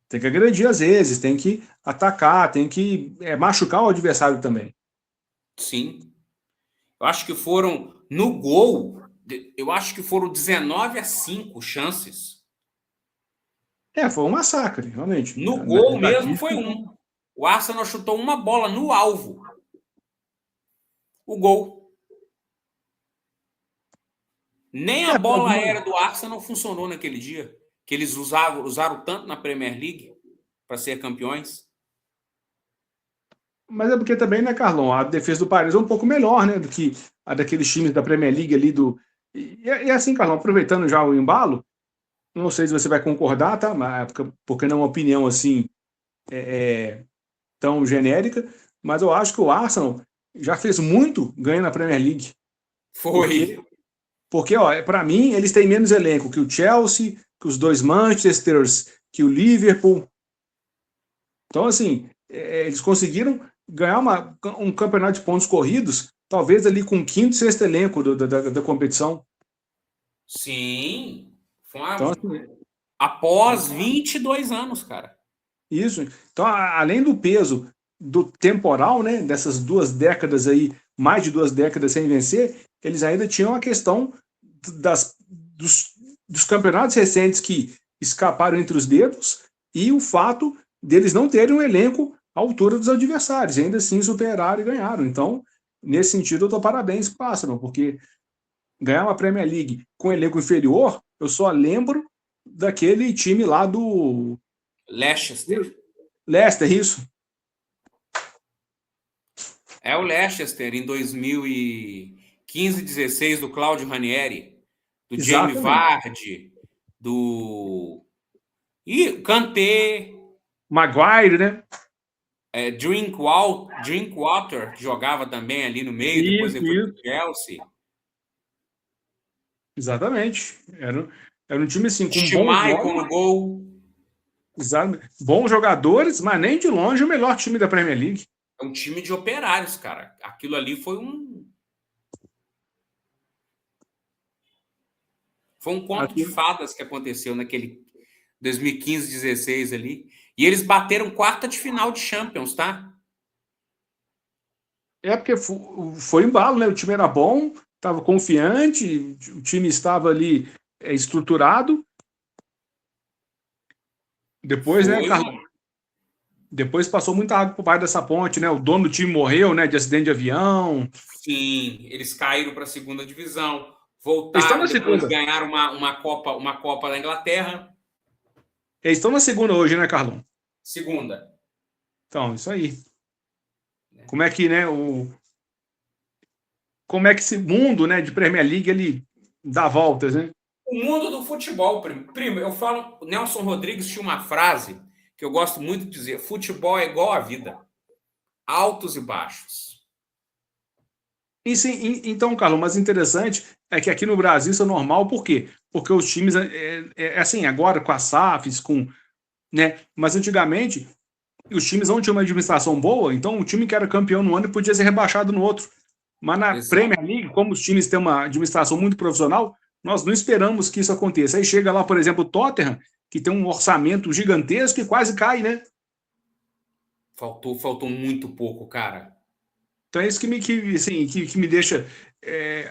Tem que agredir às vezes, tem que atacar, tem que machucar o adversário também. Sim. Eu acho que foram, no gol, eu acho que foram 19-5 chances. Foi um massacre, realmente. No Na gol mesmo estatística, foi um. O Arsenal chutou uma bola no alvo. O gol. Nem a por bola alguma, aérea do Arsenal funcionou naquele dia. Que eles usaram tanto na Premier League para ser campeões. mas é porque também, né, Carlão, a defesa do Paris é um pouco melhor, né, do que a daqueles times da Premier League ali do. E assim, Carlão, aproveitando já o embalo, não sei se você vai concordar, tá? Mas, porque não é uma opinião assim tão genérica, mas eu acho que o Arsenal já fez muito ganho na Premier League. Foi. Porque ó, para mim, eles têm menos elenco que o Chelsea, que os dois Manchesters, que o Liverpool. Então, assim, eles conseguiram ganhar um campeonato de pontos corridos, talvez ali com o quinto, sexto elenco da competição. Sim. Foi Então, uma... assim, Após 22 anos, cara. isso. Então, além do peso do temporal, né, dessas 2 décadas aí, mais de 2 décadas sem vencer, eles ainda tinham a questão dos campeonatos recentes que escaparam entre os dedos e o fato deles não terem um elenco à altura dos adversários, e ainda assim superaram e ganharam. Então, nesse sentido, eu dou parabéns para o Arsenal, porque ganhar uma Premier League com elenco inferior, eu só lembro daquele time lá do Leicester. Leicester, isso? É o Leicester em 2015, 16, do Claudio Ranieri, do Jamie Vardy, do Kanté, Maguire, né? Drinkwater, que jogava também ali no meio, depois ele foi pro Chelsea. Exatamente. Era um time assim, com Schmeichel no gol. Bons jogadores, mas nem de longe o melhor time da Premier League. É um time de operários, cara. Aquilo ali foi um conto de fadas que aconteceu naquele 2015, 16 ali. E eles bateram quarta de final de Champions, tá? É porque foi embalo, né? O time era bom, estava confiante, o time estava ali estruturado. Depois, né, Carlos? Depois passou muita água por baixo dessa ponte, né? O dono do time morreu, né? De acidente de avião. Sim, eles caíram para a segunda divisão, voltaram, depois ganharam uma Copa da Inglaterra. Eles estão na segunda hoje, né, Carlão? Segunda. Então, isso aí. Como é que, né, como é que esse mundo, né, de Premier League ele dá voltas, né? O mundo do futebol, primo, eu falo, o Nelson Rodrigues tinha uma frase que eu gosto muito de dizer: futebol é igual à vida, altos e baixos. E sim, então, Carlos, mas interessante é que aqui no Brasil isso é normal, por quê? Porque os times, assim, agora com as SAFs, né, mas antigamente os times não tinham uma administração boa, então o time que era campeão no ano podia ser rebaixado no outro. Mas na Premier League, como os times têm uma administração muito profissional, nós não esperamos que isso aconteça. Aí chega lá, por exemplo, o Tottenham, que tem um orçamento gigantesco e quase cai, né? Faltou muito pouco, cara. Então é isso que me deixa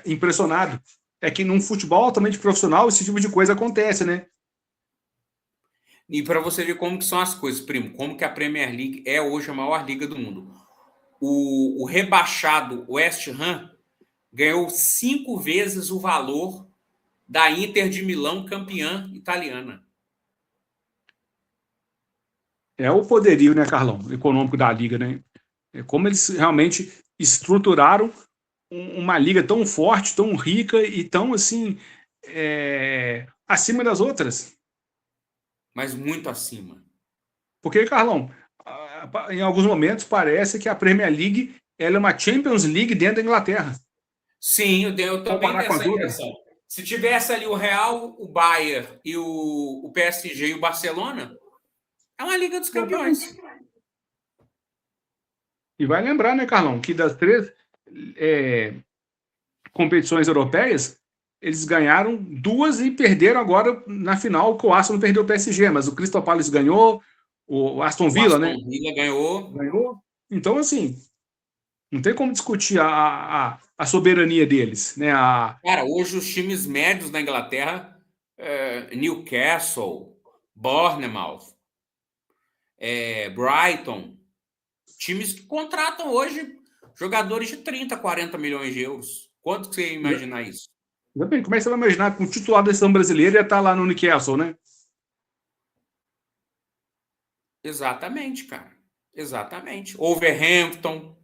impressionado. É que num futebol altamente profissional esse tipo de coisa acontece, né? E para você ver como que são as coisas, primo, como que a Premier League é hoje a maior liga do mundo. O rebaixado West Ham ganhou 5 vezes o valor da Inter de Milão, campeã italiana. É o poderio, né, Carlão, econômico da liga, né? É como eles realmente estruturaram uma liga tão forte, tão rica e tão, assim, acima das outras. Mas muito acima. Porque, Carlão, em alguns momentos parece que a Premier League ela é uma Champions League dentro da Inglaterra. Sim, eu também tenho essa impressão. Se tivesse ali o Real, o Bayern e o PSG e o Barcelona, é uma Liga dos Campeões. E vai lembrar, né, Carlão, que das 3 competições europeias, eles ganharam 2 e perderam agora na final, que o Arsenal perdeu o PSG, mas o Crystal Palace ganhou, o Aston Villa, né? Aston Villa ganhou. Então, assim, não tem como discutir a soberania deles, né? Cara, hoje os times médios da Inglaterra, Newcastle, Bournemouth, Brighton, times que contratam hoje jogadores de 30, 40 milhões de euros. Quanto que você ia imaginar isso? Como é que você vai imaginar que um titular da seleção brasileira ia estar lá no Newcastle, né? Exatamente, cara. Exatamente. Wolverhampton.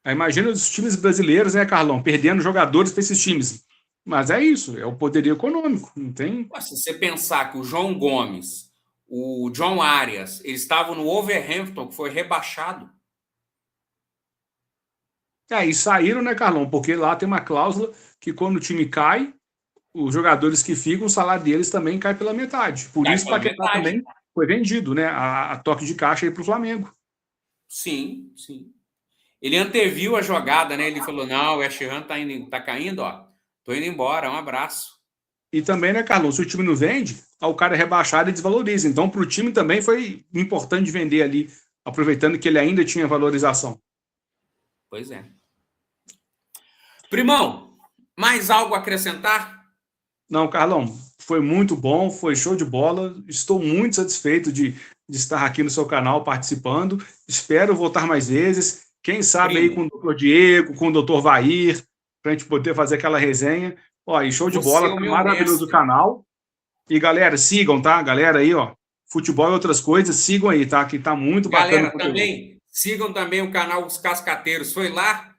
Imagina os times brasileiros, né, Carlão, perdendo jogadores para esses times. Mas é isso, é o poderio econômico, não tem... Se você pensar que o João Gomes, o John Arias, eles estavam no Wolverhampton, que foi rebaixado. E saíram, né, Carlão, porque lá tem uma cláusula que quando o time cai, os jogadores que ficam, o salário deles também cai pela metade. Por isso, o Paquetá também foi vendido, né, a toque de caixa aí para o Flamengo. Sim, sim. Ele anteviu a jogada, né? Ele falou: não, o West Ham tá caindo, ó. Tô indo embora, um abraço. E também, né, Carlão, se o time não vende, o cara é rebaixado e desvaloriza. Então, para o time também foi importante vender ali, aproveitando que ele ainda tinha valorização. Pois é. Primão, Mais algo a acrescentar? Não, Carlão, foi muito bom, foi show de bola. Estou muito satisfeito de estar aqui no seu canal participando. Espero voltar mais vezes. Quem sabe aí Primo, com o doutor Diego, com o doutor Vair, para a gente poder fazer aquela resenha. Ó, e show de você bola, é o tá meu maravilhoso o mestre. canal. E galera, sigam, tá? Galera aí, ó, futebol e outras coisas, sigam aí, tá? Que tá muito bacana o Galera, conteúdo. também sigam também o canal Os Cascateiros. Foi lá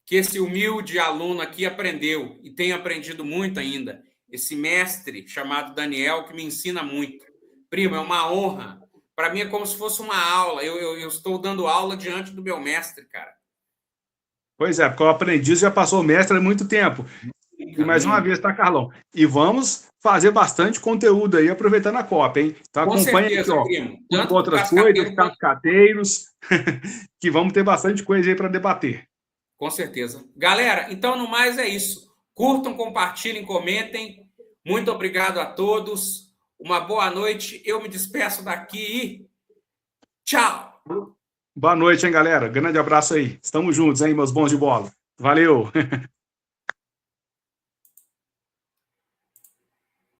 que esse humilde aluno aqui aprendeu e tem aprendido muito ainda. Esse mestre chamado Daniel que me ensina muito. Primo, é uma honra. Para mim é como se fosse uma aula. Eu estou dando aula diante do meu mestre, cara. Pois é, porque o aprendiz já passou o mestre há muito tempo. E Nunca, mais uma nunca. vez, tá, Carlão? E vamos fazer bastante conteúdo aí, aproveitando a Copa, hein? Então Com acompanha aqui, certeza, ó, primo. Futebol Tanto para o Outras Coisas, cascateiro quanto. Cascateiros, que vamos ter bastante coisa aí para debater. Com certeza. Galera, então no mais é isso. Curtam, compartilhem, comentem. Muito obrigado a todos. Uma boa noite. Eu me despeço daqui e tchau! Boa noite, hein, galera? Grande abraço aí. Estamos juntos, hein, meus bons de bola. Valeu!